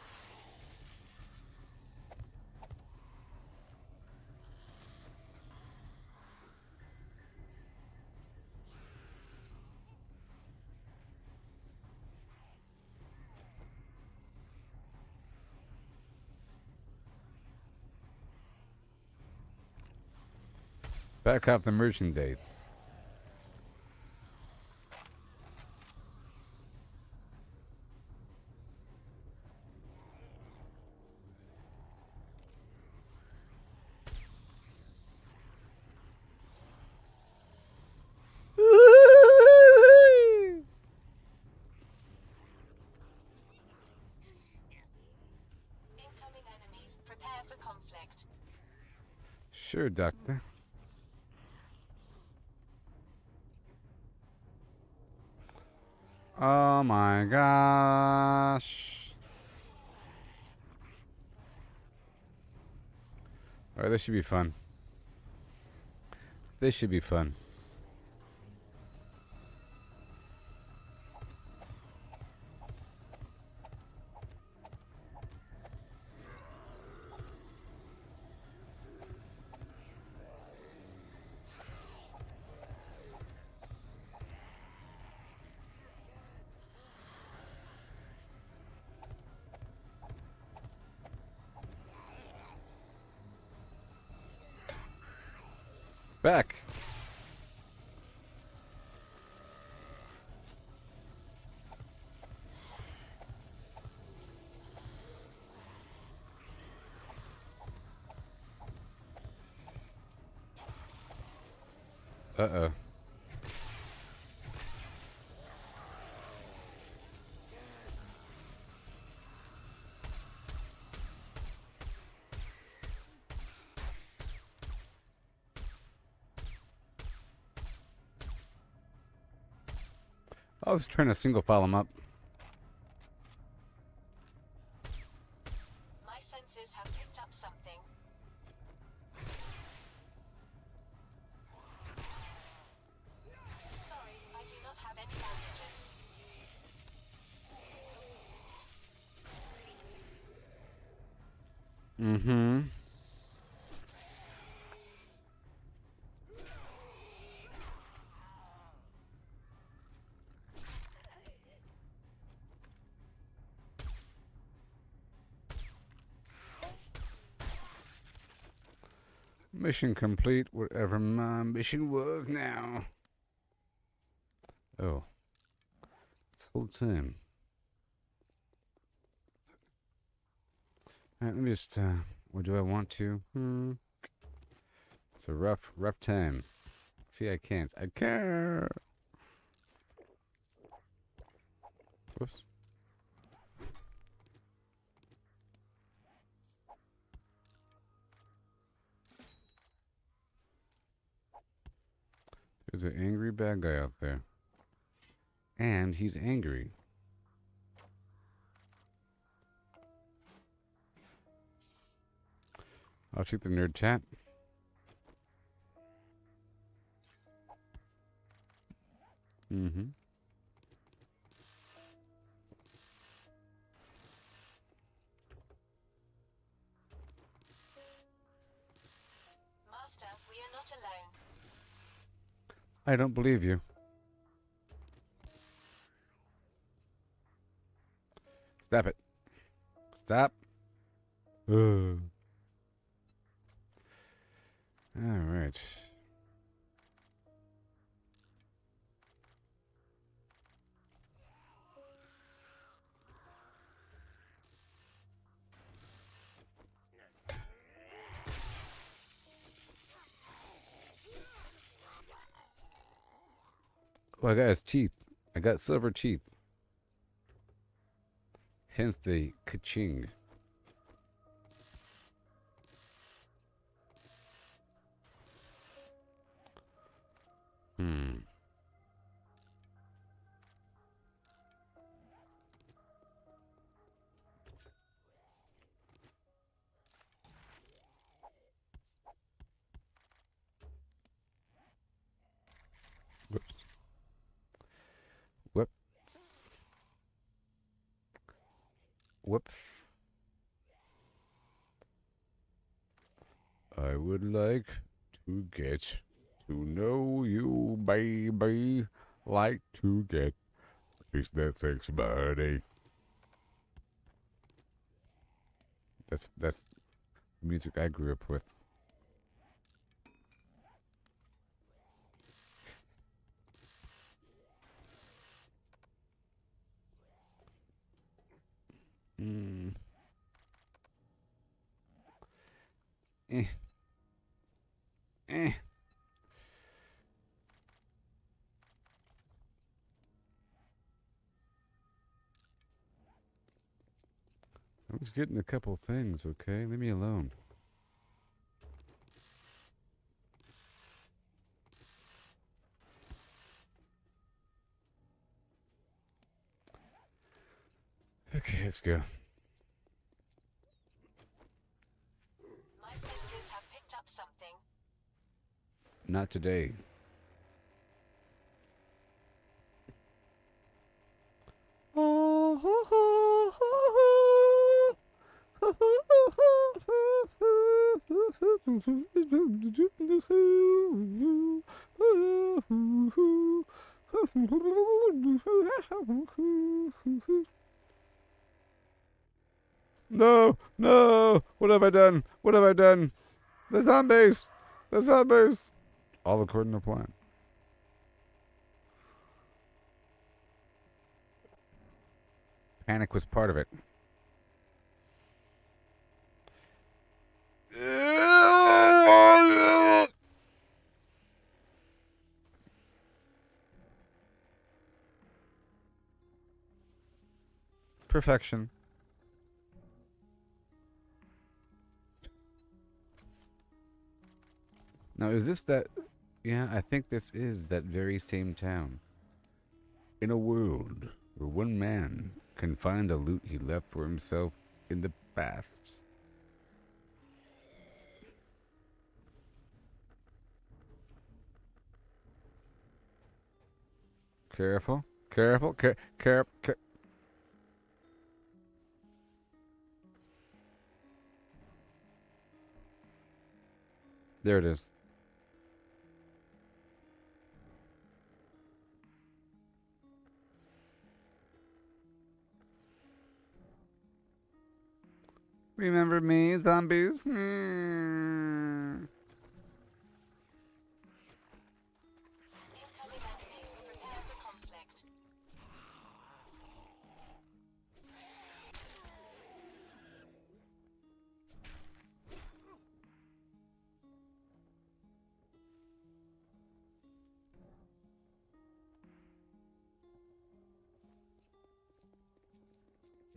Back up the merchant dates. Incoming enemies. Prepare for conflict. Sure, Doctor. Oh my gosh. Alright, this should be fun. This should be fun. Back. Uh-oh. I was trying to single file him up. My senses have picked up something. Sorry, I do not have any bandages. Mm-hmm. Mission complete, whatever my mission was now. Oh. This whole time. Alright, let me just, what do I want to? It's a rough time. See, I can't. I can't! Whoops. There's an angry bad guy out there. And he's angry. I'll check the nerd chat. Mm-hmm. Master, we are not alone. I don't believe you. Stop it. Stop. All right. Oh, I got his teeth. I got silver teeth. Hence the ka-ching. Hmm. Whoops. Whoops. Whoops. I would like to get to know you, baby. Like to get taste that sex body. That's music I grew up with. Mm. Eh. Eh. I was getting a couple things, okay? Leave me alone. Okay, let's go. My senses have picked up something. Not today. No, no! What have I done? What have I done? The zombies! The zombies! All according to plan. Panic was part of it. Perfection. Now, is this that? Yeah, I think this is that very same town. In a world where one man can find the loot he left for himself in the past. Careful, careful, careful. There it is. Remember me, zombies? Incoming enemy. Prepare for conflict.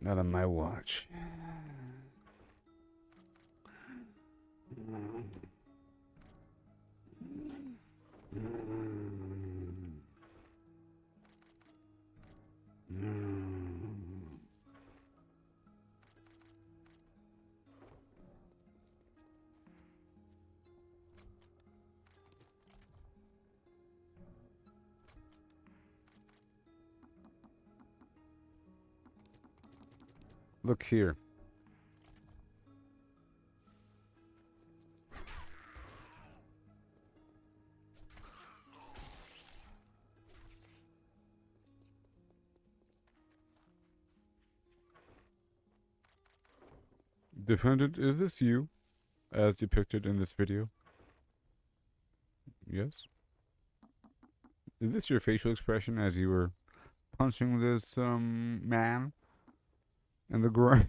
Not on my watch. Look here. Defendant, is this you, as depicted in this video? Yes? Is this your facial expression as you were punching this, man in the groin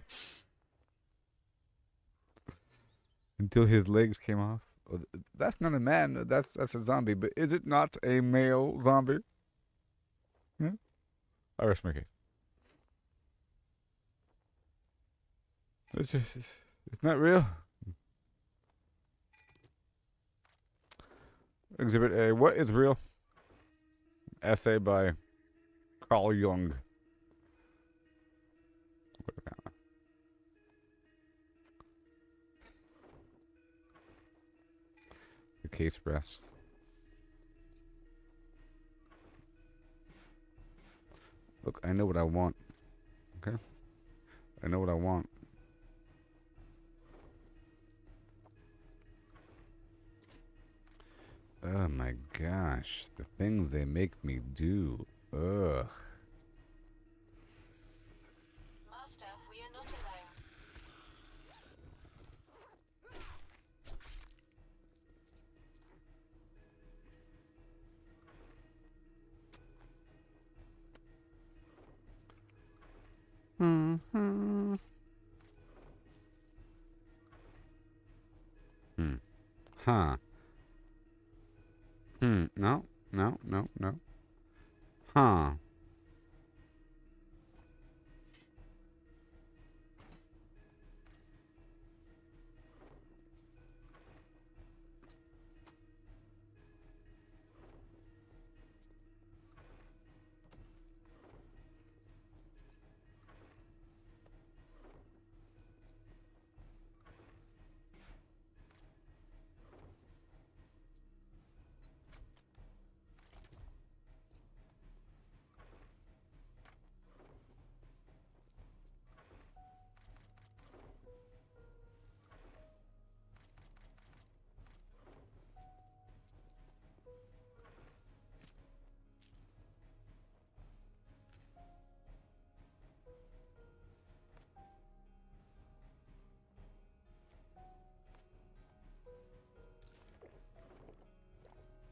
until his legs came off? Oh, that's not a man, that's a zombie, but is it not a male zombie? Yeah? I rest my case. It's not real. Exhibit A. What is real? Essay by Carl Jung. The case rests. Look, I know what I want. Okay? I know what I want. Oh my gosh, the things they make me do. Ugh. Master, we are not alone. Huh. No, no, no, no. Huh.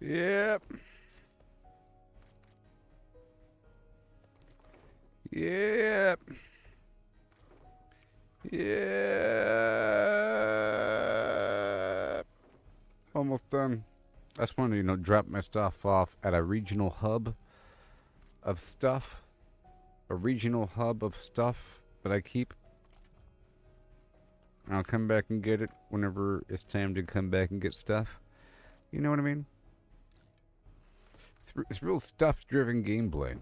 Yep. Yep. Yep. Almost done. I just wanted to, drop my stuff off at a regional hub of stuff. A regional hub of stuff that I keep. And I'll come back and get it whenever it's time to come back and get stuff. You know what I mean? It's real stuff-driven gameplay.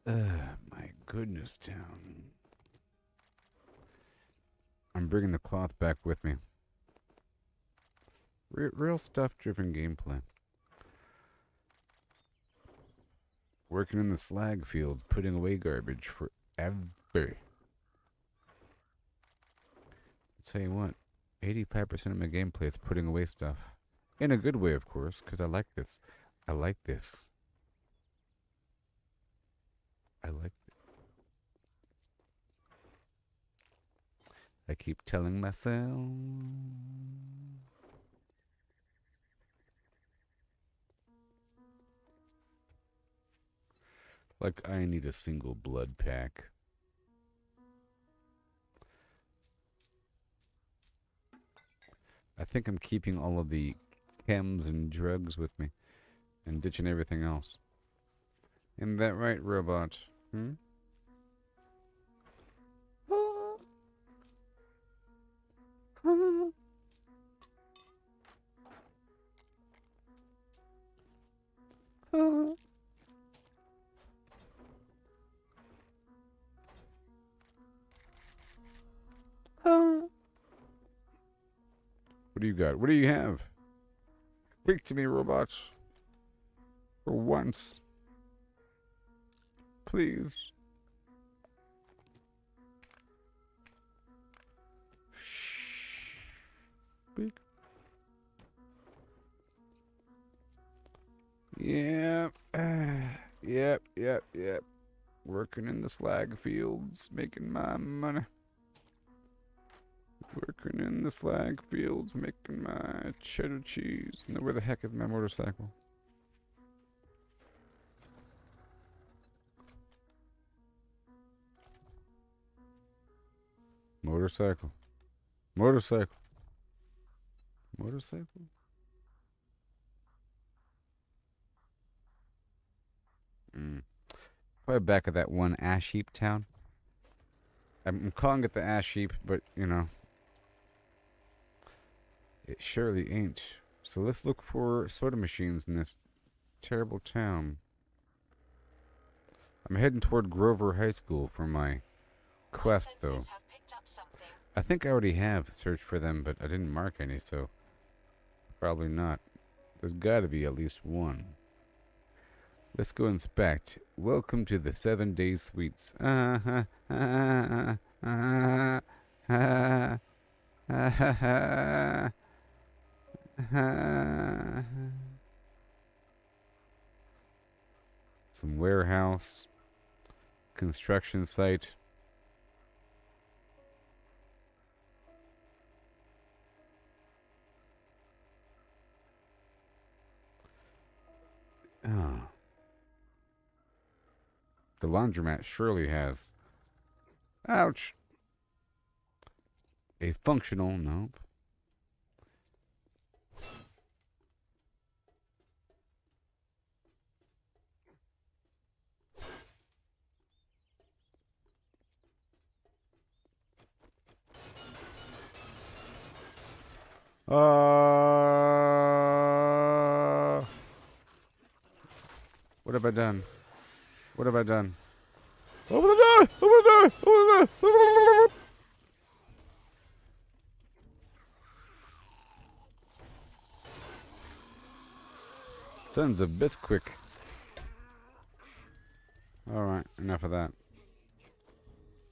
My goodness, town. I'm bringing the cloth back with me. Real stuff-driven gameplay. Working in the slag fields, putting away garbage forever. I'll tell you what, 85% of my gameplay is putting away stuff. In a good way, of course, because I like this. I like this. I like it. I keep telling myself. Like I need a single blood pack. I think I'm keeping all of the chems and drugs with me and ditching everything else. Isn't that right, robot? Hmm? What do you got? What do you have? Speak to me, robots. For once. please. Speak. Yep. Yep. Working in the slag fields, making my money. Working in the slag fields, making my cheddar cheese. Now, where the heck is my motorcycle? Motorcycle. Motorcycle. Motorcycle? Probably back at that one ash heap town. I'm calling it the ash heap, but, you know, it surely ain't. So let's look for soda machines in this terrible town. I'm heading toward Grover High School for my quest, though. Have picked up something. I think I already have searched for them, but I didn't mark any, so probably not. There's gotta be at least one. Let's go inspect. Welcome to the 7-Day Suites. Some warehouse. Construction site. Oh. The laundromat surely has. Ouch. A functional, nope. What have I done? What have I done? Open the door! Open the door! Open the door! Sons of Bisquick. Alright, enough of that.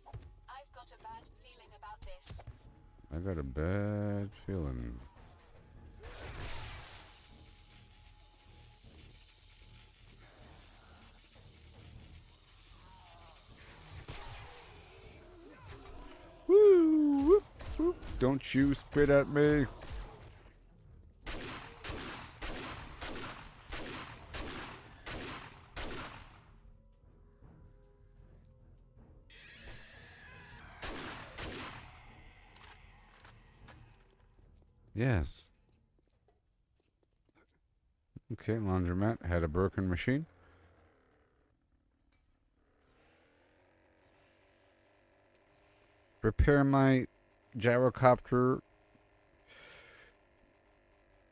I've got a bad feeling about this. I got a bad feeling. Woo! Whoop, whoop. Don't you spit at me. Yes. Okay, laundromat had a broken machine. Repair my gyrocopter.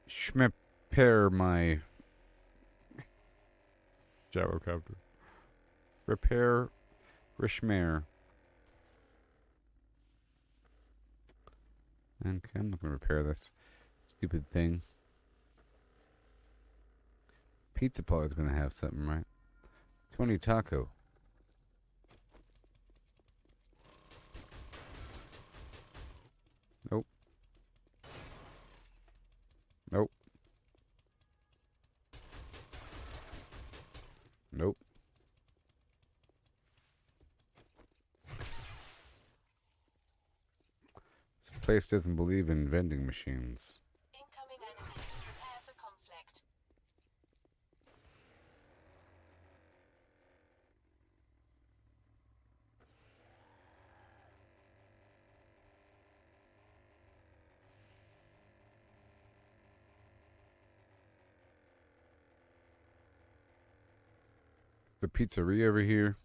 Schmepair my gyrocopter. Repair Rishmare. Okay, I'm not gonna repair this stupid thing. Pizza Parlor's gonna have something, right? 20 taco. Nope. Nope. Nope. This place doesn't believe in vending machines. Incoming enemy. Prepare for conflict. The pizzeria over here.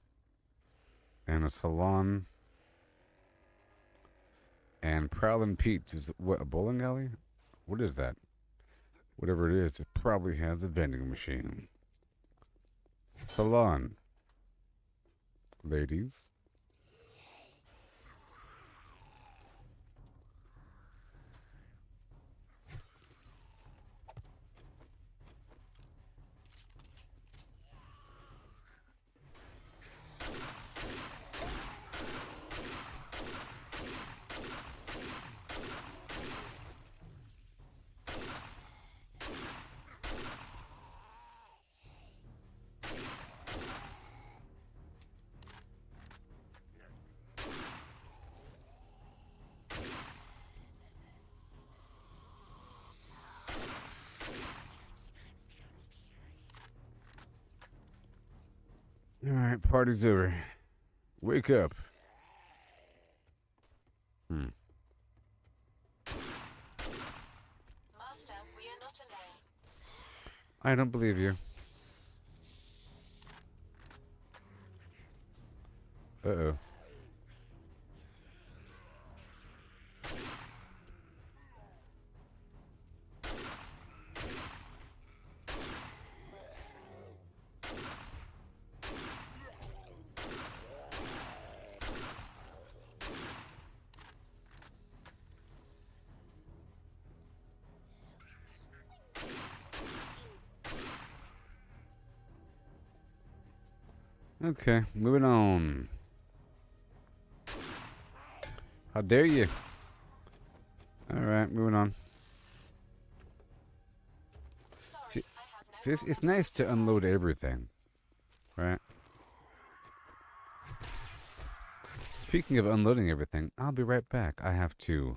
And a salon. And Prowlin' Pete's is what, a bowling alley? What is that? Whatever it is, it probably has a vending machine. Salon. Ladies. Alright, party's over. Wake up. Hmm. Master, we are not alone. I don't believe you. Uh-oh. Okay, moving on. How dare you? Alright, moving on. See, Sorry, I have no it's nice to unload everything, right? Speaking of unloading everything, I'll be right back. I have to.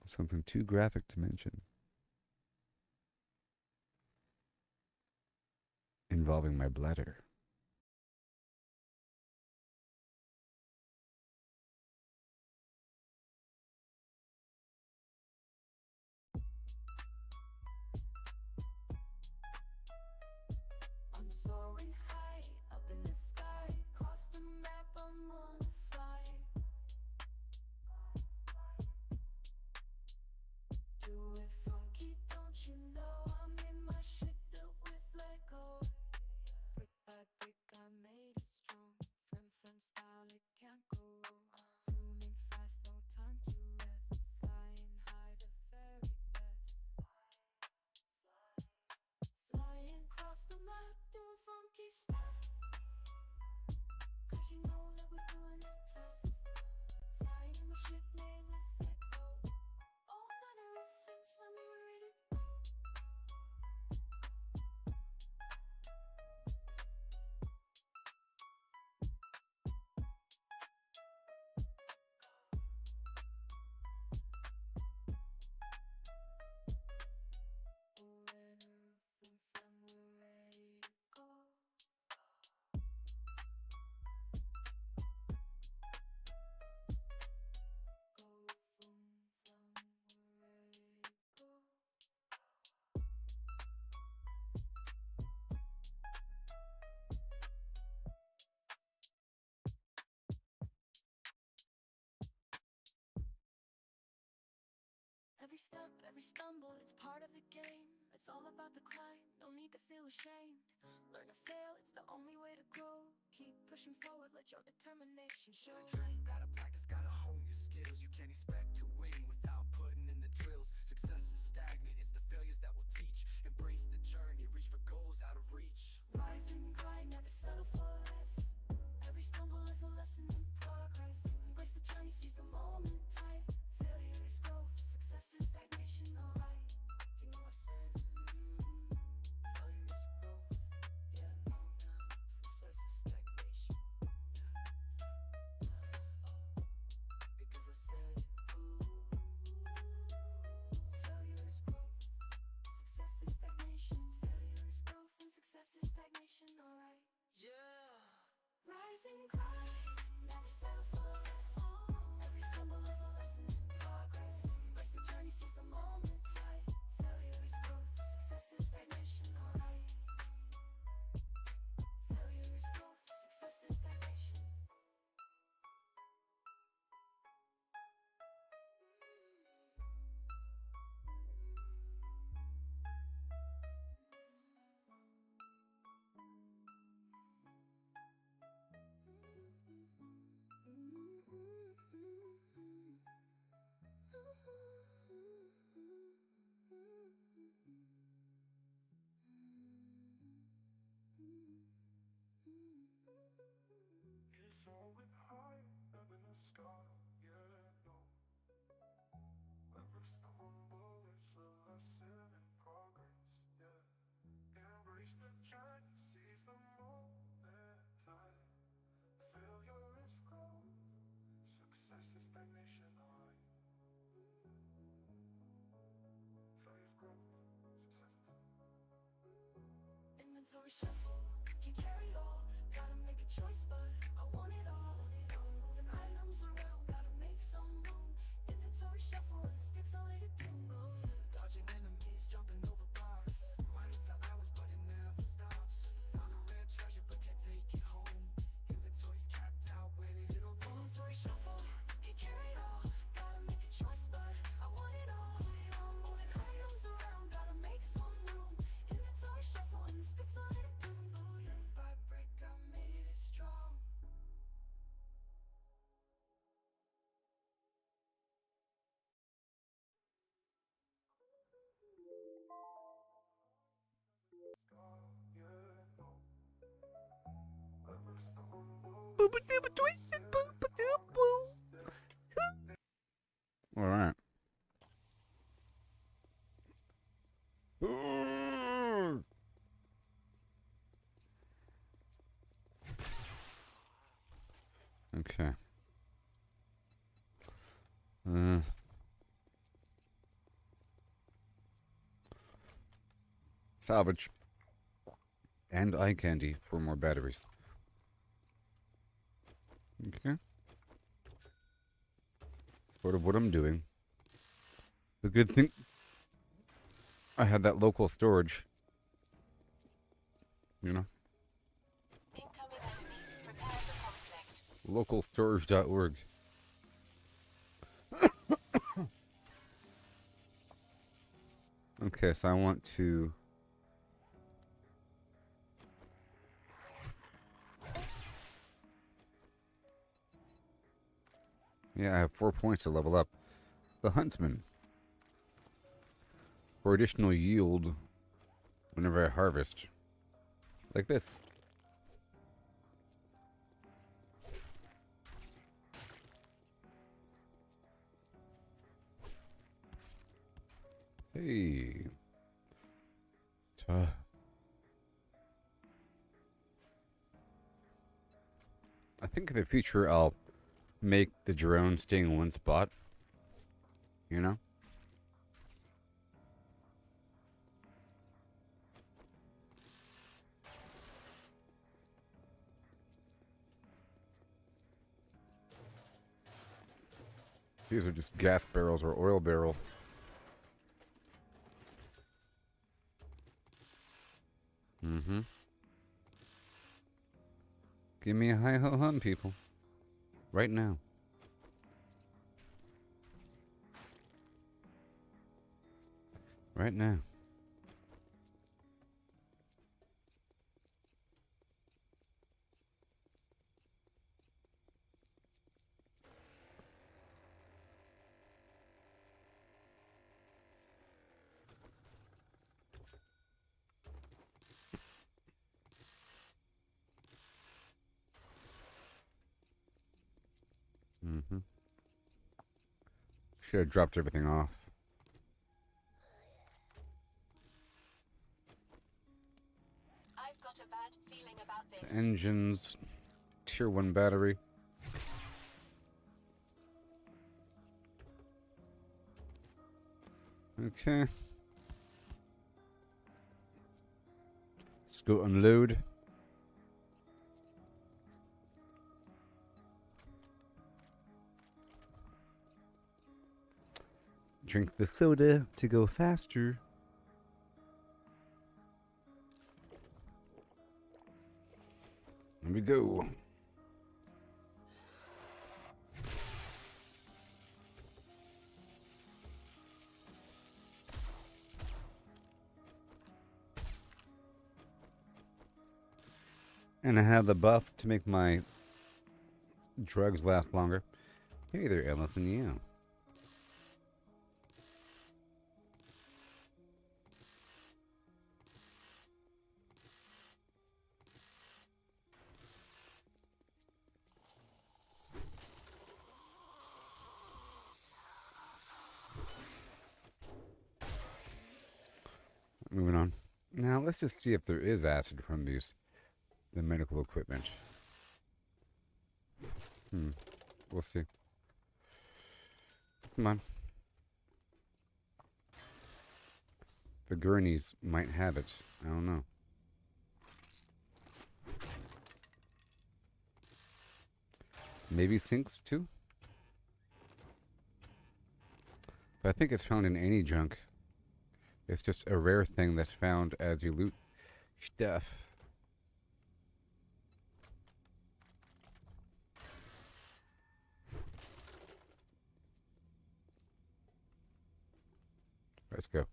Something too graphic to mention. Involving my bladder. I'm soaring high, up in the sky. Cross the map, I'm on a flight. Do it funky, don't you know? I'm in my shit built with Lego. Brick by brick, I made it strong. Friend style, it can't go wrong. Zooming fast, no time to rest. Flying high, the very best. Flying across the map, doing funky stuff. Cause you know that we're doing it tough. Flying in my ship made with Lego. All manner of things when we were ready to go. We're in a roof and we're ready to go. Go boom, we're ready to go. Every step, every stumble, it's part of the game. It's all about the climb, no need to feel ashamed. Learn to fail, it's the only way to grow. Keep pushing forward, let your determination show. Gotta train, gotta practice, gotta hone your skills. You can't expect to win without putting in the drills. Success is stagnant, it's the failures that will teach. Embrace the journey, reach for goals out of reach. Rise and grind, never settle for less. Every stumble is a lesson in progress. Embrace the journey, seize the moment tight. Failure is growth, success is stagnation, alright. You know I said, failure is growth. Yeah, no, success is stagnation. Because I said, failure is growth, success is stagnation. Failure is growth and success is stagnation, alright. Yeah. Rise and grind, never settle for less. Every stumble is a lesson in progress. Embrace the journey, seize the moment tight. Failure is growth, success is stagnation, alright. Failure is growth, success is stagnation. It's always high up in the sky, yeah, no. Every stumble is a lesson in progress, yeah. Embrace the journey, seize the moment tight. Failure is growth, success is stagnation, alright. Failure is growth, success Inventory shuffle, can't carry it all. Gotta make a choice, but I want it all. Moving items around, gotta make some room. Inventory shuffle, it's pixelated doom. Dodging enemies, jumping over bars. Running for hours, but it never stops. Found a rare treasure, but can't take it home. Inventory's capped out, waiting it'll go. Inventory shuffle, can't carry it all. Gotta make a choice, but I want it all. Moving items around, gotta make some room. Inventory shuffle, and it's pixelated doom. By brick, I made it strong. All right. Okay. Salvage. And eye candy for more batteries. Okay. Sort of what I'm doing. The good thing I had that local storage. You know? Incoming enemy. Prepare for conflict. Localstorage.org. Okay, so I want to... Yeah, I have 4 points to level up. The Huntsman. For additional yield whenever I harvest. Like this. Hey. I think in the future I'll make the drone stay in one spot. You know? These are just gas barrels or oil barrels. Mm-hmm. Give me a hi-ho hum, people. Right now. Right now. Mm-hmm. Should have dropped everything off. I've got a bad feeling about this. The engines. Tier 1 battery. Okay. Let's go unload. Drink the soda to go faster. Here we go. And I have the buff to make my drugs last longer. Hey there, Ellison, yeah. Moving on. Now, let's just see if there is acid from the medical equipment. We'll see. Come on. The gurneys might have it. I don't know. Maybe sinks too? But I think it's found in any junk. It's just a rare thing that's found as you loot stuff. Let's go.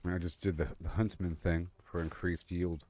I just did the huntsman thing for increased yield.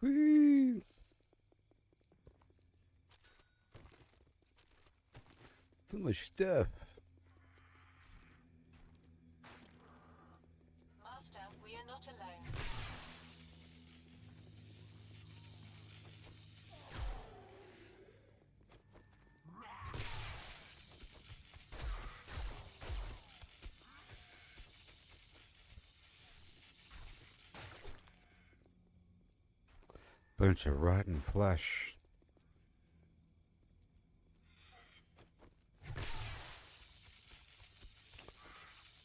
Whee! So much stuff. Master, we are not alone. Bunch of rotten flesh.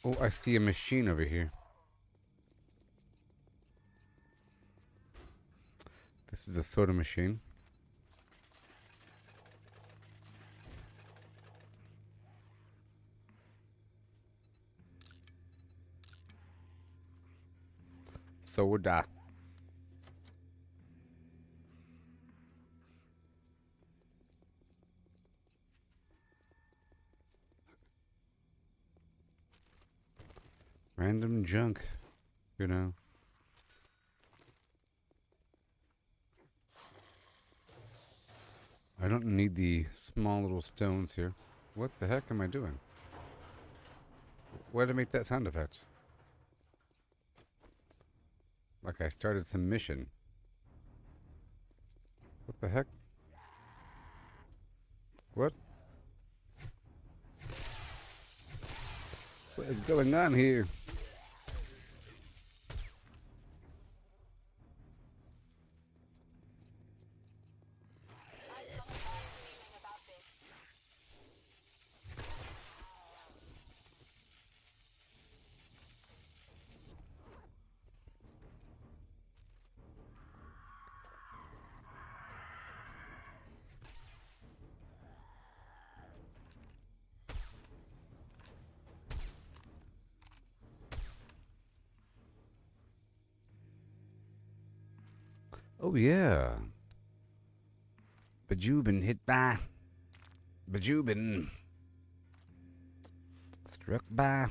Oh, I see a machine over here. This is a soda machine. Soda. Random junk, you know. I don't need the small little stones here. What the heck am I doing? Why did I make that sound effect? Like I started some mission. What the heck? What? What is going on here? I've got a bad feeling about this. Oh yeah. But you've been hit by. But you've been struck by.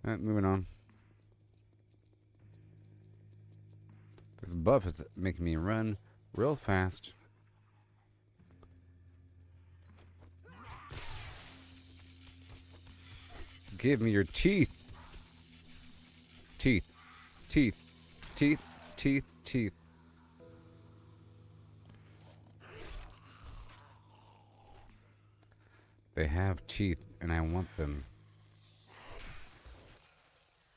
Moving on. This buff is making me run real fast. Give me your teeth. Teeth. Teeth. Teeth. Teeth. Teeth. They have teeth, and I want them.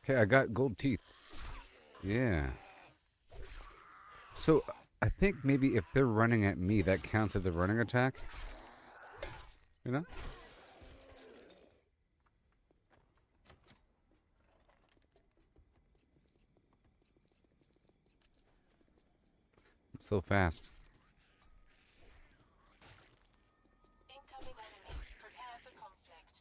Okay, I got gold teeth. Yeah. So, I think maybe if they're running at me, that counts as a running attack. You know? So fast. Incoming enemy. Prepare for conflict.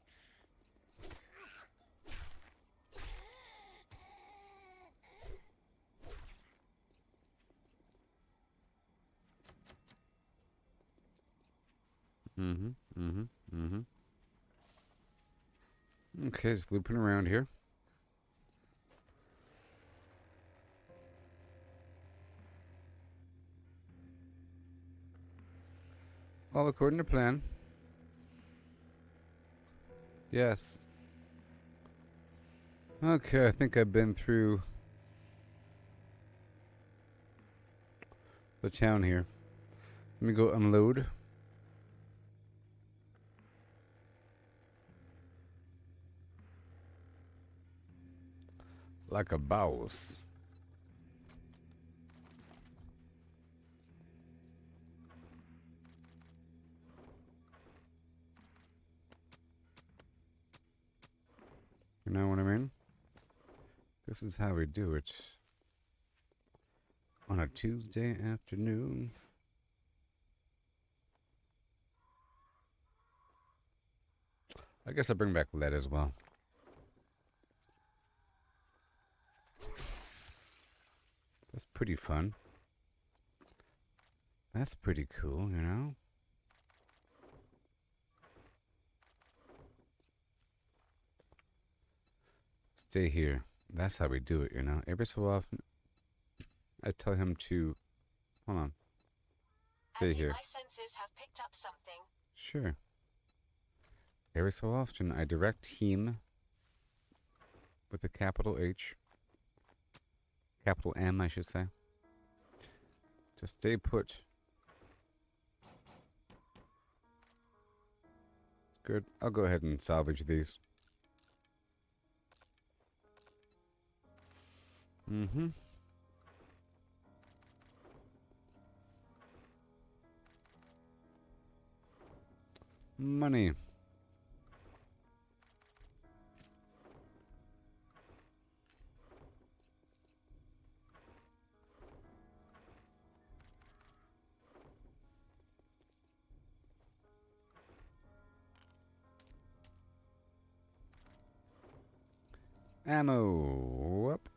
Mm-hmm. Mm-hmm. Mm-hmm. Okay, just looping around here. All according to plan. Yes. Okay, I think I've been through the town here. Let me go unload. Like a boss. You know what I mean? This is how we do it. On a Tuesday afternoon. I guess I'll bring back lead as well. That's pretty fun. That's pretty cool, you know? Stay here. That's how we do it, you know? Every so often, I tell him to... Hold on. Stay As here. if my senses have picked up something. Sure. Every so often, I direct him with a capital H. Capital M, I should say. To stay put. Good. I'll go ahead and salvage these. Mm-hmm. Money. Ammo. Up.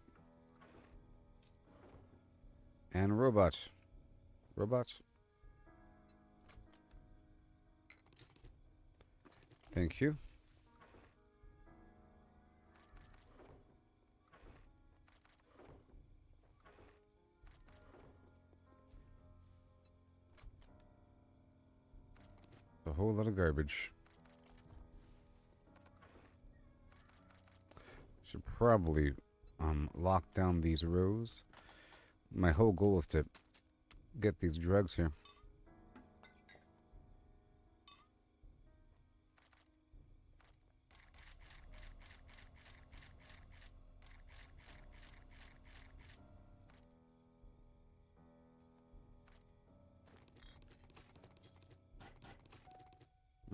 And robots. Robots. Thank you. A whole lot of garbage. Should probably lock down these rows. My whole goal is to get these drugs here.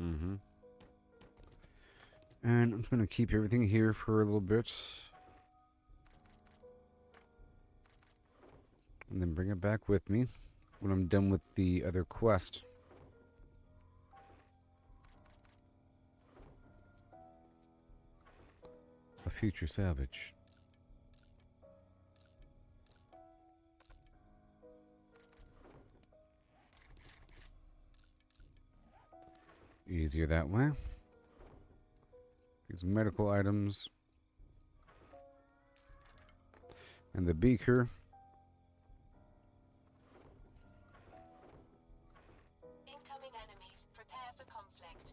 Mm-hmm. And I'm just going to keep everything here for a little bit. And then bring it back with me when I'm done with the other quest. A future salvage. Easier that way. These medical items. And the beaker. Incoming enemies. Prepare for conflict.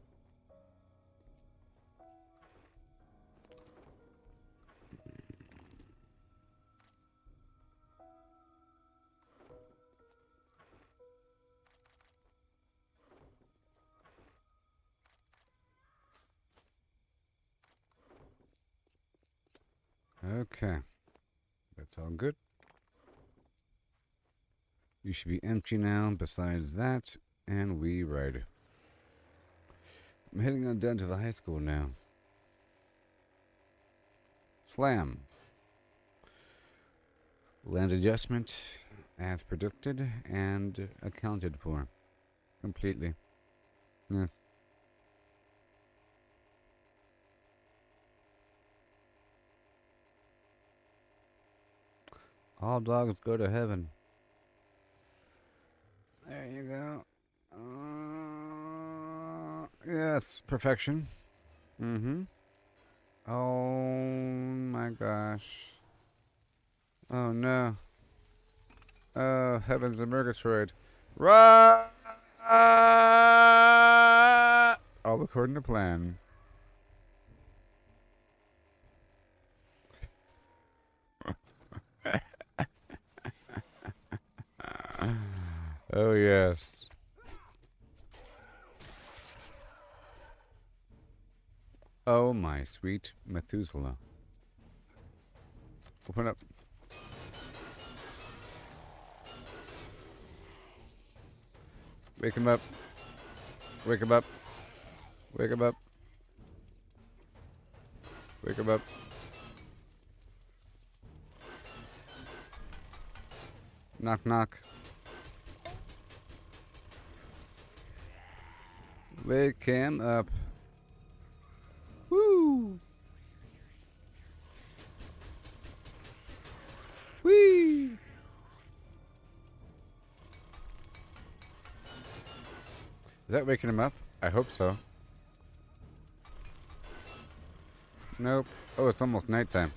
Okay. That's all good. You should be empty now besides that. And we ride. I'm heading on down to the high school now. Slam. Land adjustment as predicted and accounted for. Completely. Yes. All dogs go to heaven. There you go. Yes, perfection. Mm-hmm. Oh my gosh. Oh no. Oh, heavens of Murgatroyd. Run! All according to plan. Oh yes. Oh my sweet Methuselah. Open up. Wake him up. Wake him up. Wake him up. Wake him up. Knock knock. Wake him up. Woo! Whee! Is that waking him up? I hope so. Nope. Oh, it's almost nighttime.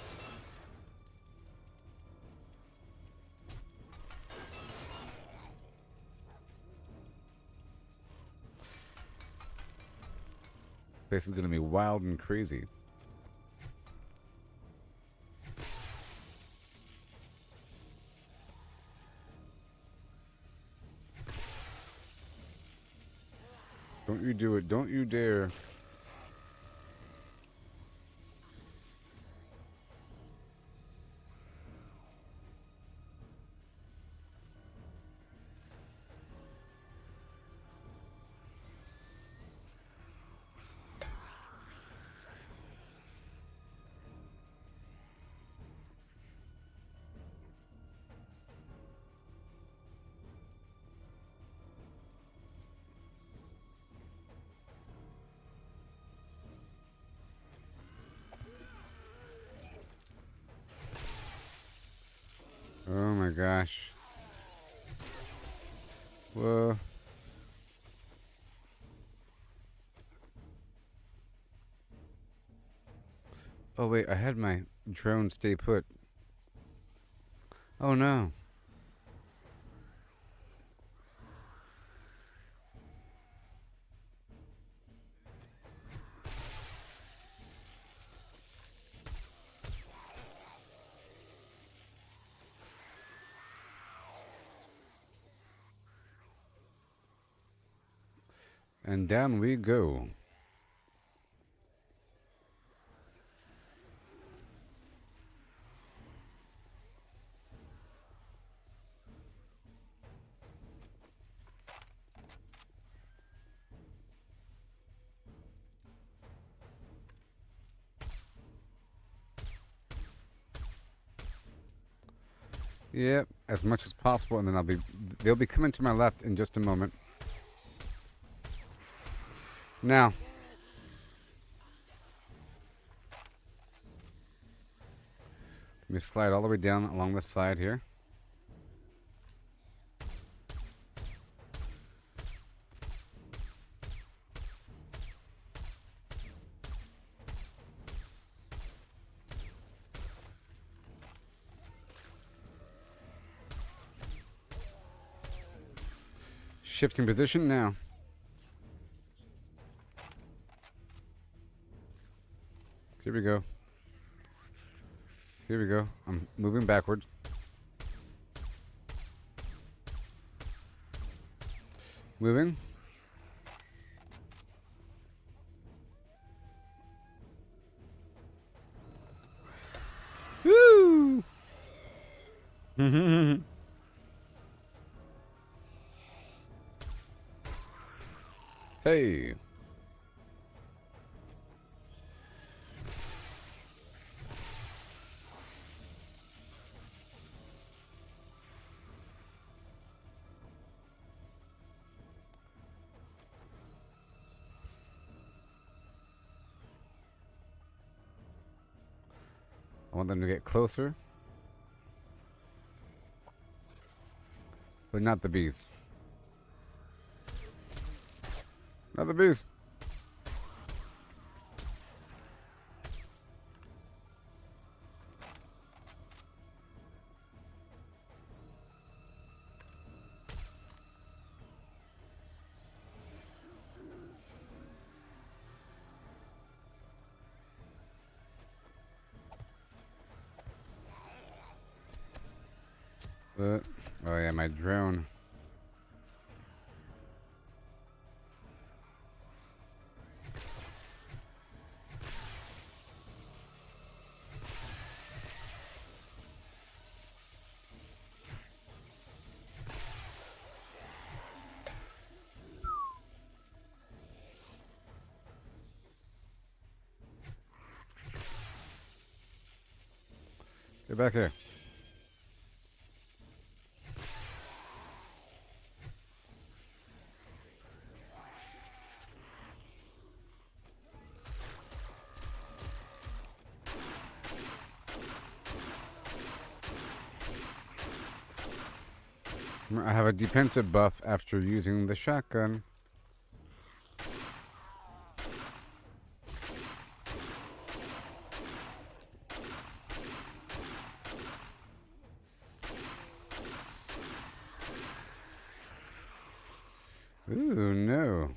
This is gonna be wild and crazy. Don't you do it. Don't you dare. Oh my gosh. Whoa. Oh wait, I had my drone stay put. Oh no. And down we go. Yep, as much as possible, and then they'll be coming to my left in just a moment. Now, let me slide all the way down along the side here. Shifting position now. Here we go. Here we go. I'm moving backwards. Moving. Woo! Hey. I want them to get closer. But not the bees. Not the bees. Oh yeah, my drone. Get back here. I have a defensive buff after using the shotgun. Ooh, no.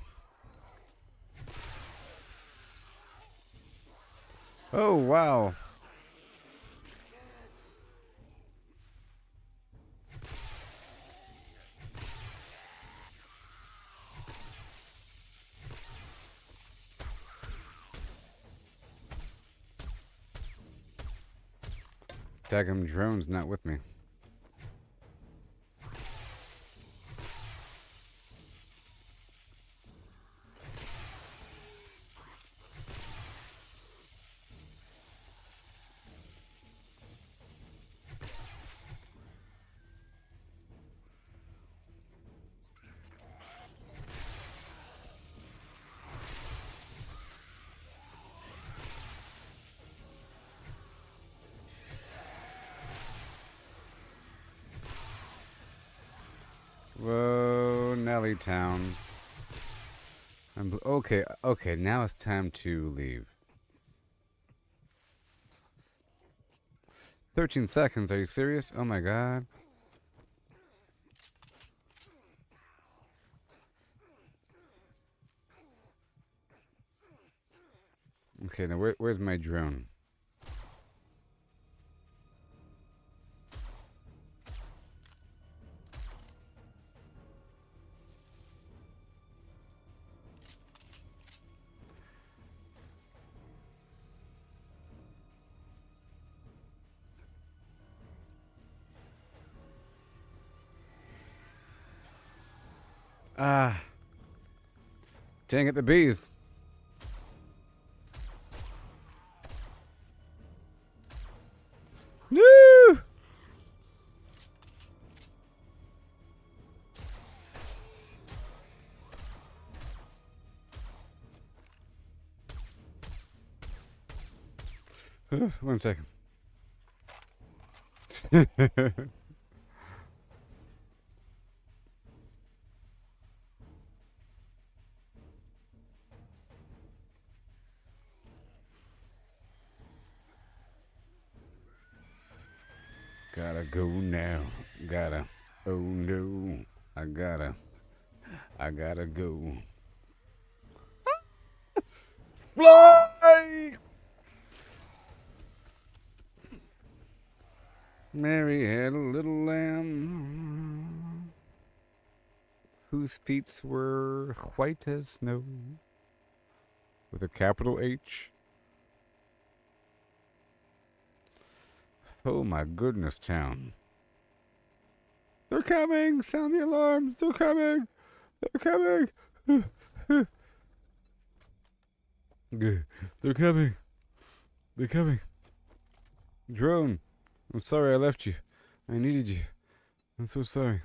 Oh, wow. Daggum drone's not with me. Whoa, Nelly Town. Okay, okay, now it's time to leave. 13 seconds, are you serious? Oh my god. Okay, now where's my drone? Ah. Dang it, the bees. No! One second. Gotta go now. Gotta. Oh no. I gotta go. Fly! Mary had a little lamb whose feet were white as snow with a capital H. Oh my goodness, town. They're coming! Sound the alarms! They're coming! They're coming! They're coming! They're coming! Drone! I'm sorry I left you. I needed you. I'm so sorry.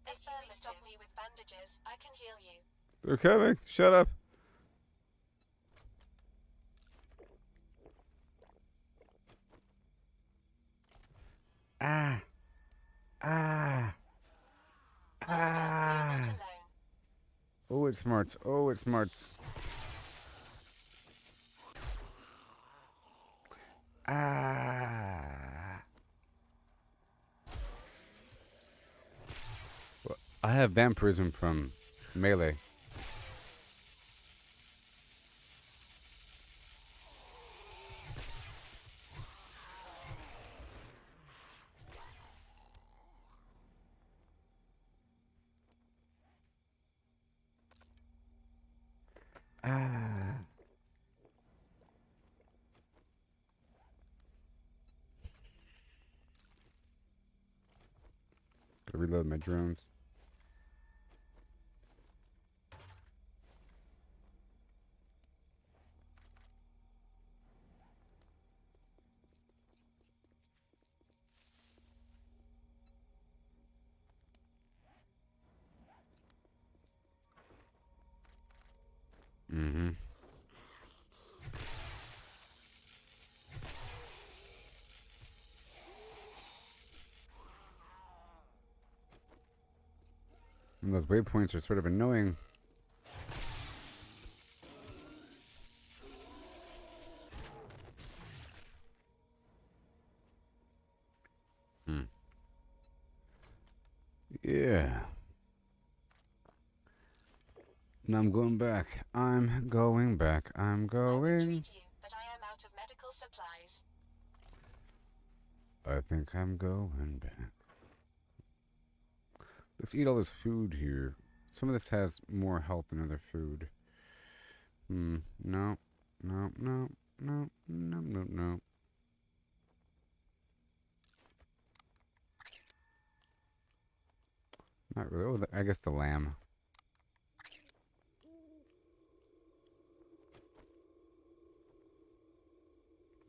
If you stop me with bandages, I can heal you. They're coming! Shut up! Ah! Ah! Ah! Alone. Oh, it smarts. Oh, it smarts. Ah! Well, I have vampirism from melee. to reload my drones. Mm-hmm. And those waypoints are sort of annoying. Hmm. Yeah. Now I'm going back. I'm going back. I'm I would going. treat you, but I am out of medical supplies. I think I'm going back. Let's eat all this food here. Some of this has more health than other food. No. No, no, no, no, no, no. Not really. Oh, I guess the lamb.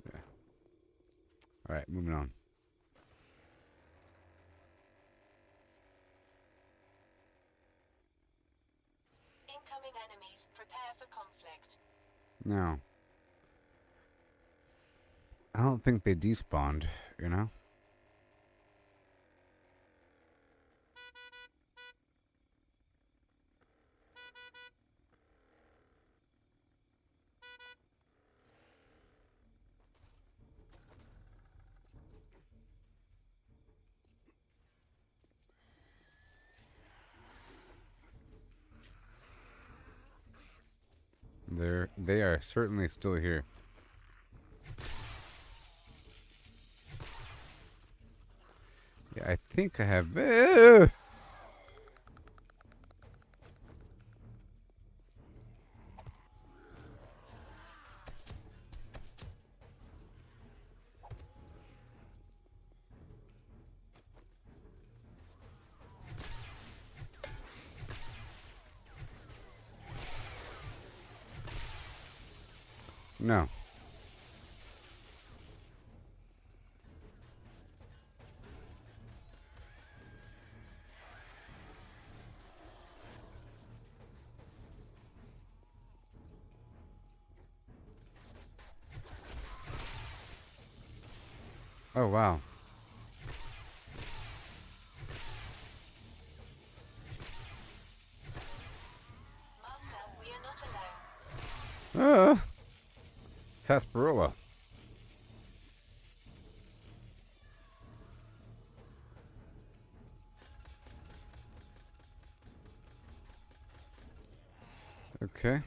Yeah. Alright, moving on. Incoming enemies, prepare for conflict. Now, I don't think they despawned, you know? They are certainly still here. Yeah, I think I have. No. Oh, wow. Master, we are not alone. Sarsaparilla. Okay.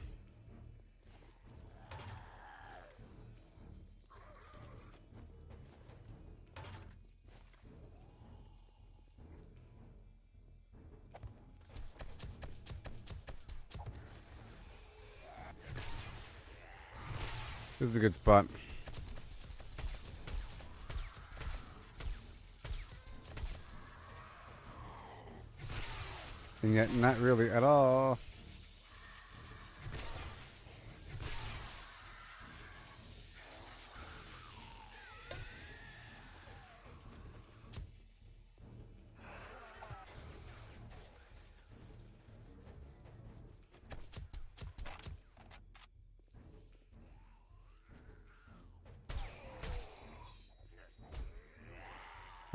This is a good spot. And yet, not really at all.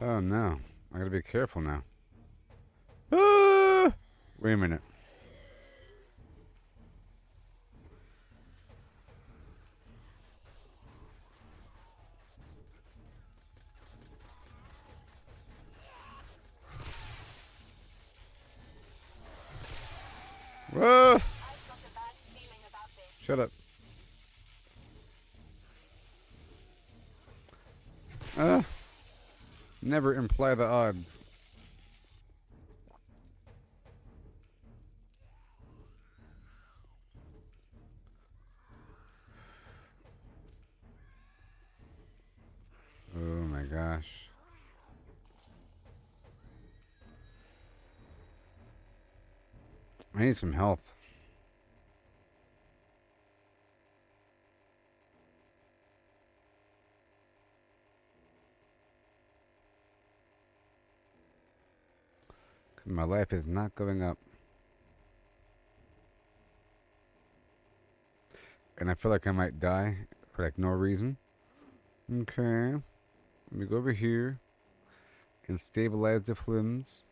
Oh no. I gotta be careful now. Ah! Wait a minute. Whoa! I've got a bad feeling about this. Shut up. Never imply the odds. Oh my gosh. I need some health. My life is not going up. And I feel like I might die for like no reason. Okay. Let me go over here and stabilize the flims.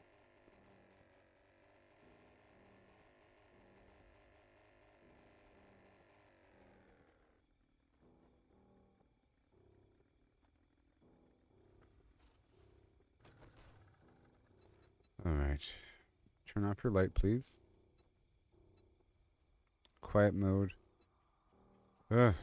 Alright. Turn off your light, please. Quiet mode. Ugh.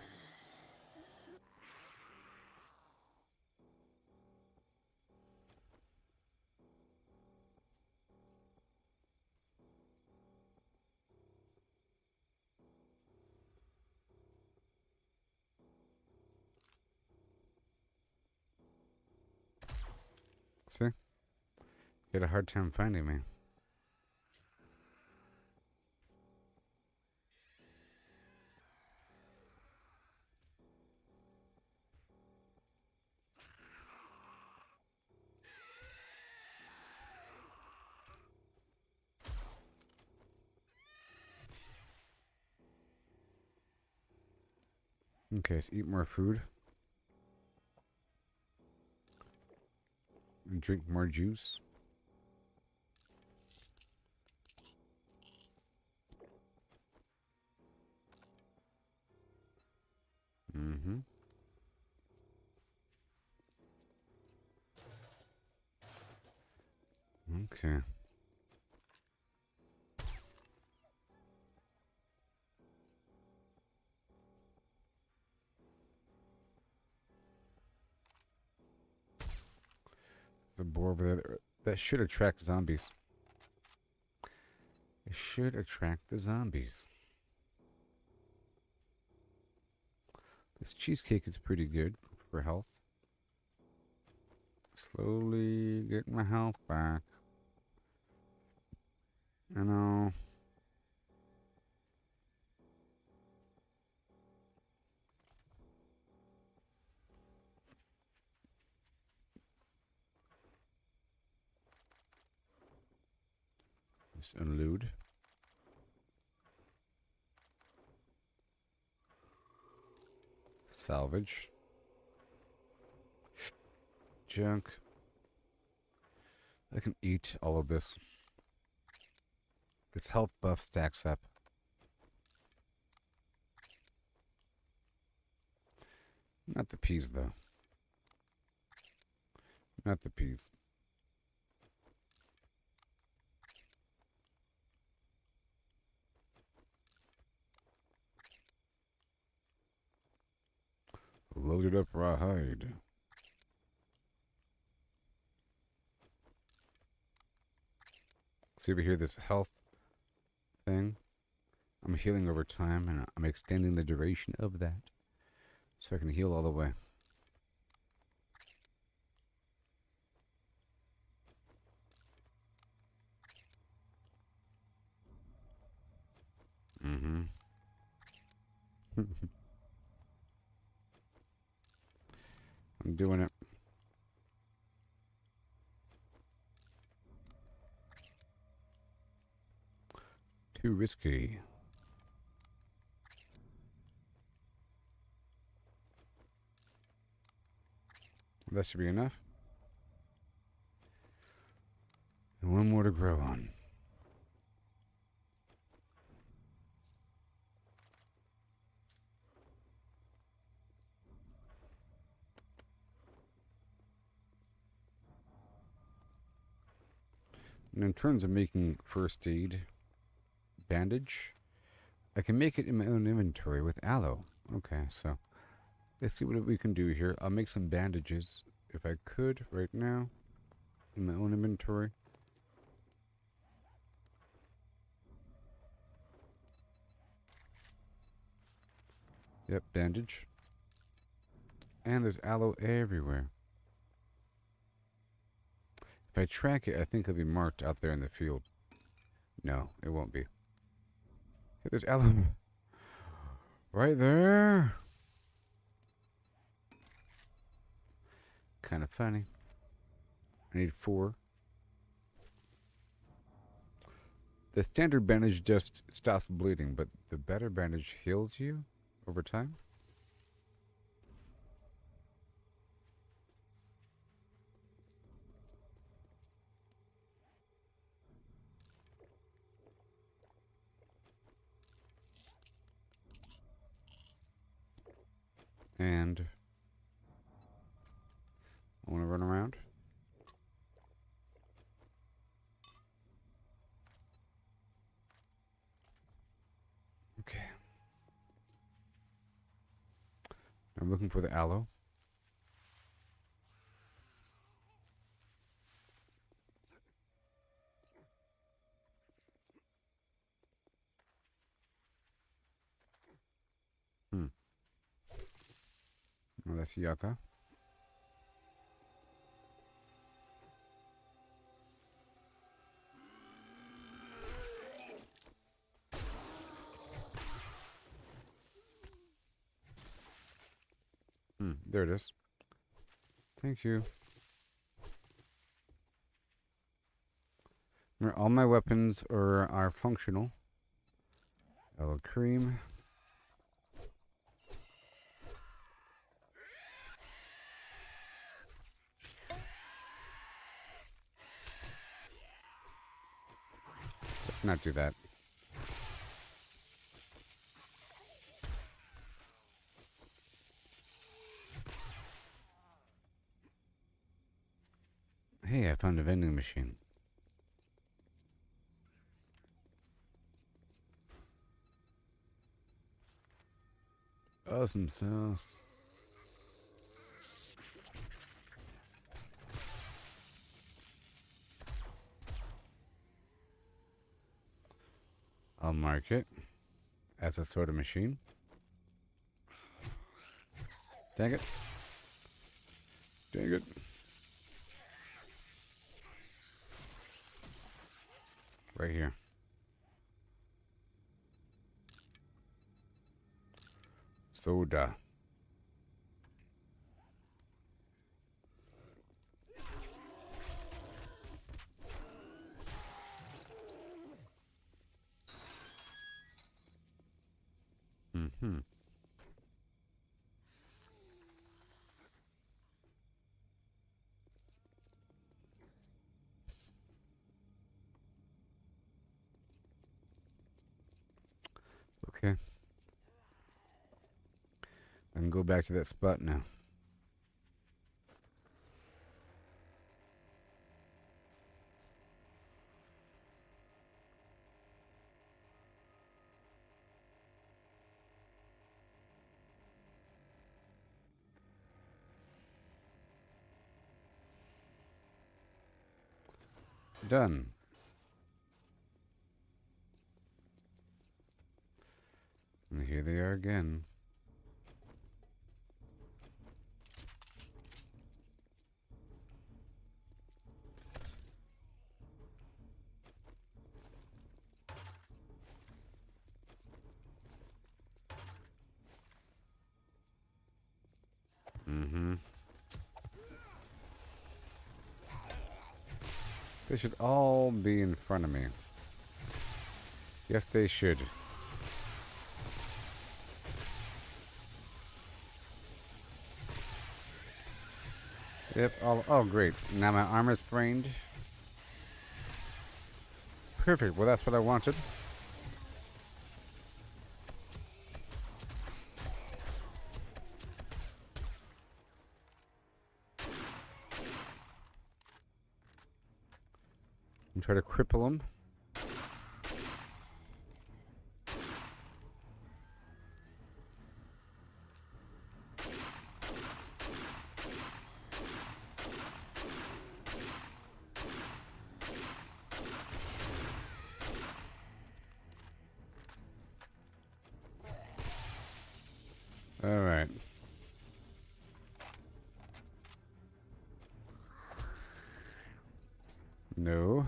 See? You had a hard time finding me. Okay, let's eat more food. And drink more juice. Mm-hmm. Okay. The boar over there. That should attract zombies. It should attract the zombies. This cheesecake is pretty good for health. Slowly getting my health back. I know. Just unload. Salvage. Junk. I can eat all of this. This health buff stacks up. Not the peas, though. Not the peas. Loaded up rawhide. See over here, this health thing. I'm healing over time, and I'm extending the duration of that. So I can heal all the way. Mm-hmm. I'm doing it. Too risky. That should be enough. And one more to grow on. And in terms of making first aid bandage, I can make it in my own inventory with aloe. Okay, so let's see what we can do here. I'll make some bandages if I could right now in my own inventory. Yep, bandage. And there's aloe everywhere. If I track it, I think it'll be marked out there in the field. No, it won't be. Hey, there's Ellen. Right there. Kind of funny. I need 4. The standard bandage just stops bleeding, but the better bandage heals you over time. And I want to run around. Okay. I'm looking for the aloe. Oh, that's yucca. There it is. Thank you. Remember, all my weapons are functional. Yellow cream. Let's not do that. Hey, I found a vending machine. Awesome sauce. I'll mark it as a soda machine. Dang it. Dang it. Right here. Soda. Mm-hmm. Okay. I can go back to that spot now. Done. And here they are again. Mm-hmm. They should all be in front of me. Yes, they should. Yep. Oh, great. Now my armor's sprained. Perfect. Well, that's what I wanted. And try to cripple them. All right. No.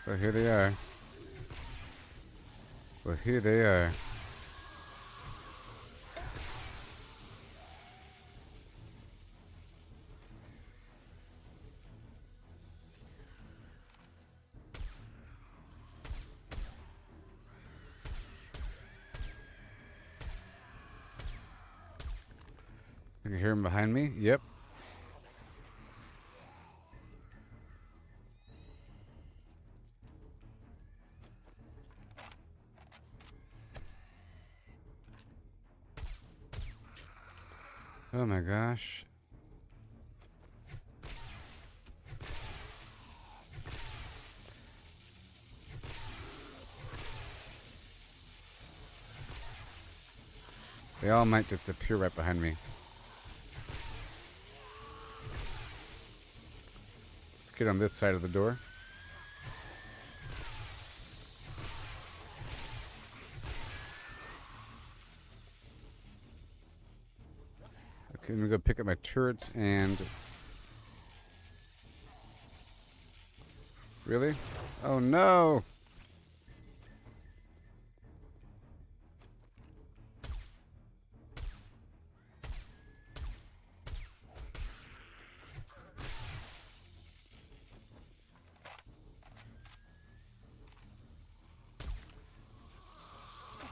Well, here they are. Well, here they are. I can hear him behind me. Yep. Oh my gosh. They all might just appear right behind me. Let's get on this side of the door. Okay, let me go pick up my turrets and... Really? Oh no!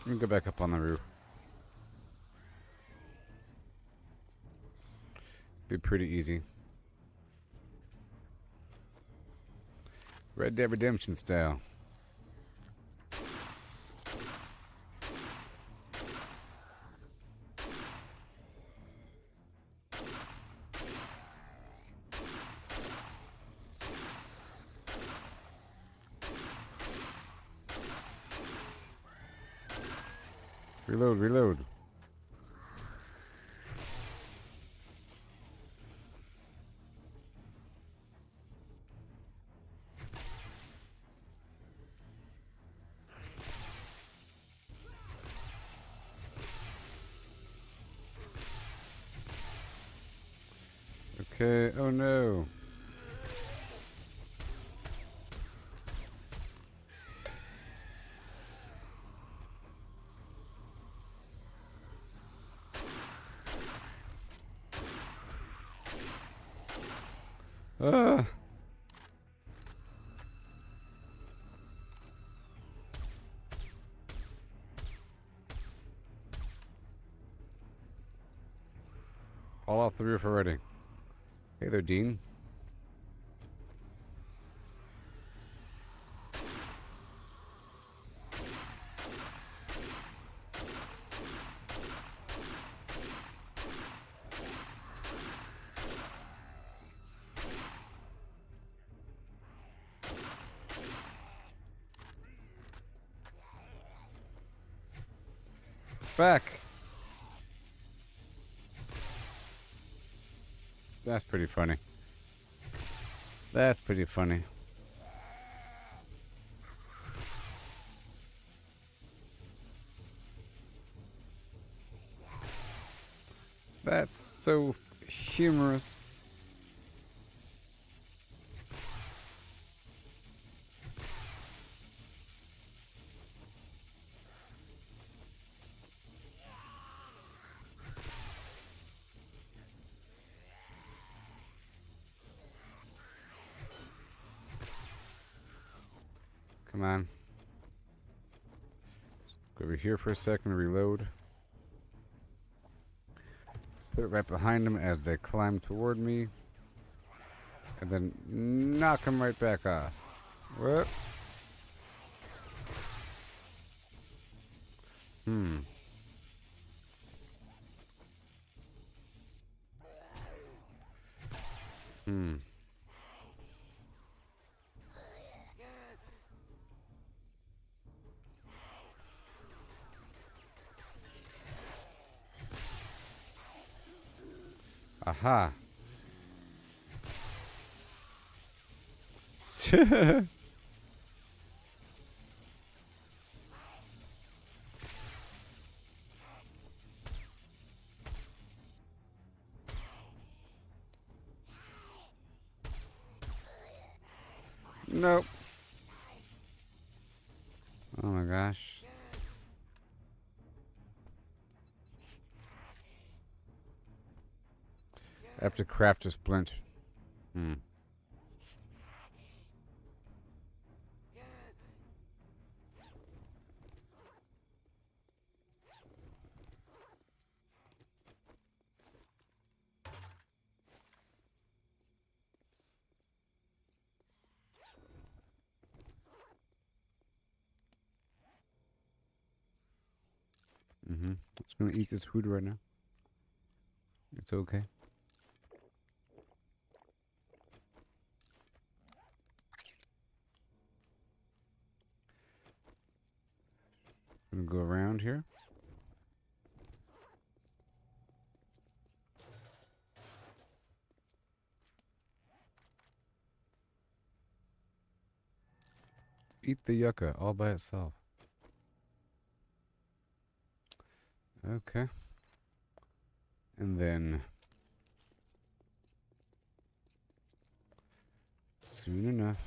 Let me go back up on the roof. Be pretty easy. Red Dead Redemption style. Reload, reload. Okay, oh no. Ah. All off the roof already. Hey there, Dean. Back. That's pretty funny. That's pretty funny. That's so humorous. Come on. Go over here for a second, reload. Put it right behind them as they climb toward me. And then knock them right back off. What? Hmm. Hmm. Aha. Nope. my gosh. I have to craft a splint. Just gonna eat this food right now. It's okay. Gonna go around here. Eat the yucca all by itself. Okay. And then soon enough.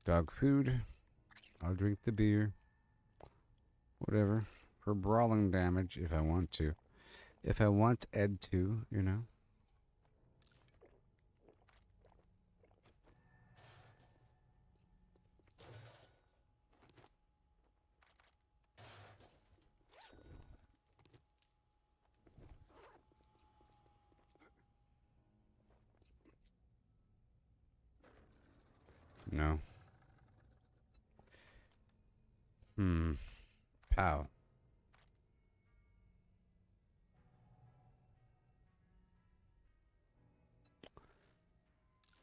Dog food. I'll drink the beer. Whatever. For brawling damage if I want to. If I want Ed to, you know. No. Pow.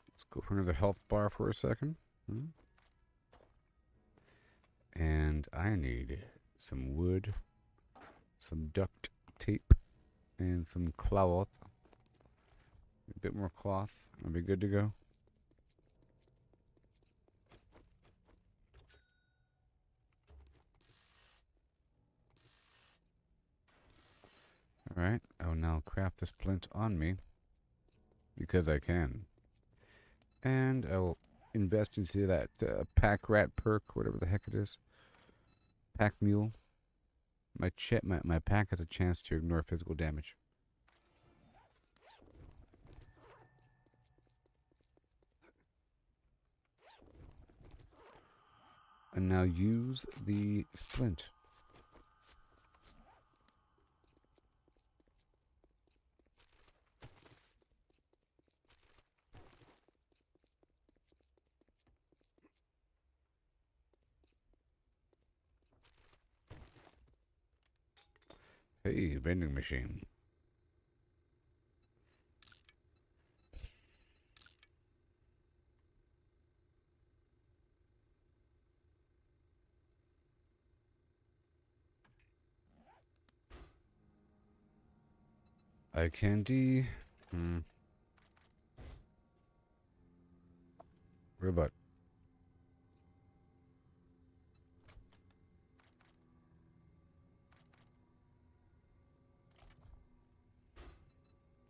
Let's go for another health bar for a second. And I need some wood, some duct tape, and some cloth. A bit more cloth. I'll be good to go. Alright, I will now craft this splint on me. Because I can. And I will invest into that pack rat perk, whatever the heck it is. Pack mule. My pack has a chance to ignore physical damage. And now use the splint. Hey, vending machine. Eye candy. Robot.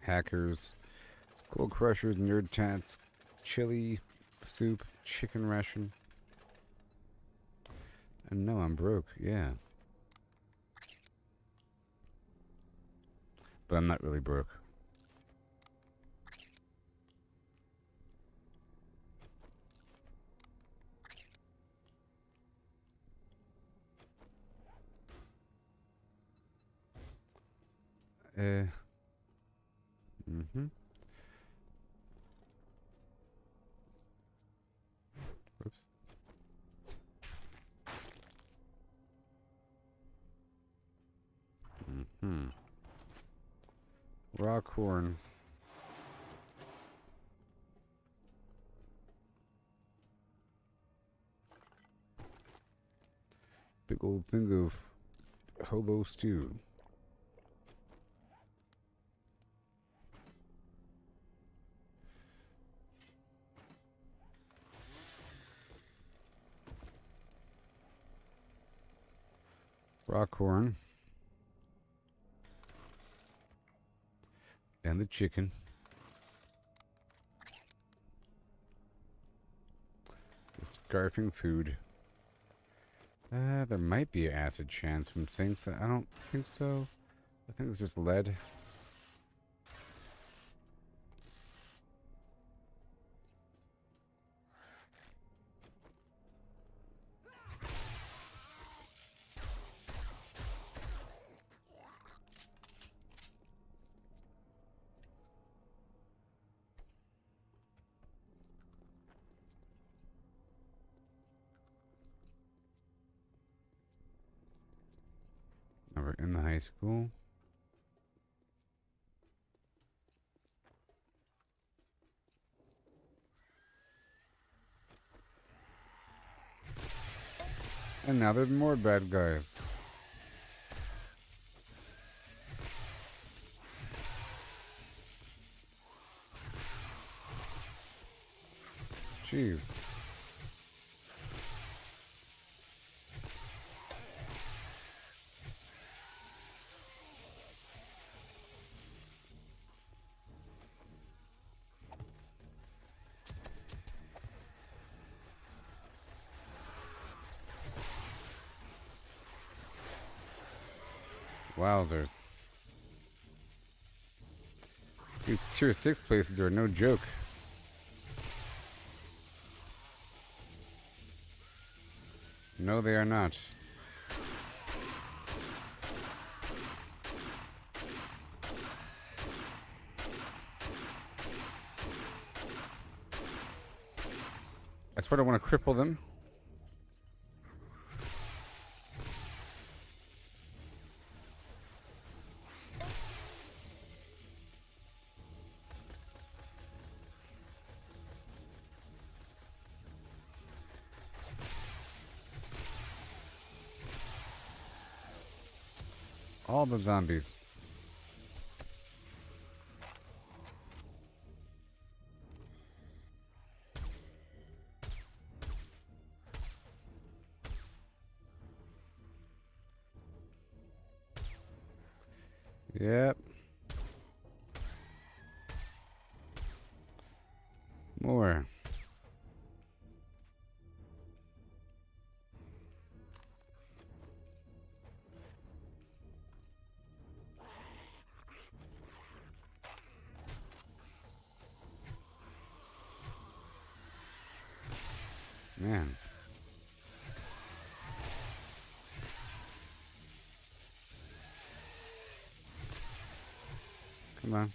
Hackers. Skull crushers, nerd chats, chili, soup, chicken ration. And no, I'm broke, yeah. But I'm not really broke. Whoops. Raw corn. Big old thing of hobo stew. Raw corn. And the chicken. Scarfing food. There might be an acid chance from sinks. I don't think so. I think it's just lead. Now we're in the high school. And now there's more bad guys. Jeez. Wowzers. These tier 6 places are no joke. No, they are not. That's what I want to cripple them. All the zombies. Yep. More. Man. Come on.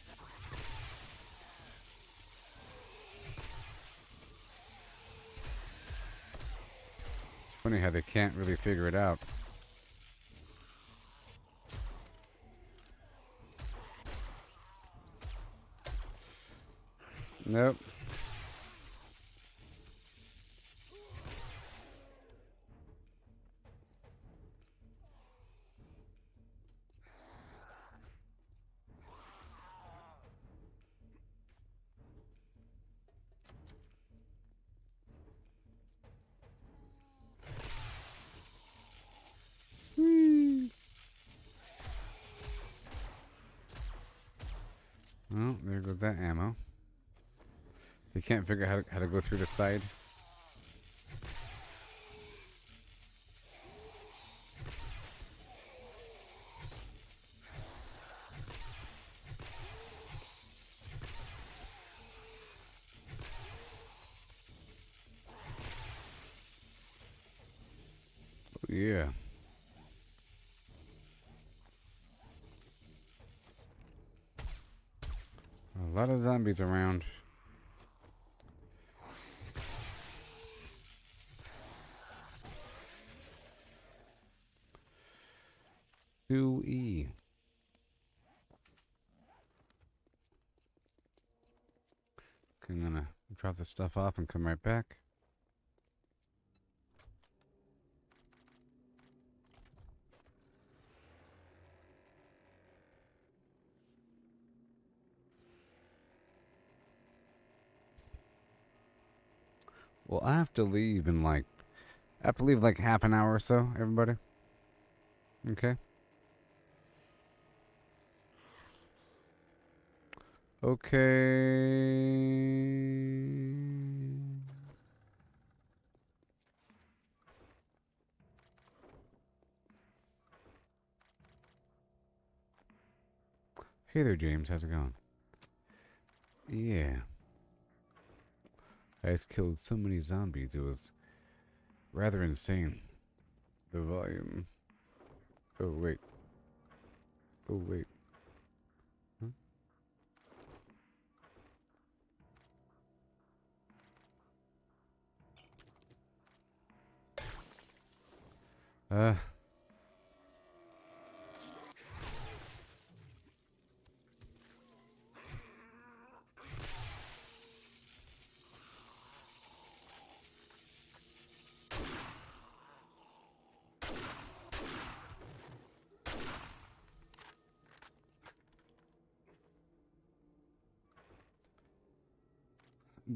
It's funny how they can't really figure it out. Nope. Well, there goes that ammo. They can't figure out how to go through the side. Oh, yeah. A lot of zombies around. E. I'm gonna drop this stuff off and come right back. Well, I have to leave in like half an hour or so, everybody. Okay. Okay. Hey there, James. How's it going? Yeah. I just killed so many zombies. It was rather insane. The volume. Oh, wait. Oh, wait. Huh? Uh.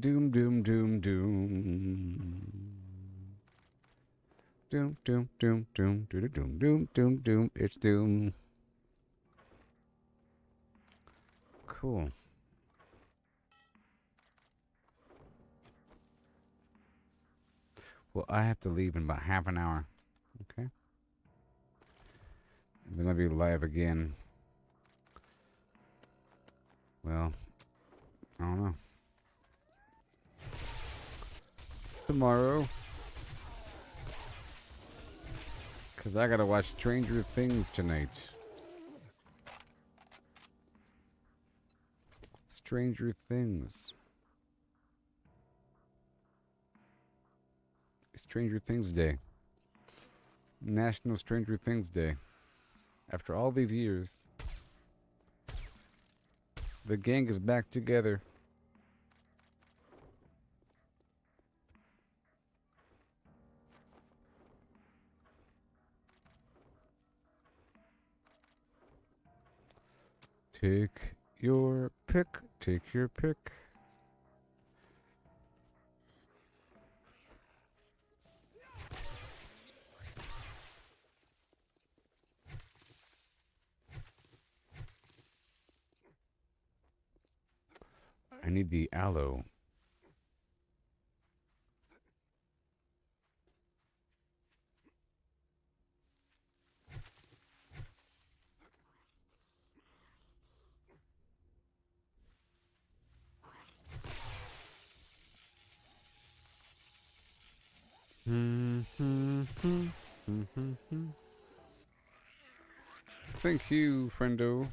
Doom, doom, doom, doom. Doom, doom, doom, doom, doom, doom, doom, doom, doom. It's doom. Cool. Well, I have to leave in about half an hour. Okay. And then I'll be live again. Well, I don't know. Tomorrow. Because I gotta watch Stranger Things tonight. Stranger Things. Stranger Things Day. National Stranger Things Day. After all these years, the gang is back together. Take your pick. Take your pick. I need the aloe. Thank you, friendo.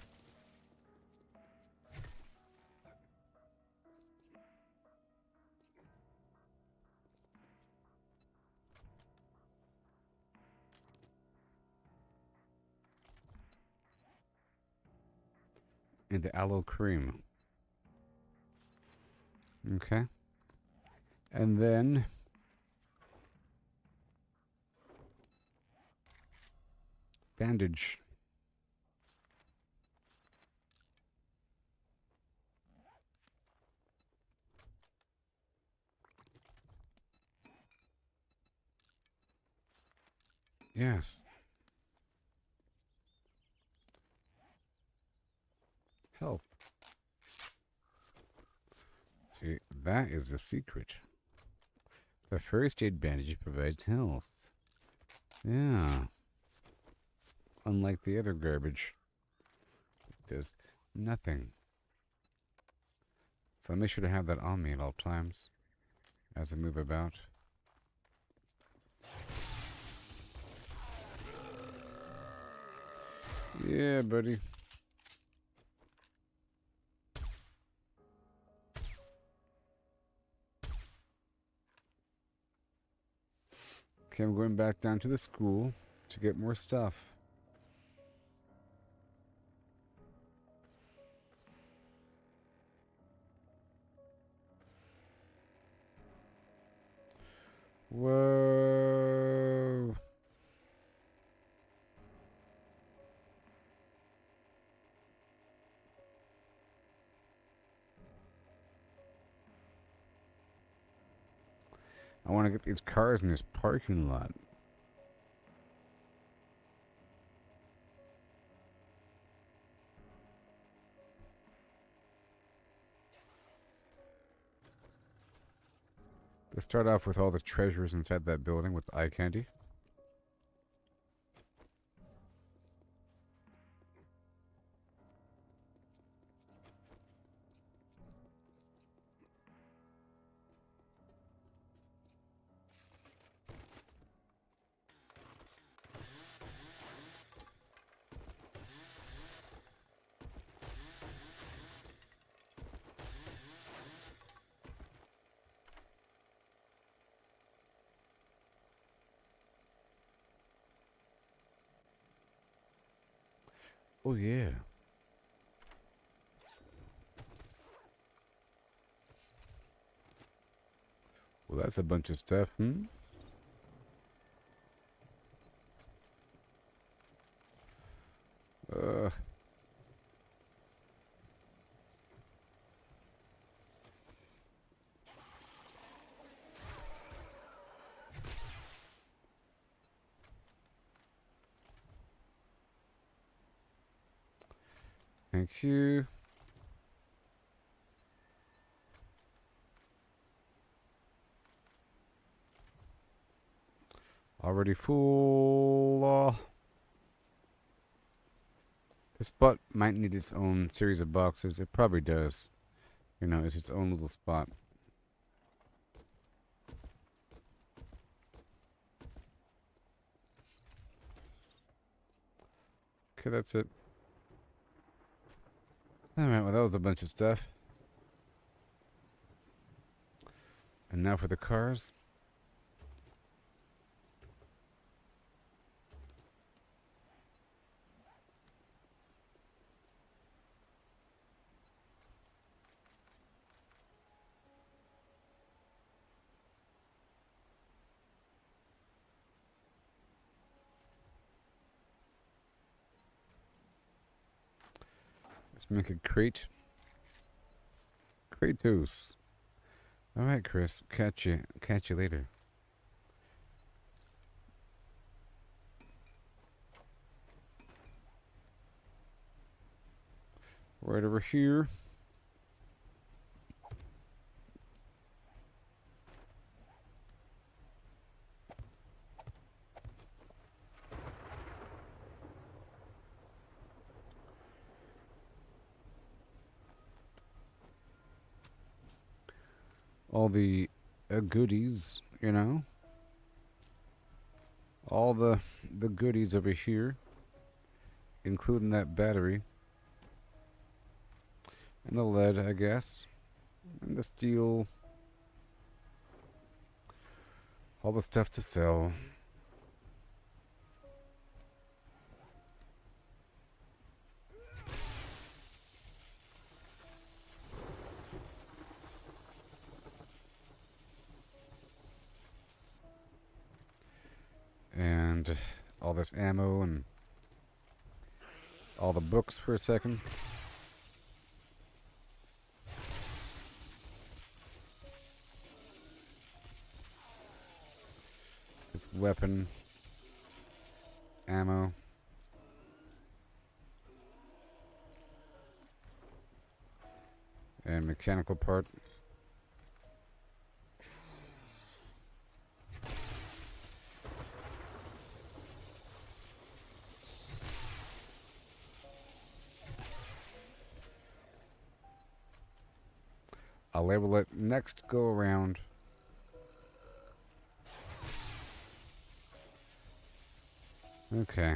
And the aloe cream. Okay. And then bandage. Yes. Health. See, that is the secret. The first aid bandage provides health. Yeah. Unlike the other garbage. It does nothing. So I make sure to have that on me at all times as I move about. Yeah, buddy. Okay, I'm going back down to the school to get more stuff. Whoa. I want to get these cars in this parking lot. Let's start off with all the treasures inside that building with eye candy. Oh yeah. Well, that's a bunch of stuff, hmm? Uh, thank you. Already full. This spot might need its own series of boxes. It probably does. You know, it's its own little spot. Okay, that's it. Alright, well, that was a bunch of stuff. And now for the cars. Let's make a crate. Kratos. Alright, Chris. Catch you later. Right over here. All the goodies, you know. All the goodies over here, including that battery. And the lead, I guess. And the steel. All the stuff to sell. And all this ammo and all the books for a second. This weapon, ammo. And mechanical part. I'll label it next go around. Okay.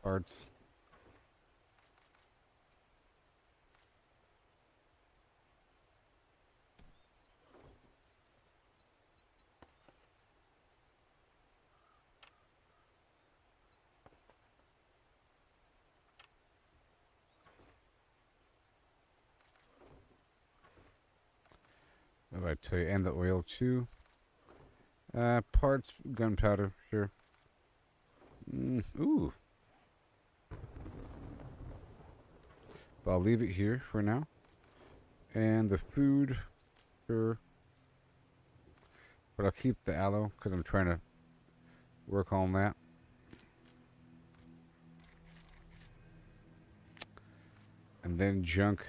Parts. What did I tell you? And the oil too. Parts, gunpowder, sure. Ooh. But I'll leave it here for now. And the food, sure. But I'll keep the aloe because I'm trying to work on that. And then junk.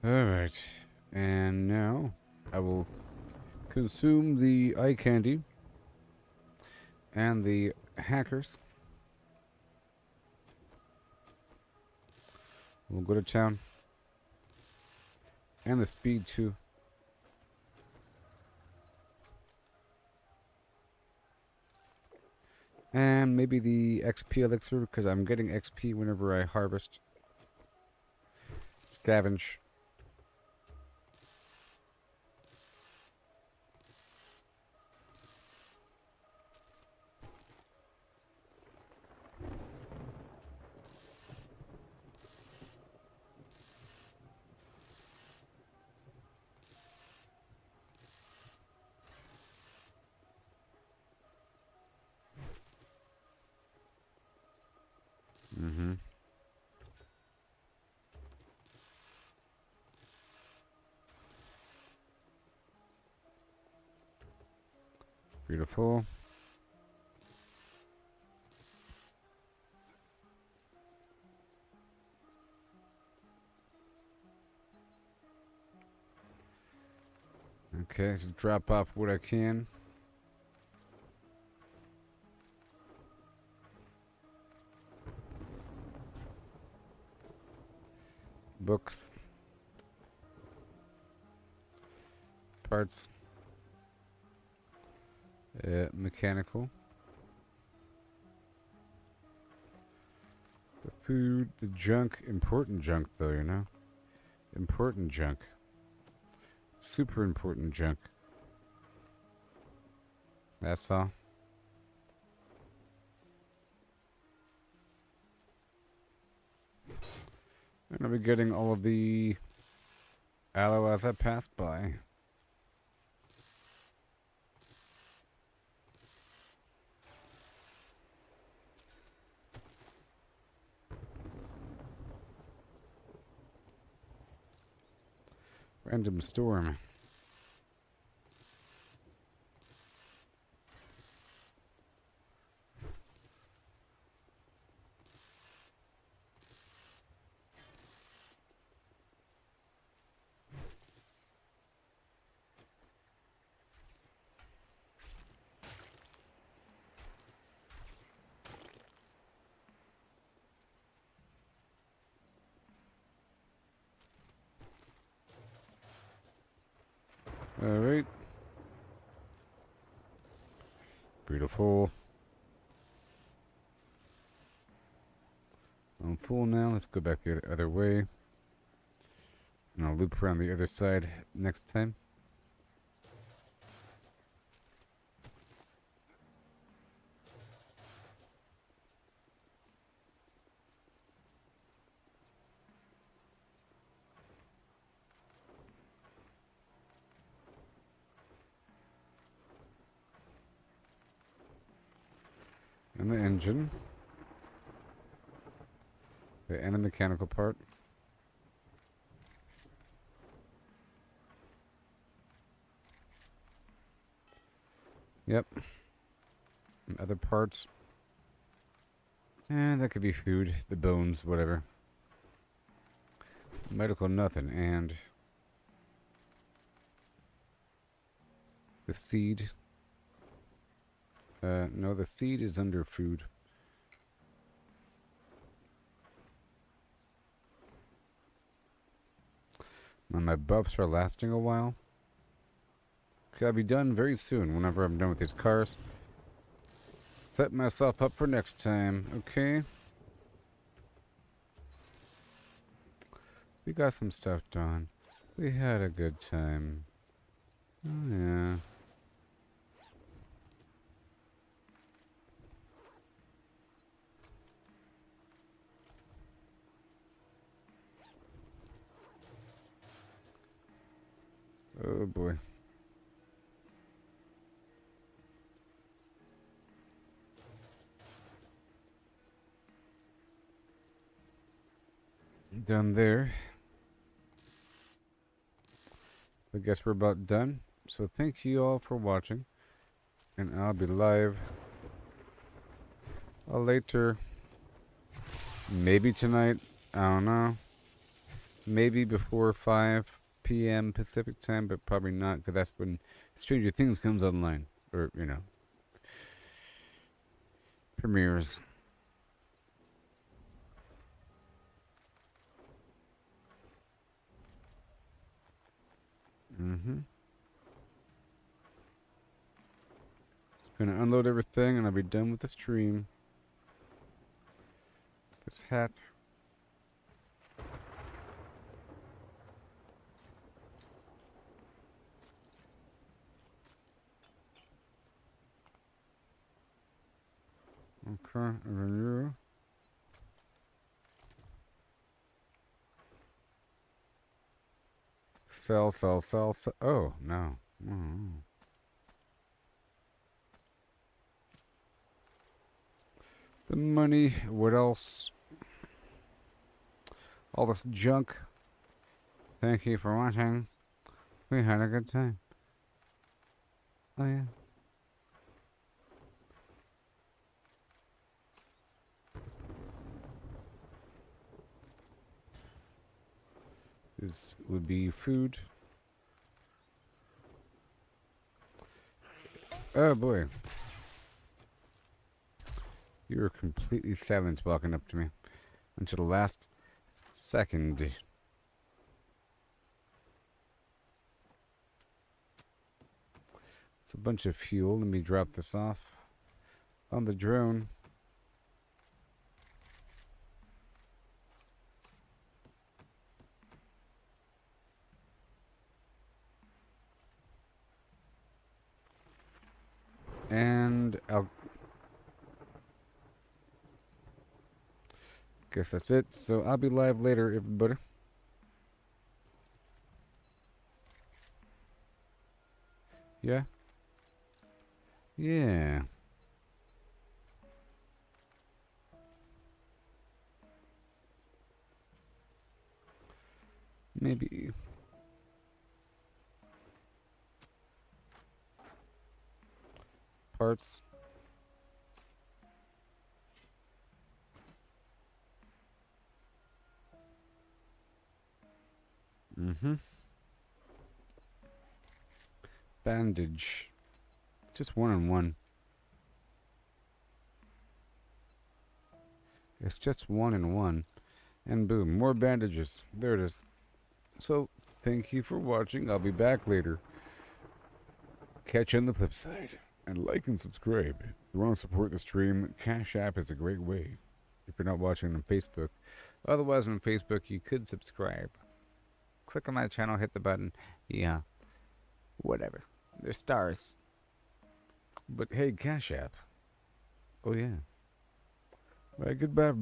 Alright. And now I will consume the eye candy and the hackers. We'll go to town. And the speed too. And maybe the XP elixir because I'm getting XP whenever I harvest. Scavenge. Mm-hmm. Beautiful. Okay, let's just drop off what I can. Books. Parts. Mechanical. The food, the junk, important junk though, you know? Important junk. Super important junk. That's all. And I'll be getting all of the aloe as I pass by. Random storm. Alright. Beautiful. I'm full now. Let's go back the other way. And I'll loop around the other side next time. And the engine. And the mechanical part. Yep. And other parts. And that could be food, the bones, whatever. Medical nothing, and the seed. No, the seed is under food. And my buffs are lasting a while. Okay, I'll be done very soon whenever I'm done with these cars. Set myself up for next time, okay? We got some stuff done. We had a good time. Oh, yeah. Oh, boy. Done there. I guess we're about done. So thank you all for watching. And I'll be live later. Maybe tonight. I don't know. Maybe before 5 p.m. Pacific time, but probably not, because that's when Stranger Things comes online. Or, you know, premieres. Gonna unload everything and I'll be done with the stream. This hat. Okay, renew. Sell, sell, sell, sell. Oh, no. The money, what else? All this junk. Thank you for watching. We had a good time. Oh, yeah. This would be food. Oh, boy. You were completely silent walking up to me until the last second. It's a bunch of fuel. Let me drop this off on the drone. And I'll guess that's it. So I'll be live later, everybody. Yeah? Yeah. Maybe. Parts. Bandage. Just 1 and 1. It's just 1 and 1. And boom, more bandages. There it is. So, thank you for watching. I'll be back later. Catch you on the flip side. And like and subscribe. If you want to support the stream, Cash App is a great way. If you're not watching on Facebook. Otherwise, on Facebook, you could subscribe. Click on my channel, hit the button. Yeah. Whatever. There's stars. But hey, Cash App. Oh, yeah. Well, goodbye.